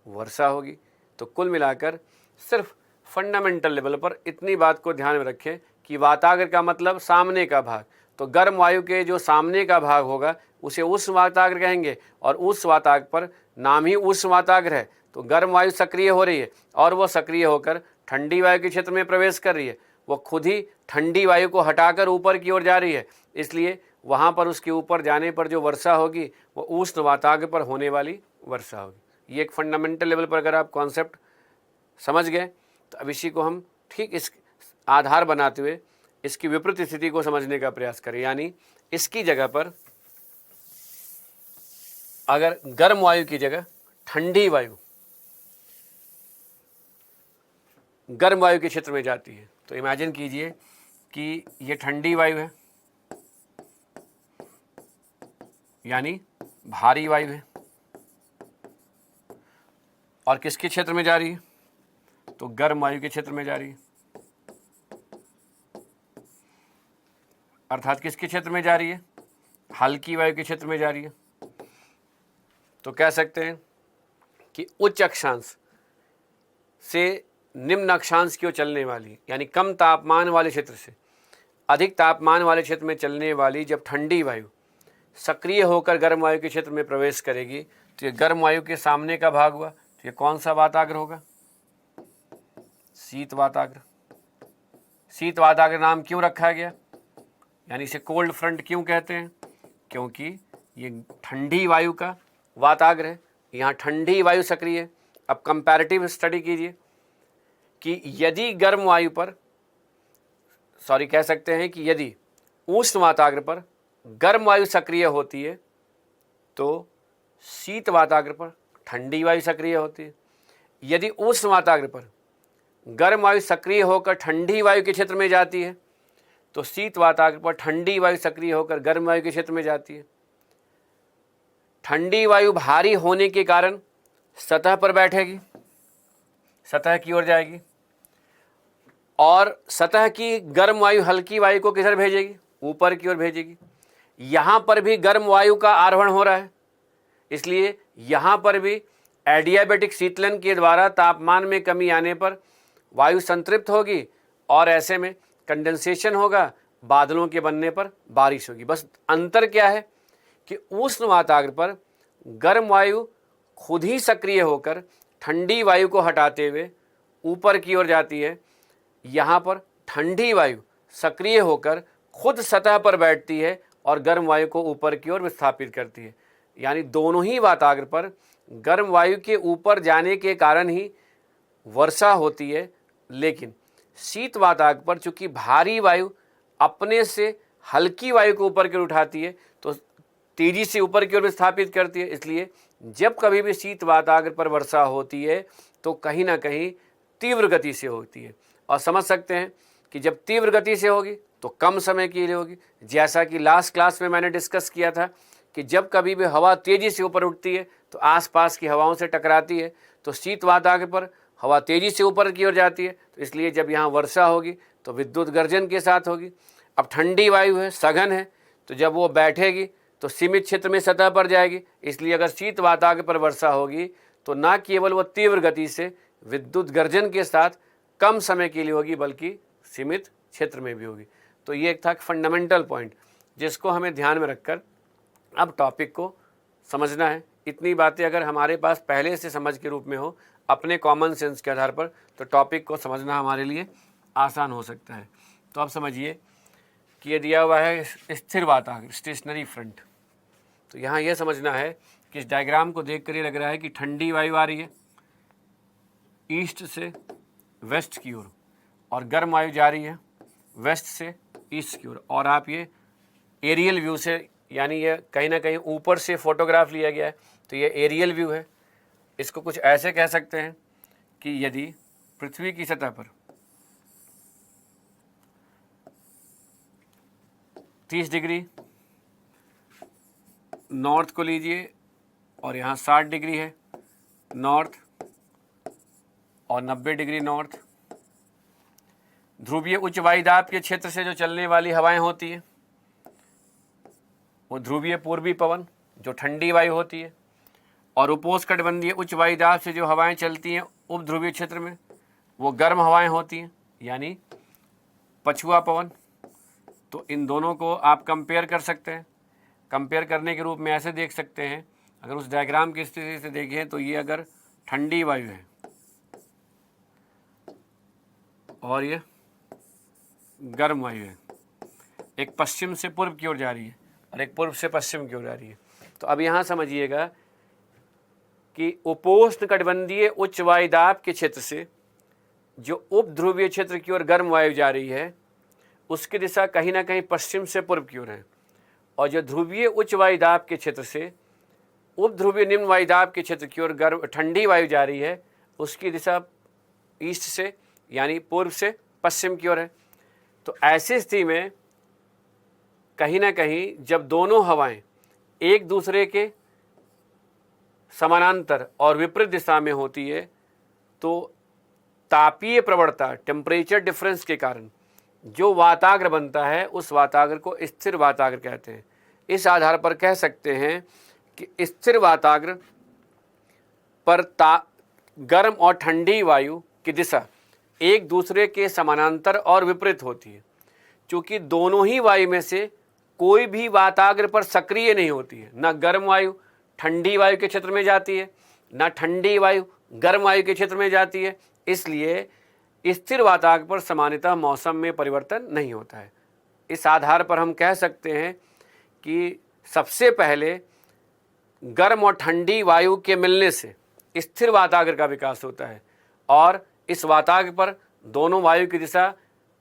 वर्षा होगी। तो कुल मिलाकर सिर्फ फंडामेंटल लेवल पर इतनी बात को ध्यान में रखें कि वाताग्र का मतलब सामने का भाग। तो गर्म वायु के जो सामने का भाग होगा उसे उष्ण वाताग्र कहेंगे और उस वाताग्र पर नाम ही उष्ण वाताग्र है। तो गर्म वायु सक्रिय हो रही है और वो सक्रिय होकर ठंडी वायु के क्षेत्र में प्रवेश कर रही है। वो खुद ही ठंडी वायु को हटाकर ऊपर की ओर जा रही है, इसलिए वहाँ पर उसके ऊपर जाने पर जो वर्षा होगी वो उष्ण वाताग्र पर होने वाली वर्षा होगी। ये एक फंडामेंटल लेवल पर अगर आप कॉन्सेप्ट समझ गए तो अब इसी को हम ठीक इस आधार बनाते हुए इसकी विपरीत स्थिति को समझने का प्रयास करें। यानी इसकी जगह पर अगर गर्म वायु की जगह ठंडी वायु गर्म वायु के क्षेत्र में जाती है तो इमेजिन कीजिए कि ये ठंडी वायु है, यानी भारी वायु है, और किसके क्षेत्र में जा रही है? तो गर्म वायु के क्षेत्र में जा रही है। अर्थात किसके क्षेत्र में जा रही है? हल्की वायु के क्षेत्र में जा रही है। तो कह सकते हैं कि उच्च अक्षांश से निम्न अक्षांश की ओर चलने वाली, यानी कम तापमान वाले क्षेत्र से अधिक तापमान वाले क्षेत्र में चलने वाली जब ठंडी वायु सक्रिय होकर गर्म वायु के क्षेत्र में प्रवेश करेगी, तो ये गर्म वायु के सामने का भाग हुआ, तो ये कौन सा वाताग्र होगा? शीत वाताग्र। शीत वाताग्र नाम क्यों रखा गया, यानी इसे कोल्ड फ्रंट क्यों कहते हैं? क्योंकि ये ठंडी वायु का वाताग्र है, यहाँ ठंडी वायु सक्रिय है। अब कंपैरेटिव स्टडी कीजिए कि यदि गर्म वायु पर, कह सकते हैं कि यदि उष्ण वाताग्र पर गर्म वायु सक्रिय होती है तो शीत वाताग्र पर ठंडी वायु सक्रिय होती है। यदि उष्ण वाताग्र पर गर्म वायु सक्रिय होकर ठंडी वायु के क्षेत्र में जाती है तो शीत वाताग्र पर ठंडी वायु सक्रिय होकर गर्म वायु के क्षेत्र में जाती है। ठंडी वायु भारी होने के कारण सतह पर बैठेगी, सतह की ओर जाएगी, और सतह की गर्म वायु हल्की वायु को किधर भेजेगी? ऊपर की ओर भेजेगी। यहाँ पर भी गर्म वायु का आरोहण हो रहा है, इसलिए यहाँ पर भी एडियाबैटिक शीतलन के द्वारा तापमान में कमी आने पर वायु संतृप्त होगी और ऐसे में कंडेंसेशन होगा, बादलों के बनने पर बारिश होगी। बस अंतर क्या है कि उष्ण वाताग्र पर गर्म वायु खुद ही सक्रिय होकर ठंडी वायु को हटाते हुए ऊपर की ओर जाती है, यहाँ पर ठंडी वायु सक्रिय होकर खुद सतह पर बैठती है और गर्म वायु को ऊपर की ओर विस्थापित करती है। यानी दोनों ही वाताग्र पर गर्म वायु के ऊपर जाने के कारण ही वर्षा होती है, लेकिन शीत वाताग्र पर चूंकि भारी वायु अपने से हल्की वायु को ऊपर की ओर उठाती है तो तेजी से ऊपर की ओर विस्थापित करती है। इसलिए जब कभी भी शीत वाताग्र पर वर्षा होती है तो कहीं ना कहीं तीव्र गति से होती है, और समझ सकते हैं कि जब तीव्र गति से होगी तो कम समय के लिए होगी। जैसा कि लास्ट क्लास में मैंने डिस्कस किया था कि जब कभी भी हवा तेज़ी से ऊपर उठती है तो आसपास की हवाओं से टकराती है, तो शीत वाताग्र पर हवा तेज़ी से ऊपर की ओर जाती है, तो इसलिए जब यहाँ वर्षा होगी तो विद्युत गर्जन के साथ होगी। अब ठंडी वायु है, सघन है, तो जब वो बैठेगी तो सीमित क्षेत्र में सतह पर जाएगी। इसलिए अगर शीत वाताग्र पर वर्षा होगी तो न केवल वो तीव्र गति से विद्युत गर्जन के साथ कम समय के लिए होगी, बल्कि सीमित क्षेत्र में भी होगी। तो ये एक था फंडामेंटल पॉइंट जिसको हमें ध्यान में रखकर अब टॉपिक को समझना है। इतनी बातें अगर हमारे पास पहले से समझ के रूप में हो अपने कॉमन सेंस के आधार पर, तो टॉपिक को समझना हमारे लिए आसान हो सकता है। तो अब समझिए कि ये दिया हुआ है स्थिर वाताग्र, स्टेशनरी फ्रंट। तो यहाँ यह समझना है कि इस डायग्राम को देख कर ये लग रहा है कि ठंडी वायु आ रही है ईस्ट से वेस्ट की ओर और गर्म वायु जा रही है वेस्ट से ईस्ट की ओर। और आप ये एरियल व्यू से, यानी ये कहीं ना कहीं ऊपर से फोटोग्राफ लिया गया है, तो ये एरियल व्यू है। इसको कुछ ऐसे कह सकते हैं कि यदि पृथ्वी की सतह पर 30 डिग्री नॉर्थ को लीजिए और यहाँ 60 डिग्री है नॉर्थ और 90 डिग्री नॉर्थ, ध्रुवीय उच्च वायुदाब के क्षेत्र से जो चलने वाली हवाएं होती हैं वो ध्रुवीय पूर्वी पवन जो ठंडी वायु होती है, और उपोष्णकटिबंधीय उच्च वायुदाब से जो हवाएं चलती हैं उपध्रुवीय क्षेत्र में वो गर्म हवाएं होती हैं, यानी पछुआ पवन। तो इन दोनों को आप कंपेयर कर सकते हैं। कंपेयर करने के रूप में ऐसे देख सकते हैं, अगर उस डायग्राम की स्थिति से देखें तो ये अगर ठंडी वायु है और ये गर्म वायु है, एक पश्चिम से पूर्व की ओर जा रही है और एक पूर्व से पश्चिम की ओर जा रही है। तो अब यहाँ समझिएगा कि उपोष्णकटिबंधीय उच्च वायुदाब के क्षेत्र से जो उपध्रुवीय क्षेत्र की ओर गर्म वायु जा रही है उसकी दिशा कहीं ना कहीं पश्चिम से पूर्व की ओर है, और जो ध्रुवीय उच्च वायुदाब के क्षेत्र से उपध्रुवीय निम्न वायुदाब के क्षेत्र की ओर गर्म ठंडी वायु जा रही है उसकी दिशा ईस्ट से यानी पूर्व से पश्चिम की ओर है। तो ऐसी स्थिति में कहीं ना कहीं जब दोनों हवाएं एक दूसरे के समानांतर और विपरीत दिशा में होती है तो तापीय प्रवणता, टेम्परेचर डिफरेंस के कारण जो वाताग्र बनता है उस वाताग्र को स्थिर वाताग्र कहते हैं। इस आधार पर कह सकते हैं कि स्थिर वाताग्र पर गर्म और ठंडी वायु की दिशा एक दूसरे के समानांतर और विपरीत होती है। चूंकि दोनों ही वायु में से कोई भी वाताग्र पर सक्रिय नहीं होती है, ना गर्म वायु ठंडी वायु के क्षेत्र में जाती है, ना ठंडी वायु गर्म वायु के क्षेत्र में जाती है, इसलिए स्थिर वाताग्र पर सामान्यतः मौसम में परिवर्तन नहीं होता है। इस आधार पर हम कह सकते हैं कि सबसे पहले गर्म और ठंडी वायु के मिलने से स्थिर वाताग्र का विकास होता है और इस वाताग्र पर दोनों वायु की दिशा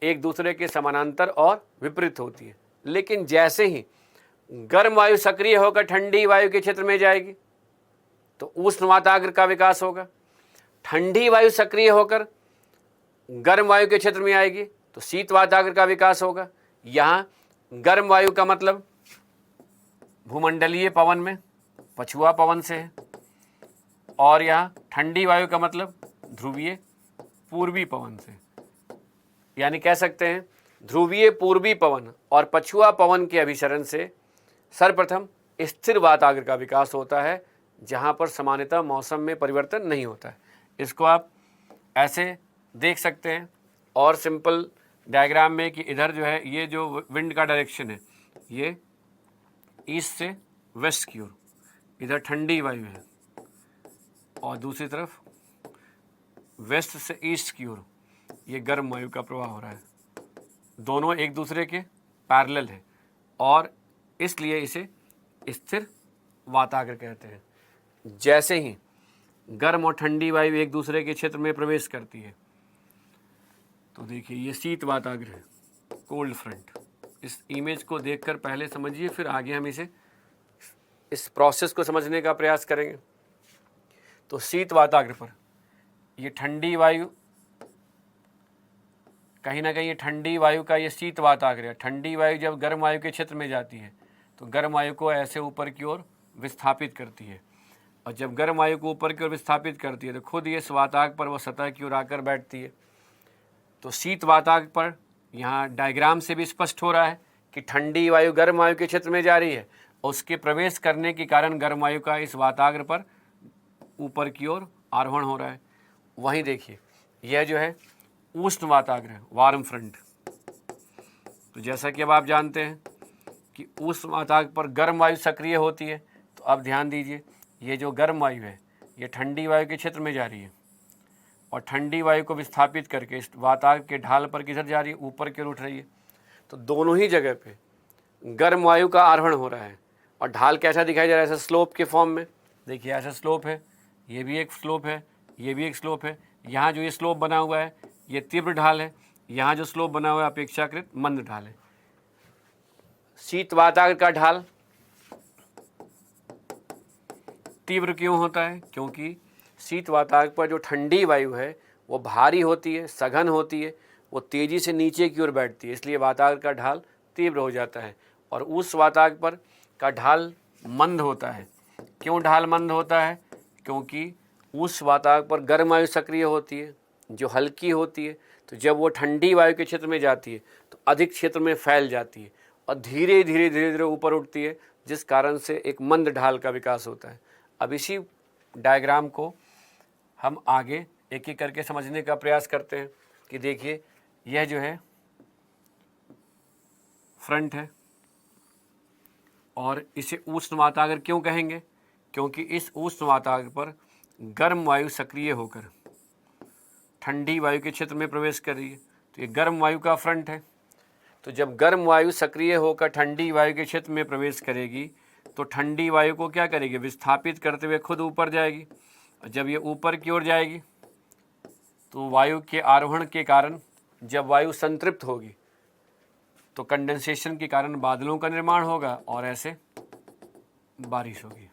एक दूसरे के समानांतर और विपरीत होती है। लेकिन जैसे ही गर्म वायु सक्रिय होकर ठंडी वायु के क्षेत्र में जाएगी तो उष्ण वाताग्र का विकास होगा। ठंडी वायु सक्रिय होकर गर्म वायु के क्षेत्र में आएगी तो शीत वाताग्र का विकास होगा। यहाँ गर्म वायु का मतलब भूमंडलीय पवन में पछुआ पवन से है और यहाँ ठंडी वायु का मतलब ध्रुवीय पूर्वी पवन से। यानी कह सकते हैं ध्रुवीय पूर्वी पवन और पछुआ पवन के अभिसरण से सर्वप्रथम स्थिर वाताग्र का विकास होता है, जहाँ पर सामान्यतः मौसम में परिवर्तन नहीं होता है। इसको आप ऐसे देख सकते हैं और सिंपल डायग्राम में कि इधर जो है ये जो विंड का डायरेक्शन है ये ईस्ट से वेस्ट की ओर, इधर ठंडी वायु है और दूसरी तरफ वेस्ट से ईस्ट की ओर ये गर्म वायु का प्रवाह हो रहा है। दोनों एक दूसरे के पैरेलल है और इसलिए इसे स्थिर वाताग्र कहते हैं। जैसे ही गर्म और ठंडी वायु एक दूसरे के क्षेत्र में प्रवेश करती है तो देखिए ये शीत वाताग्र है, कोल्ड फ्रंट। इस इमेज को देखकर पहले समझिए, फिर आगे हम इस प्रोसेस को समझने का प्रयास करेंगे। तो शीत वाताग्र पर ये ठंडी वायु, कहीं ना कहीं ये ठंडी वायु का ये शीत वाताग्र है। ठंडी वायु जब गर्म वायु के क्षेत्र में जाती है तो गर्म वायु को ऐसे ऊपर की ओर विस्थापित करती है और जब गर्म वायु को ऊपर की ओर विस्थापित करती है तो खुद ये वाताग्र पर वो सतह की ओर आकर बैठती है। तो शीत वाताग्र पर यहाँ डायग्राम से भी स्पष्ट हो रहा है कि ठंडी वायु गर्म वायु के क्षेत्र में जा रही है और उसके प्रवेश करने के कारण गर्म वायु का इस वाताग्र पर ऊपर की ओर आरोहण हो रहा है। वहीं देखिए यह जो है उष्ण वाताग्र है, वार्म फ्रंट। तो जैसा कि अब आप जानते हैं कि उष्ण वाताग्र पर गर्म वायु सक्रिय होती है, तो अब ध्यान दीजिए ये जो गर्म वायु है ये ठंडी वायु के क्षेत्र में जा रही है और ठंडी वायु को विस्थापित करके इस वाताग्र के ढाल पर किधर जा रही है, ऊपर की ओर उठ रही है। तो दोनों ही जगह पे गर्म वायु का आरोहण हो रहा है और ढाल कैसा दिखाई जा रहा है, ऐसा स्लोप के फॉर्म में। देखिए ऐसा स्लोप है, ये भी एक स्लोप है, ये भी एक स्लोप है। यहाँ जो ये स्लोप बना हुआ है ये तीव्र ढाल है, यहाँ जो स्लोप बना हुआ है अपेक्षाकृत मंद ढाल है। शीत वाताग्र का ढाल तीव्र क्यों होता है? क्योंकि शीत वाताग्र पर जो ठंडी वायु है वो भारी होती है, सघन होती है, वो तेज़ी से नीचे की ओर बैठती है, इसलिए वाताग्र का ढाल तीव्र हो जाता है। और उस वाताग्र पर का ढाल मंद होता है। क्यों ढाल मंद होता है? क्योंकि उस वाताग्र पर गर्म वायु सक्रिय होती है जो हल्की होती है, तो जब वो ठंडी वायु के क्षेत्र में जाती है तो अधिक क्षेत्र में फैल जाती है और धीरे धीरे ऊपर उठती है, जिस कारण से एक मंद ढाल का विकास होता है। अब इसी डायग्राम को हम आगे एक एक करके समझने का प्रयास करते हैं कि देखिए यह जो है फ्रंट है और इसे उष्ण वाताग्र क्यों कहेंगे? क्योंकि इस उष्ण वाताग्र पर गर्म वायु सक्रिय होकर ठंडी वायु के क्षेत्र में प्रवेश कर रही है, तो ये गर्म वायु का फ्रंट है। तो जब गर्म वायु सक्रिय होकर ठंडी वायु के क्षेत्र में प्रवेश करेगी तो ठंडी वायु को क्या करेगी? विस्थापित करते हुए खुद ऊपर जाएगी और जब ये ऊपर की ओर जाएगी तो वायु के आरोहण के कारण जब वायु संतृप्त होगी तो कंडेंसेशन के कारण बादलों का निर्माण होगा और ऐसे बारिश होगी।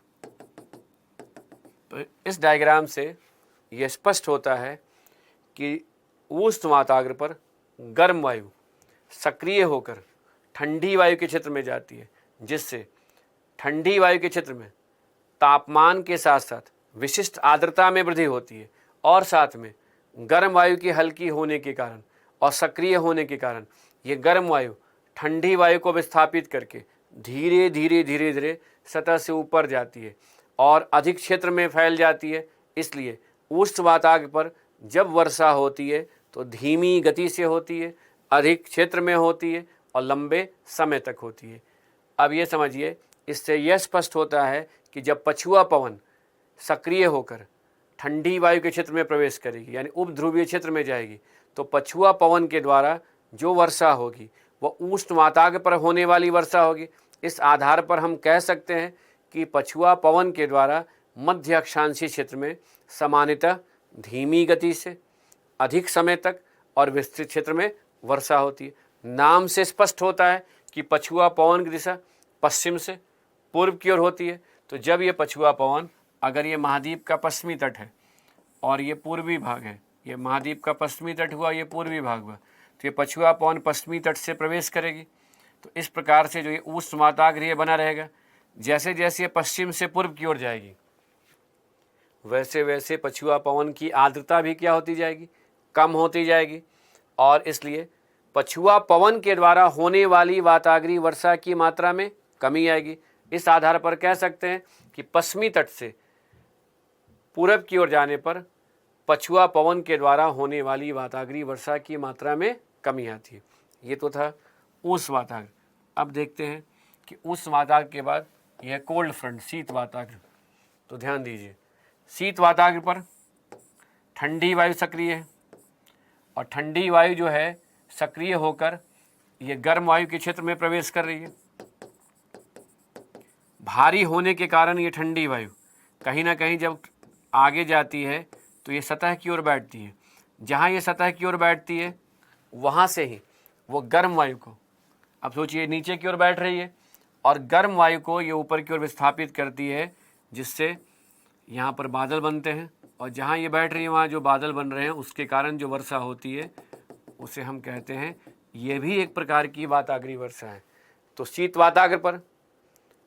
तो इस डायग्राम से यह स्पष्ट होता है कि उष्ण वाताग्र पर गर्म वायु सक्रिय होकर ठंडी वायु के क्षेत्र में जाती है, जिससे ठंडी वायु के क्षेत्र में तापमान के साथ साथ विशिष्ट आर्द्रता में वृद्धि होती है और साथ में गर्म वायु की हल्की होने के कारण और सक्रिय होने के कारण ये गर्म वायु ठंडी वायु को विस्थापित करके धीरे धीरे सतह से ऊपर जाती है और अधिक क्षेत्र में फैल जाती है। इसलिए उष्ण वातावरण पर जब वर्षा होती है तो धीमी गति से होती है, अधिक क्षेत्र में होती है और लंबे समय तक होती है। अब ये समझिए, इससे यह स्पष्ट होता है कि जब पछुआ पवन सक्रिय होकर ठंडी वायु के क्षेत्र में प्रवेश करेगी यानी उपध्रुवीय क्षेत्र में जाएगी, तो पछुआ पवन के द्वारा जो वर्षा होगी वह उष्ण वातावरण पर होने वाली वर्षा होगी। इस आधार पर हम कह सकते हैं कि पछुआ पवन के द्वारा मध्य अक्षांशीय क्षेत्र में सामान्यतः धीमी गति से अधिक समय तक और विस्तृत क्षेत्र में वर्षा होती है। नाम से स्पष्ट होता है कि पछुआ पवन की दिशा पश्चिम से पूर्व की ओर होती है। तो जब ये पछुआ पवन, अगर ये महाद्वीप का पश्चिमी तट है और ये पूर्वी भाग है, ये महाद्वीप का पश्चिमी तट हुआ, ये पूर्वी भाग हुआ, तो ये पछुआ पवन पश्चिमी तट से प्रवेश करेगी। तो इस प्रकार से जो ये उष्ण वातावरण ये बना रहेगा। जैसे जैसे ये पश्चिम से पूर्व की ओर जाएगी वैसे वैसे पछुआ पवन की आर्द्रता भी क्या होती जाएगी, कम होती जाएगी और इसलिए पछुआ पवन के द्वारा होने वाली वातावरणीय वर्षा की मात्रा में कमी आएगी। इस आधार पर कह सकते हैं कि पश्चिमी तट से पूरब की ओर जाने पर पछुआ पवन के द्वारा होने वाली वातावरणीय वर्षा की मात्रा में कमी आती है। ये तो था उष्ण वातावरण। अब देखते हैं कि उष्ण वातावरण के बाद यह कोल्ड फ्रंट, शीत वातावरण। तो ध्यान दीजिए, शीत वातावरण पर ठंडी वायु सक्रिय है और ठंडी वायु जो है सक्रिय होकर ये गर्म वायु के क्षेत्र में प्रवेश कर रही है। भारी होने के कारण ये ठंडी वायु कहीं ना कहीं जब आगे जाती है तो ये सतह की ओर बैठती है। जहाँ ये सतह की ओर बैठती है वहाँ से ही वो गर्म वायु को, अब सोचिए नीचे की ओर बैठ रही है और गर्म वायु को ये ऊपर की ओर विस्थापित करती है, जिससे यहाँ पर बादल बनते हैं और जहाँ ये बैठ रही है वहाँ जो बादल बन रहे हैं उसके कारण जो वर्षा होती है उसे हम कहते हैं, ये भी एक प्रकार की वातावरणीय वर्षा है। तो शीत वातावरण पर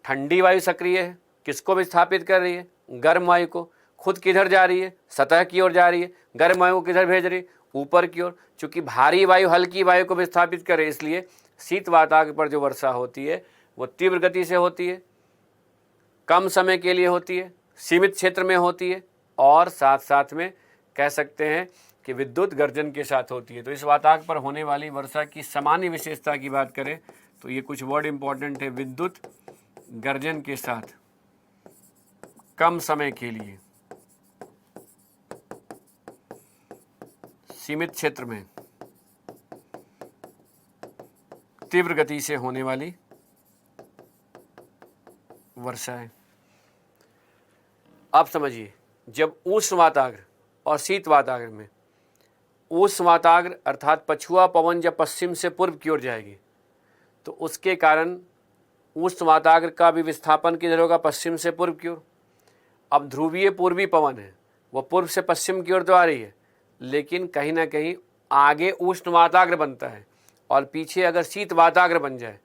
ठंडी वायु सक्रिय है, किसको विस्थापित कर रही है, गर्म वायु को। खुद किधर जा रही है, सतह की ओर जा रही है। गर्म वायु को किधर भेज रही है, ऊपर की ओर। चूँकि भारी वायु हल्की वायु को विस्थापित करे, इसलिए शीत वातावरण पर जो वर्षा होती है वो तीव्र गति से होती है, कम समय के लिए होती है, सीमित क्षेत्र में होती है और साथ साथ में कह सकते हैं कि विद्युत गर्जन के साथ होती है। तो इस वातावरण पर होने वाली वर्षा की सामान्य विशेषता की बात करें तो ये कुछ वर्ड इंपॉर्टेंट है। विद्युत गर्जन के साथ, कम समय के लिए, सीमित क्षेत्र में, तीव्र गति से होने वाली वर्षा है। अब समझिए, जब उष्ण वातावरण और शीत वातावरण में, उष्ण वातावरण अर्थात पछुआ पवन जब पश्चिम से पूर्व की ओर जाएगी तो उसके कारण उष्ण वातावरण का भी विस्थापन किधर होगा, पश्चिम से पूर्व की ओर। अब ध्रुवीय पूर्वी पवन है, वो पूर्व से पश्चिम की ओर तो आ रही है, लेकिन कहीं ना कहीं आगे उष्ण वातावरण बनता है और पीछे अगर शीत वातावरण बन जाए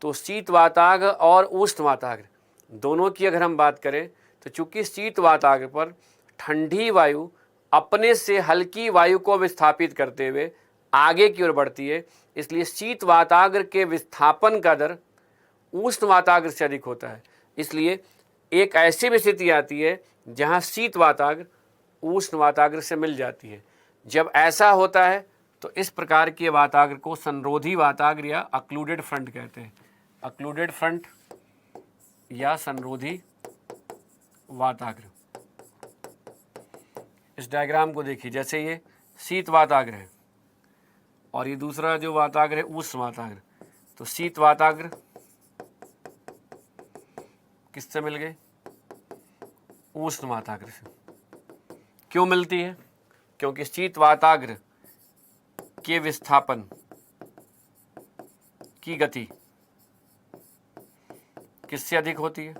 तो शीत वातावरण और उष्ण वातावरण दोनों की अगर हम बात करें तो चूंकि शीत वातावरण पर ठंडी वायु अपने से हल्की वायु को विस्थापित करते हुए आगे की ओर बढ़ती है, इसलिए शीत वातावरण के विस्थापन का दर उष्ण वातावरण से अधिक होता है। इसलिए एक ऐसी भी स्थिति आती है जहां शीत वातावरण उष्ण वातावरण से मिल जाती है। जब ऐसा होता है तो इस प्रकार के वातावरण को संरोधी वातावरण या अक्लूडेड फ्रंट कहते हैं। अक्लूडेड फ्रंट या संरोधी वातावरण। इस डायग्राम को देखिए, जैसे ये शीत वातावरण है और ये दूसरा जो वातावरण है उष्ण वातावरण। तो शीत वातावरण किससे मिल गए, उष्ण वातावरण से। क्यों मिलती है, क्योंकि शीत वातावरण के विस्थापन की गति किससे अधिक होती है,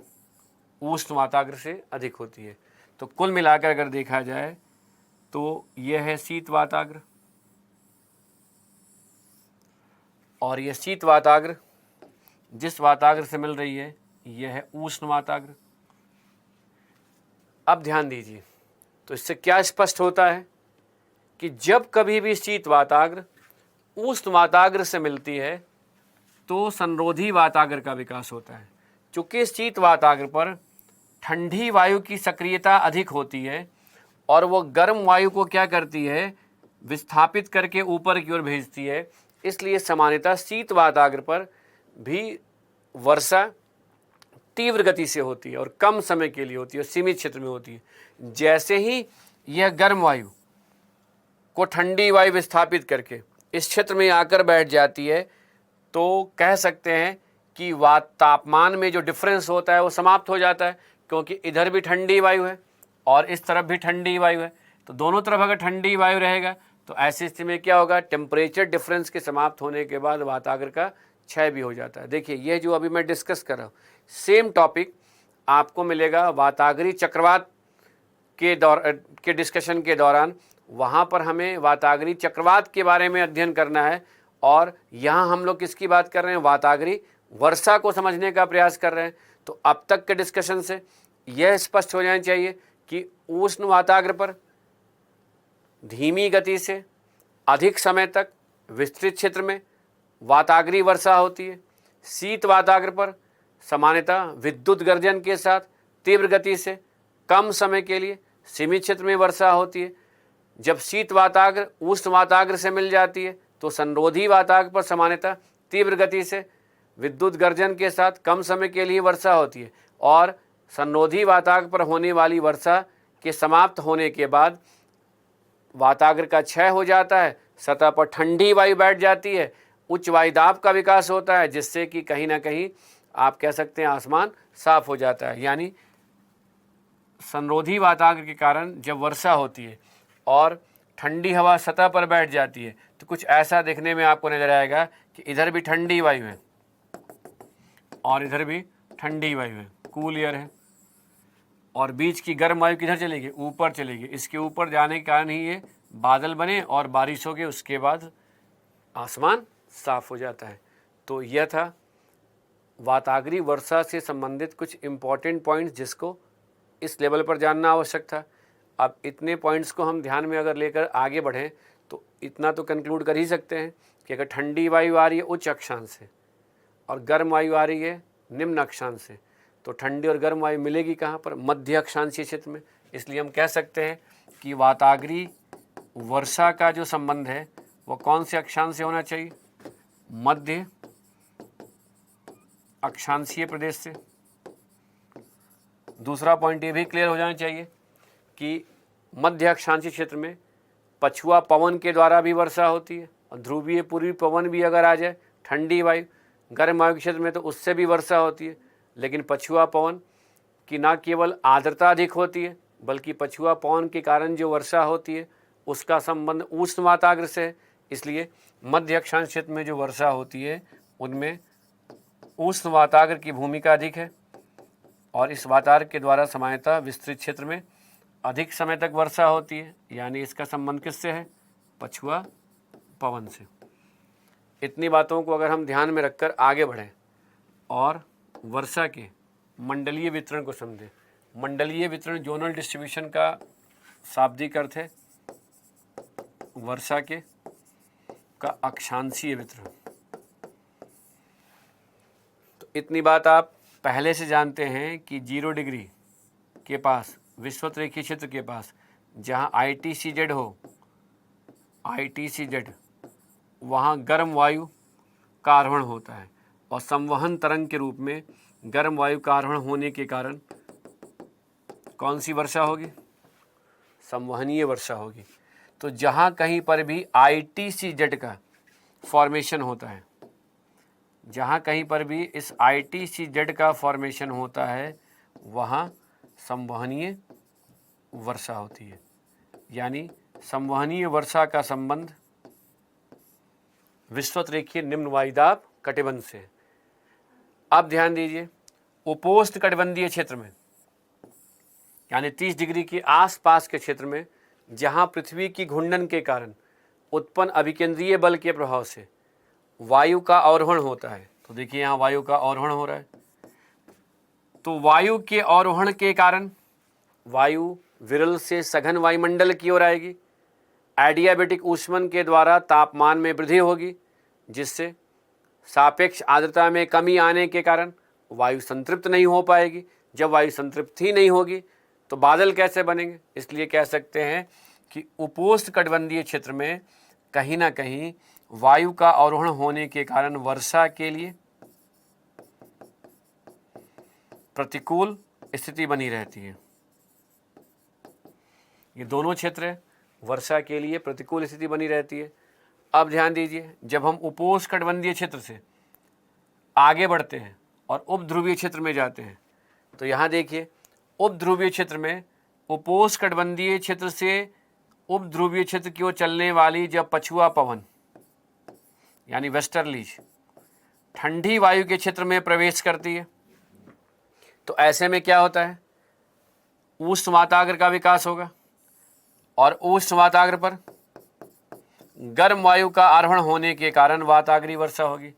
उष्ण वातावरण से अधिक होती है। तो कुल मिलाकर अगर देखा जाए तो यह है शीत वातावरण और ये शीत वाताग्र जिस वाताग्र से मिल रही है यह है उष्ण वाताग्र। अब ध्यान दीजिए, तो इससे क्या स्पष्ट होता है कि जब कभी भी शीत वाताग्र उष्ण वाताग्र से मिलती है तो संरोधी वाताग्र का विकास होता है। चूँकि शीत वाताग्र पर ठंडी वायु की सक्रियता अधिक होती है और वो गर्म वायु को क्या करती है, विस्थापित करके ऊपर की ओर भेजती है, इसलिए सामान्यतः शीत वाताग्र पर भी वर्षा तीव्र गति से होती है और कम समय के लिए होती है, सीमित क्षेत्र में होती है। जैसे ही यह गर्म वायु को ठंडी वायु विस्थापित करके इस क्षेत्र में आकर बैठ जाती है तो कह सकते हैं कि तापमान में जो डिफरेंस होता है वो समाप्त हो जाता है, क्योंकि इधर भी ठंडी वायु है और इस तरफ भी ठंडी वायु है। तो दोनों तरफ अगर ठंडी वायु रहेगा तो ऐसी स्थिति में क्या होगा, टेम्परेचर डिफरेंस के समाप्त होने के बाद वाताग्र का क्षय भी हो जाता है। देखिए ये जो अभी मैं डिस्कस कर रहा हूँ सेम टॉपिक आपको मिलेगा वाताग्री चक्रवात के डिस्कशन के दौरान। वहाँ पर हमें वाताग्री चक्रवात के बारे में अध्ययन करना है और यहाँ हम लोग किसकी बात कर रहे हैं, वाताग्री वर्षा को समझने का प्रयास कर रहे हैं। तो अब तक के डिस्कशन से यह स्पष्ट हो जाना चाहिए कि उष्ण वाताग्र पर धीमी गति से अधिक समय तक विस्तृत क्षेत्र में वाताग्री वर्षा होती है। शीत वाताग्र पर सामान्यतः विद्युत गर्जन के साथ तीव्र गति से कम समय के लिए सीमित क्षेत्र में वर्षा होती है। जब शीत वाताग्र उष्ण वाताग्र से मिल जाती है तो संरोधी वाताग्र पर सामान्यतः तीव्र गति से विद्युत गर्जन के साथ कम समय के लिए वर्षा होती है और संरोधी वाताग्र पर होने वाली वर्षा के समाप्त होने के बाद वाताग्र का क्षय हो जाता है, सतह पर ठंडी वायु बैठ जाती है, उच्च वायुदाब का विकास होता है, जिससे कि कहीं ना कहीं आप कह सकते हैं आसमान साफ हो जाता है। यानी संरोधी वाताग्र के कारण जब वर्षा होती है और ठंडी हवा सतह पर बैठ जाती है तो कुछ ऐसा देखने में आपको नजर आएगा कि इधर भी ठंडी वायु है और इधर भी ठंडी वायु है, कूल एयर है, और बीच की गर्म वायु किधर चलेगी, ऊपर चलेगी। इसके ऊपर जाने के कारण ही ये बादल बने और बारिश हो गई, उसके बाद आसमान साफ हो जाता है। तो यह था वाताग्री वर्षा से संबंधित कुछ इम्पॉर्टेंट पॉइंट्स जिसको इस लेवल पर जानना आवश्यक था। अब इतने पॉइंट्स को हम ध्यान में अगर लेकर आगे बढ़ें तो इतना तो कंक्लूड कर ही सकते हैं कि अगर ठंडी वायु आ रही है उच्च अक्षांश से और गर्म वायु आ रही है निम्न अक्षांश से, तो ठंडी और गर्म वायु मिलेगी कहाँ पर, मध्य अक्षांशीय क्षेत्र में। इसलिए हम कह सकते हैं कि वाताग्री वर्षा का जो संबंध है वो कौन से अक्षांश से होना चाहिए, मध्य अक्षांशीय प्रदेश से। दूसरा पॉइंट ये भी क्लियर हो जाना चाहिए कि मध्य अक्षांशीय क्षेत्र में पछुआ पवन के द्वारा भी वर्षा होती है और ध्रुवीय पूर्वी पवन भी अगर आ जाए ठंडी वायु गर्म वायु के क्षेत्र में तो उससे भी वर्षा होती है। लेकिन पछुआ पवन की न केवल आर्द्रता अधिक होती है बल्कि पछुआ पवन के कारण जो वर्षा होती है उसका संबंध उष्ण वाताग्र से है। इसलिए मध्य अक्षांश क्षेत्र में जो वर्षा होती है उनमें उष्ण वाताग्र की भूमिका अधिक है और इस वाताग्र के द्वारा सामान्यतः विस्तृत क्षेत्र में अधिक समय तक वर्षा होती है। यानी इसका संबंध किससे है, पछुआ पवन से। इतनी बातों को अगर हम ध्यान में रखकर आगे बढ़ें और वर्षा के मंडलीय वितरण को समझें। मंडलीय वितरण जोनल डिस्ट्रीब्यूशन का शाब्दिक अर्थ है वर्षा के का अक्षांशीय वितरण। तो इतनी बात आप पहले से जानते हैं कि 0 डिग्री के पास विषुवत रेखीय क्षेत्र के पास जहाँ ITCZ हो, ITCZ वहाँ गर्म वायु का आरोहण होता है और संवहन तरंग के रूप में गर्म वायु का आरोहण होने के कारण कौन सी वर्षा होगी, संवहनीय वर्षा होगी। तो जहाँ कहीं पर भी ITCZ का फॉर्मेशन होता है, जहाँ कहीं पर भी इस ITCZ का फॉर्मेशन होता है वहाँ संवहनीय वर्षा होती है। यानी संवहनीय वर्षा का संबंध विषुवत रेखीय निम्न वायुदाब कटिबंध से। अब ध्यान दीजिए, उपोष्ण कटिबंधीय क्षेत्र में यानी 30 डिग्री के आसपास के क्षेत्र में जहाँ पृथ्वी की घूर्णन के कारण उत्पन्न अभिकेंद्रीय बल के प्रभाव से वायु का अवरोहण होता है। तो देखिए यहाँ वायु का अवरोहण हो रहा है, तो वायु के अवरोहण के कारण वायु विरल से सघन वायुमंडल की ओर आएगी। एडियाबेटिक ऊष्मन के द्वारा तापमान में वृद्धि होगी, जिससे सापेक्ष आर्द्रता में कमी आने के कारण वायु संतृप्त नहीं हो पाएगी। जब वायु संतृप्त ही नहीं होगी तो बादल कैसे बनेंगे? इसलिए कह सकते हैं कि उपोष्णकटिबंधीय क्षेत्र में कहीं ना कहीं वायु का अवरोहण होने के कारण वर्षा के लिए प्रतिकूल स्थिति बनी रहती है। ये दोनों क्षेत्र वर्षा के लिए प्रतिकूल स्थिति बनी रहती है। अब ध्यान दीजिए, जब हम उपोष्णकटिबंधीय क्षेत्र से आगे बढ़ते हैं और उपध्रुवीय क्षेत्र में जाते हैं, तो यहाँ देखिए उपध्रुवीय क्षेत्र में उपोष्णकटिबंधीय क्षेत्र से उपध्रुवीय क्षेत्र की ओर चलने वाली जब पछुआ पवन यानी वेस्टर्लीज ठंडी वायु के क्षेत्र में प्रवेश करती है, तो ऐसे में क्या होता है? उष्ण वाताग्र का विकास होगा और उष्ण वाताग्र पर गर्म वायु का आरोहण होने के कारण वाताग्रीय वर्षा होगी।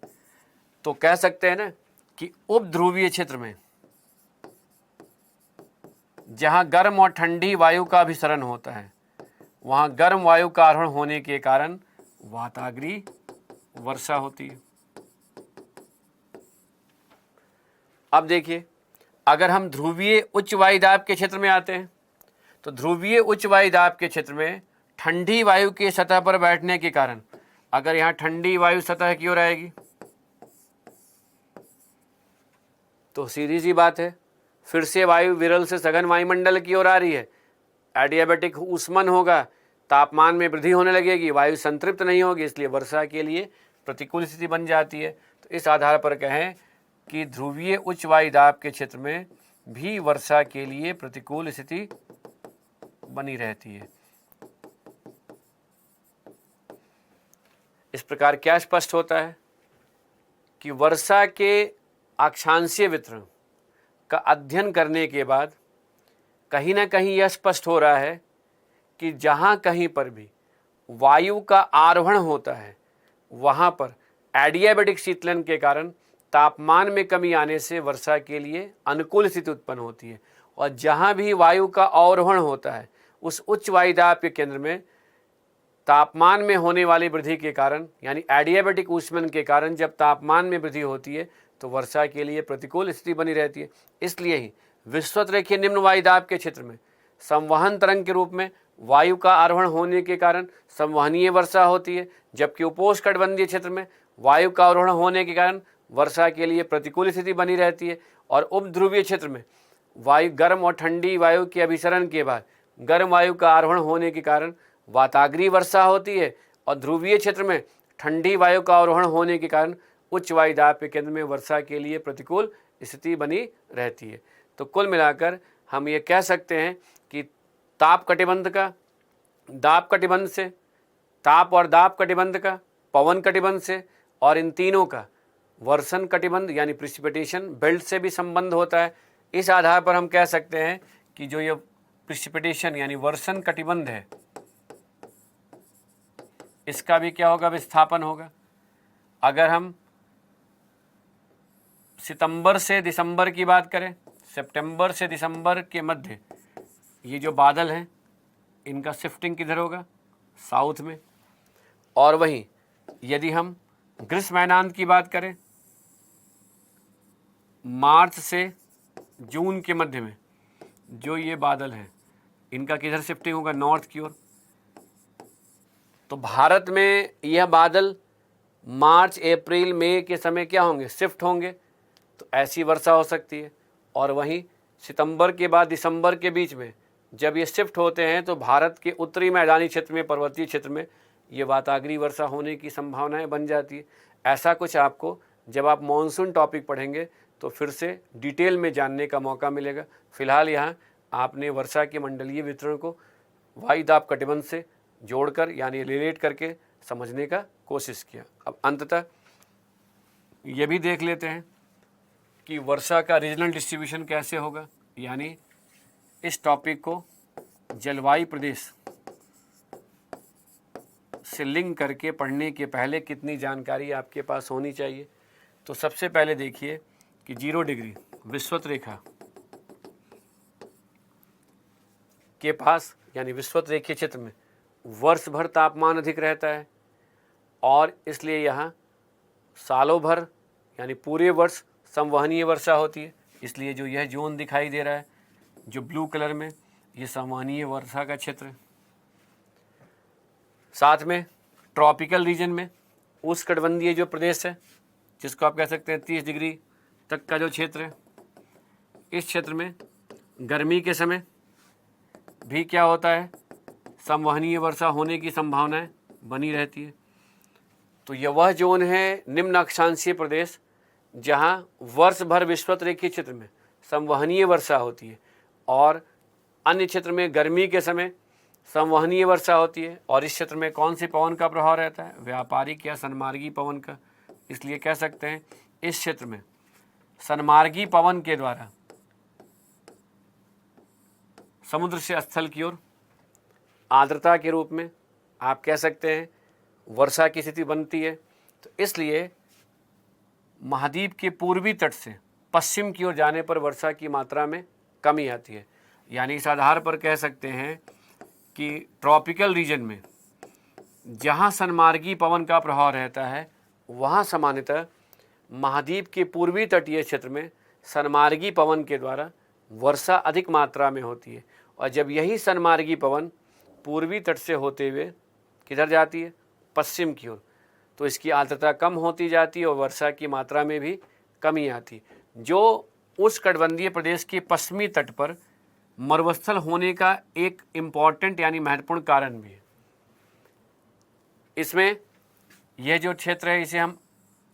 तो कह सकते हैं ना कि उपध्रुवीय क्षेत्र में जहां गर्म और ठंडी वायु का अभिसरण होता है, वहां गर्म वायु का आरोहण होने के कारण वाताग्रीय वर्षा होती है। अब देखिए, अगर हम ध्रुवीय उच्च वायुदाब के क्षेत्र में आते हैं, तो ध्रुवीय उच्च वायुदाब के क्षेत्र में ठंडी वायु के सतह पर बैठने के कारण अगर यहाँ ठंडी वायु सतह की ओर आएगी तो सीधी सी बात है, फिर से वायु विरल से सघन वायुमंडल की ओर आ रही है। एडियाबेटिक ऊष्मन होगा, तापमान में वृद्धि होने लगेगी, वायु संतृप्त नहीं होगी, इसलिए वर्षा के लिए प्रतिकूल स्थिति बन जाती है। तो इस आधार पर कहें कि ध्रुवीय उच्च वायुदाब के क्षेत्र में भी वर्षा के लिए प्रतिकूल स्थिति बनी रहती है। इस प्रकार क्या स्पष्ट होता है कि वर्षा के अक्षांशीय वितरण का अध्ययन करने के बाद कहीं ना कहीं यह स्पष्ट हो रहा है कि जहाँ कहीं पर भी वायु का आरोहण होता है, वहाँ पर एडियाबेटिक शीतलन के कारण तापमान में कमी आने से वर्षा के लिए अनुकूल स्थिति उत्पन्न होती है। और जहाँ भी वायु का अवरोहण होता है, उस उच्च वायुदाब के केंद्र में तापमान में होने वाली वृद्धि के कारण यानी एडियाबेटिक ऊष्मन के कारण जब तापमान में वृद्धि होती है तो वर्षा के लिए प्रतिकूल स्थिति बनी रहती है। इसलिए ही विषुवत रेखीय निम्न वायुदाब के क्षेत्र में संवहन तरंग के रूप में वायु का आरोहण होने के कारण संवहनीय वर्षा होती है, जबकि उपोष्णकटिबंधीय क्षेत्र में वायु का आरोहण होने के कारण वर्षा के लिए प्रतिकूल स्थिति बनी रहती है। और उपध्रुवीय क्षेत्र में वायु गर्म और ठंडी वायु के अभिसरण के बाद गर्म वायु का आरोहण होने के कारण वाताग्रीय वर्षा होती है, और ध्रुवीय क्षेत्र में ठंडी वायु का आरोहण होने के कारण उच्च वायुदाब के केंद्र में वर्षा के लिए प्रतिकूल स्थिति बनी रहती है। तो कुल मिलाकर हम ये कह सकते हैं कि ताप कटिबंध का दाब कटिबंध से, ताप और दाब कटिबंध का पवन कटिबंध से, और इन तीनों का वर्षण कटिबंध यानी प्रिसिपिटेशन बेल्ट से भी संबंध होता है। इस आधार पर हम कह सकते हैं कि जो ये प्रिसिपिटेशन यानी वर्षण कटिबंध है, इसका भी क्या होगा? विस्थापन होगा। अगर हम सितंबर से दिसंबर की बात करें, सितंबर से दिसंबर के मध्य ये जो बादल हैं, इनका शिफ्टिंग किधर होगा? साउथ में। और वहीं यदि हम ग्रीष्मयानांत की बात करें, मार्च से जून के मध्य में जो ये बादल हैं, इनका किधर शिफ्टिंग होगा? नॉर्थ की ओर। तो भारत में यह बादल मार्च अप्रैल मई के समय क्या होंगे? शिफ्ट होंगे। तो ऐसी वर्षा हो सकती है। और वहीं सितंबर के बाद दिसंबर के बीच में जब ये शिफ्ट होते हैं तो भारत के उत्तरी मैदानी क्षेत्र में, पर्वतीय क्षेत्र में ये वाताग्रीय वर्षा होने की संभावनाएं बन जाती है। ऐसा कुछ आपको जब आप मॉनसून टॉपिक पढ़ेंगे तो फिर से डिटेल में जानने का मौका मिलेगा। फिलहाल यहाँ आपने वर्षा के मंडलीय वितरण को वायुदाब कटिबंध से जोड़कर यानी रिलेट करके समझने का कोशिश किया। अब अंततः ये भी देख लेते हैं कि वर्षा का रीजनल डिस्ट्रीब्यूशन कैसे होगा, यानी इस टॉपिक को जलवायु प्रदेश से लिंक करके पढ़ने के पहले कितनी जानकारी आपके पास होनी चाहिए। तो सबसे पहले देखिए कि 0 डिग्री विषुवत रेखा के पास यानी विषुवत रेखीय क्षेत्र में वर्ष भर तापमान अधिक रहता है और इसलिए यहाँ सालों भर यानी पूरे वर्ष संवहनीय वर्षा होती है। इसलिए जो यह जोन दिखाई दे रहा है जो ब्लू कलर में, ये संवहनीय वर्षा का क्षेत्र है। साथ में ट्रॉपिकल रीजन में उष्णकटिबंधीय जो प्रदेश है जिसको आप कह सकते हैं 30 डिग्री तक का जो क्षेत्र है, इस क्षेत्र में गर्मी के समय भी क्या होता है, संवहनीय वर्षा होने की संभावनाएं बनी रहती है। तो यह वह जोन है निम्न अक्षांशीय प्रदेश जहां वर्ष भर विषुवत रेखीय क्षेत्र में संवहनीय वर्षा होती है और अन्य क्षेत्र में गर्मी के समय संवहनीय वर्षा होती है। और इस क्षेत्र में कौन से पवन का प्रभाव रहता है, व्यापारिक या सन्मार्गी पवन का। इसलिए कह सकते हैं इस क्षेत्र में सन्मार्गी पवन के द्वारा समुद्र से स्थल की ओर आर्द्रता के रूप में आप कह सकते हैं वर्षा की स्थिति बनती है। तो इसलिए महाद्वीप के पूर्वी तट से पश्चिम की ओर जाने पर वर्षा की मात्रा में कमी आती है। यानी इस आधार पर कह सकते हैं कि ट्रॉपिकल रीजन में जहाँ सन्मार्गी पवन का प्रभाव रहता है वहाँ सामान्यतः महाद्वीप के पूर्वी तटीय क्षेत्र में सन्मार्गी पवन के द्वारा वर्षा अधिक मात्रा में होती है। और जब यही सन्मार्गी पवन पूर्वी तट से होते हुए किधर जाती है, पश्चिम की ओर, तो इसकी आर्द्रता कम होती जाती है और वर्षा की मात्रा में भी कमी आती, जो उष्णकटिबंधीय प्रदेश के पश्चिमी तट पर मरुस्थल होने का एक इम्पॉर्टेंट यानी महत्वपूर्ण कारण भी है। इसमें यह जो क्षेत्र है इसे हम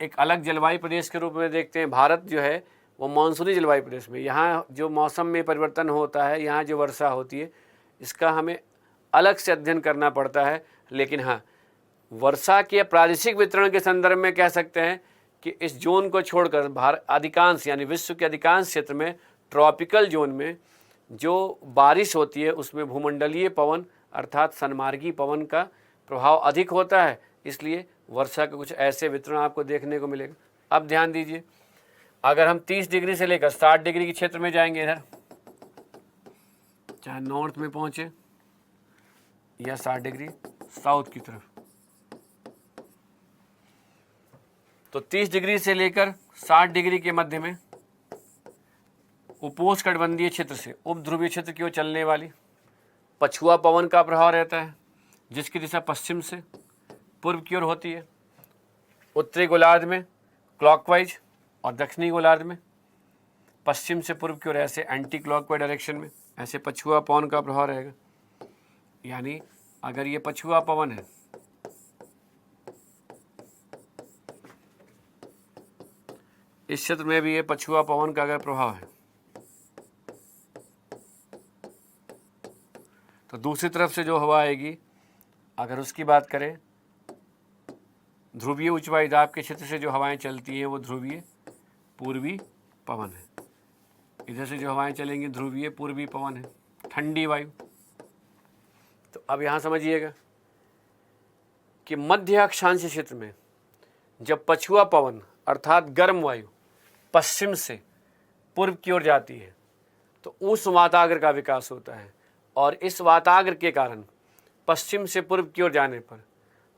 एक अलग जलवायु प्रदेश के रूप में देखते हैं। भारत जो है वो मानसूनी जलवायु प्रदेश में, यहाँ जो मौसम में परिवर्तन होता है, यहाँ जो वर्षा होती है, इसका हमें अलग से अध्ययन करना पड़ता है। लेकिन हाँ, वर्षा के प्रादेशिक वितरण के संदर्भ में कह सकते हैं कि इस जोन को छोड़कर भारत अधिकांश यानी विश्व के अधिकांश क्षेत्र में ट्रॉपिकल जोन में जो बारिश होती है उसमें भूमंडलीय पवन अर्थात सन्मार्गी पवन का प्रभाव अधिक होता है। इसलिए वर्षा के कुछ ऐसे वितरण आपको देखने को मिलेगा। अब ध्यान दीजिए, अगर हम 30 डिग्री से लेकर 60 डिग्री के क्षेत्र में जाएंगे, इधर चाहे नॉर्थ में पहुंचे या 60 डिग्री साउथ की तरफ, तो 30 डिग्री से लेकर 60 डिग्री के मध्य में उपोष्णकटिबंधीय क्षेत्र से उपध्रुवीय क्षेत्र की ओर चलने वाली पछुआ पवन का प्रभाव रहता है जिसकी दिशा पश्चिम से पूर्व की ओर होती है। उत्तरी गोलार्ध में क्लॉकवाइज और दक्षिणी गोलार्ध में पश्चिम से पूर्व की ओर ऐसे एंटी क्लॉकवाइज डायरेक्शन में ऐसे पछुआ पवन का प्रभाव रहेगा। यानी अगर ये पछुआ पवन है इस क्षेत्र में भी ये पछुआ पवन का अगर प्रभाव है तो दूसरी तरफ से जो हवा आएगी, अगर उसकी बात करें ध्रुवीय उच्च वायुदाब के क्षेत्र से जो हवाएं चलती हैं वो ध्रुवीय पूर्वी पवन है। इधर से जो हवाएं चलेंगी ध्रुवीय पूर्वी पवन है, ठंडी वायु। तो अब यहाँ समझिएगा कि मध्य अक्षांशीय क्षेत्र में जब पछुआ पवन अर्थात गर्म वायु पश्चिम से पूर्व की ओर जाती है तो उस वाताग्र का विकास होता है और इस वाताग्र के कारण पश्चिम से पूर्व की ओर जाने पर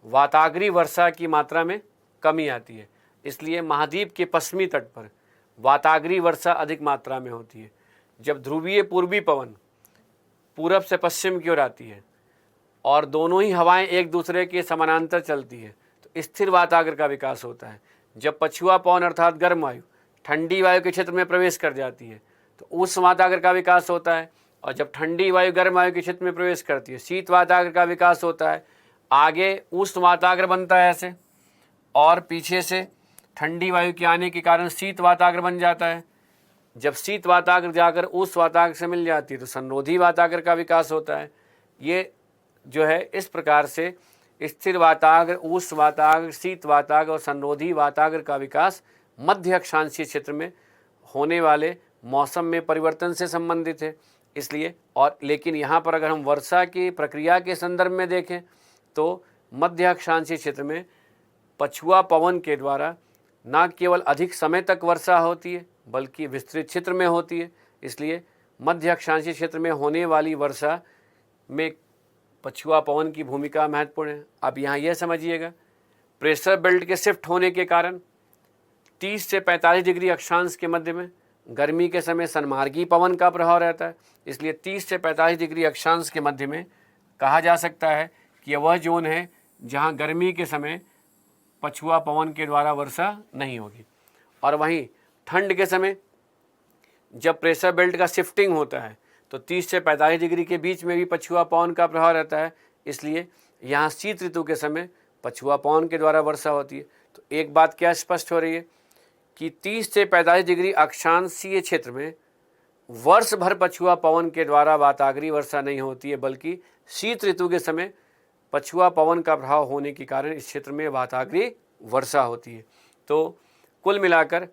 वाताग्रीय वर्षा की मात्रा में कमी आती है। इसलिए महाद्वीप के पश्चिमी तट पर वाताग्रीय वर्षा अधिक मात्रा में होती है। जब ध्रुवीय पूर्वी पवन पूरब से पश्चिम की ओर आती है और दोनों ही हवाएं एक दूसरे के समानांतर चलती है तो स्थिर वाताग्र का विकास होता है। जब पछुआ पवन अर्थात गर्म वायु ठंडी वायु के क्षेत्र में प्रवेश कर जाती है तो उस वाताग्र का विकास होता है और जब ठंडी वायु गर्म वायु के क्षेत्र में प्रवेश करती है शीत वाताग्र का विकास होता है। आगे उष्ण वाताग्र बनता है ऐसे और पीछे से ठंडी वायु के आने के कारण शीत वाताग्र बन जाता है। जब शीत वाताग्र जाकर उष्ण वाताग्र से मिल जाती है तो संरोधी वाताग्र का विकास होता है। ये जो है इस प्रकार से स्थिर वाताग्र, उष्ण वाताग्र, शीत वाताग्र और संरोधी वाताग्र का विकास मध्य अक्षांशीय क्षेत्र में होने वाले मौसम में परिवर्तन से संबंधित है। इसलिए और लेकिन यहाँ पर अगर हम वर्षा की प्रक्रिया के संदर्भ में देखें तो मध्य अक्षांशीय क्षेत्र में पछुआ पवन के द्वारा न केवल अधिक समय तक वर्षा होती है बल्कि विस्तृत क्षेत्र में होती है। इसलिए मध्य अक्षांशीय क्षेत्र में होने वाली वर्षा में पछुआ पवन की भूमिका महत्वपूर्ण है। अब यहाँ यह समझिएगा, प्रेशर बेल्ट के शिफ्ट होने के कारण 30 से 45 डिग्री अक्षांश के मध्य में गर्मी के समय सन्मार्गी पवन का प्रभाव रहता है। इसलिए 30 से 45 डिग्री अक्षांश के मध्य में कहा जा सकता है कि यह वह जोन है जहाँ गर्मी के समय पछुआ पवन के द्वारा वर्षा नहीं होगी। और वहीं ठंड के समय जब प्रेशर बेल्ट का शिफ्टिंग होता है तो 30 से 45 डिग्री के बीच में भी पछुआ पवन का प्रभाव रहता है। इसलिए यहाँ शीत ऋतु के समय पछुआ पवन के द्वारा वर्षा होती है। तो एक बात क्या स्पष्ट हो रही है कि 30 से 45 डिग्री अक्षांशीय क्षेत्र में वर्ष भर पछुआ पवन के द्वारा वाताग्रीय वर्षा नहीं होती है बल्कि शीत ऋतु के समय पछुआ पवन का प्रभाव होने के कारण इस क्षेत्र में वाताग्रीय वर्षा होती है। तो कुल मिलाकर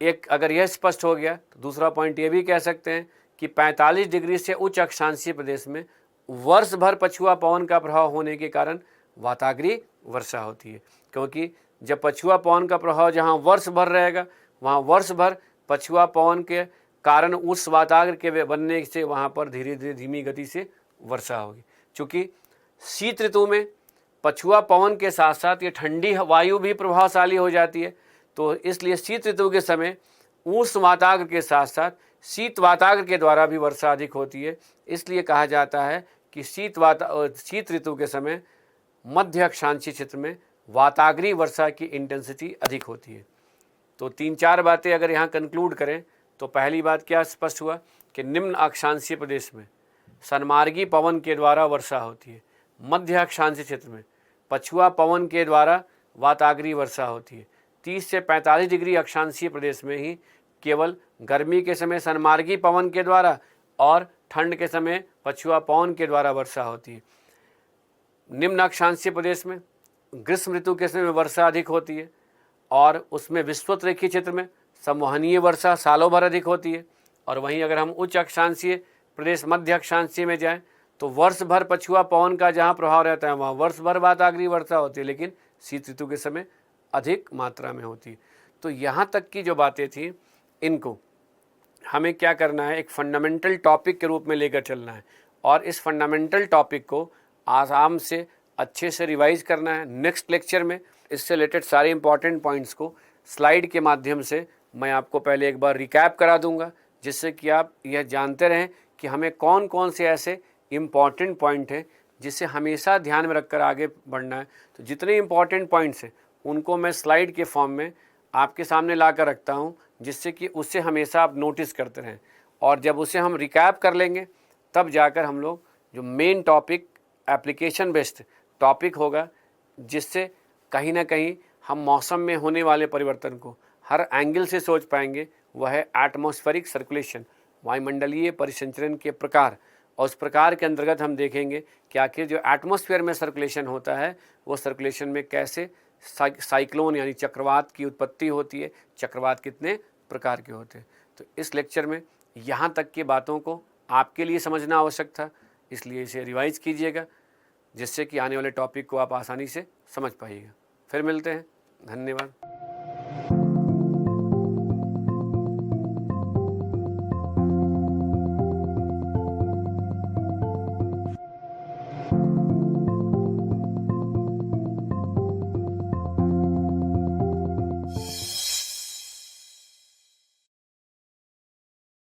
एक अगर यह स्पष्ट हो गया तो दूसरा पॉइंट ये भी कह सकते हैं कि 45 डिग्री से उच्च अक्षांशीय प्रदेश में वर्ष भर पछुआ पवन का प्रभाव होने के कारण वाताग्रीय वर्षा होती है, क्योंकि जब पछुआ पवन का प्रभाव जहाँ वर्ष भर रहेगा वहाँ वर्ष भर पछुआ पवन के कारण उस वाताग्र के बनने से वहाँ पर धीरे धीरे धीमी गति से वर्षा होगी। चूँकि शीत ऋतु में पछुआ पवन के साथ साथ ये ठंडी वायु भी प्रभावशाली हो जाती है, तो इसलिए शीत ऋतु के समय उष्ण वाताग्र के साथ साथ शीत वाताग्र के द्वारा भी वर्षा अधिक होती है। इसलिए कहा जाता है कि शीत ऋतु के समय मध्य अक्षांशीय क्षेत्र में वाताग्रीय वर्षा की इंटेंसिटी अधिक होती है। तो 3-4 बातें अगर यहाँ कंक्लूड करें तो पहली बात क्या स्पष्ट हुआ कि निम्न अक्षांशीय प्रदेश में सन्मार्गी पवन के द्वारा वर्षा होती है, मध्य अक्षांशीय क्षेत्र में पछुआ पवन के द्वारा वाताग्रीय वर्षा होती है, 30 से 45 डिग्री अक्षांशीय प्रदेश में ही केवल गर्मी के समय सन्मार्गी पवन के द्वारा और ठंड के समय पछुआ पवन के द्वारा वर्षा होती है। निम्न अक्षांशीय प्रदेश में ग्रीष्म ऋतु के समय वर्षा अधिक होती है और उसमें विषुवत रेखीय क्षेत्र में संवहनीय वर्षा सालों भर अधिक होती है। और वहीं अगर हम उच्च अक्षांशीय प्रदेश मध्य अक्षांशीय में जाएं तो वर्ष भर पछुआ पवन का जहां प्रभाव रहता है वहां वर्ष भर वाताग्रीय वर्षा होती है, लेकिन शीत ऋतु के समय अधिक मात्रा में होती है। तो यहाँ तक की जो बातें थी इनको हमें क्या करना है, एक फंडामेंटल टॉपिक के रूप में लेकर चलना है और इस फंडामेंटल टॉपिक को आराम से अच्छे से रिवाइज करना है। नेक्स्ट लेक्चर में इससे रिलेटेड सारे इंपॉर्टेंट पॉइंट्स को स्लाइड के माध्यम से मैं आपको पहले एक बार रिकैप करा दूंगा, जिससे कि आप यह जानते रहें कि हमें कौन कौन से ऐसे इम्पॉर्टेंट पॉइंट हैं जिसे हमेशा ध्यान में रखकर आगे बढ़ना है। तो जितने इम्पॉर्टेंट पॉइंट्स हैं उनको मैं स्लाइड के फॉर्म में आपके सामने ला कर रखता हूँ, जिससे कि उससे हमेशा आप नोटिस करते रहें। और जब उसे हम रिकैप कर लेंगे तब जाकर हम लोग जो main topic application based topic होगा, जिससे कहीं ना कहीं हम मौसम में होने वाले परिवर्तन को हर एंगल से सोच पाएंगे, वह है एटमॉस्फेरिक सर्कुलेशन, वायुमंडलीय परिसंचरण के प्रकार। और उस प्रकार के अंतर्गत हम देखेंगे कि आखिर जो एटमॉस्फेयर में सर्कुलेशन होता है वो सर्कुलेशन में कैसे साइक्लोन यानी चक्रवात की उत्पत्ति होती है, चक्रवात कितने प्रकार के होते हैं। तो इस लेक्चर में यहाँ तक की बातों को आपके लिए समझना आवश्यक था, इसलिए इसे रिवाइज कीजिएगा, जिससे कि आने वाले टॉपिक को आप आसानी से समझ पाइएगा। फिर मिलते हैं, धन्यवाद।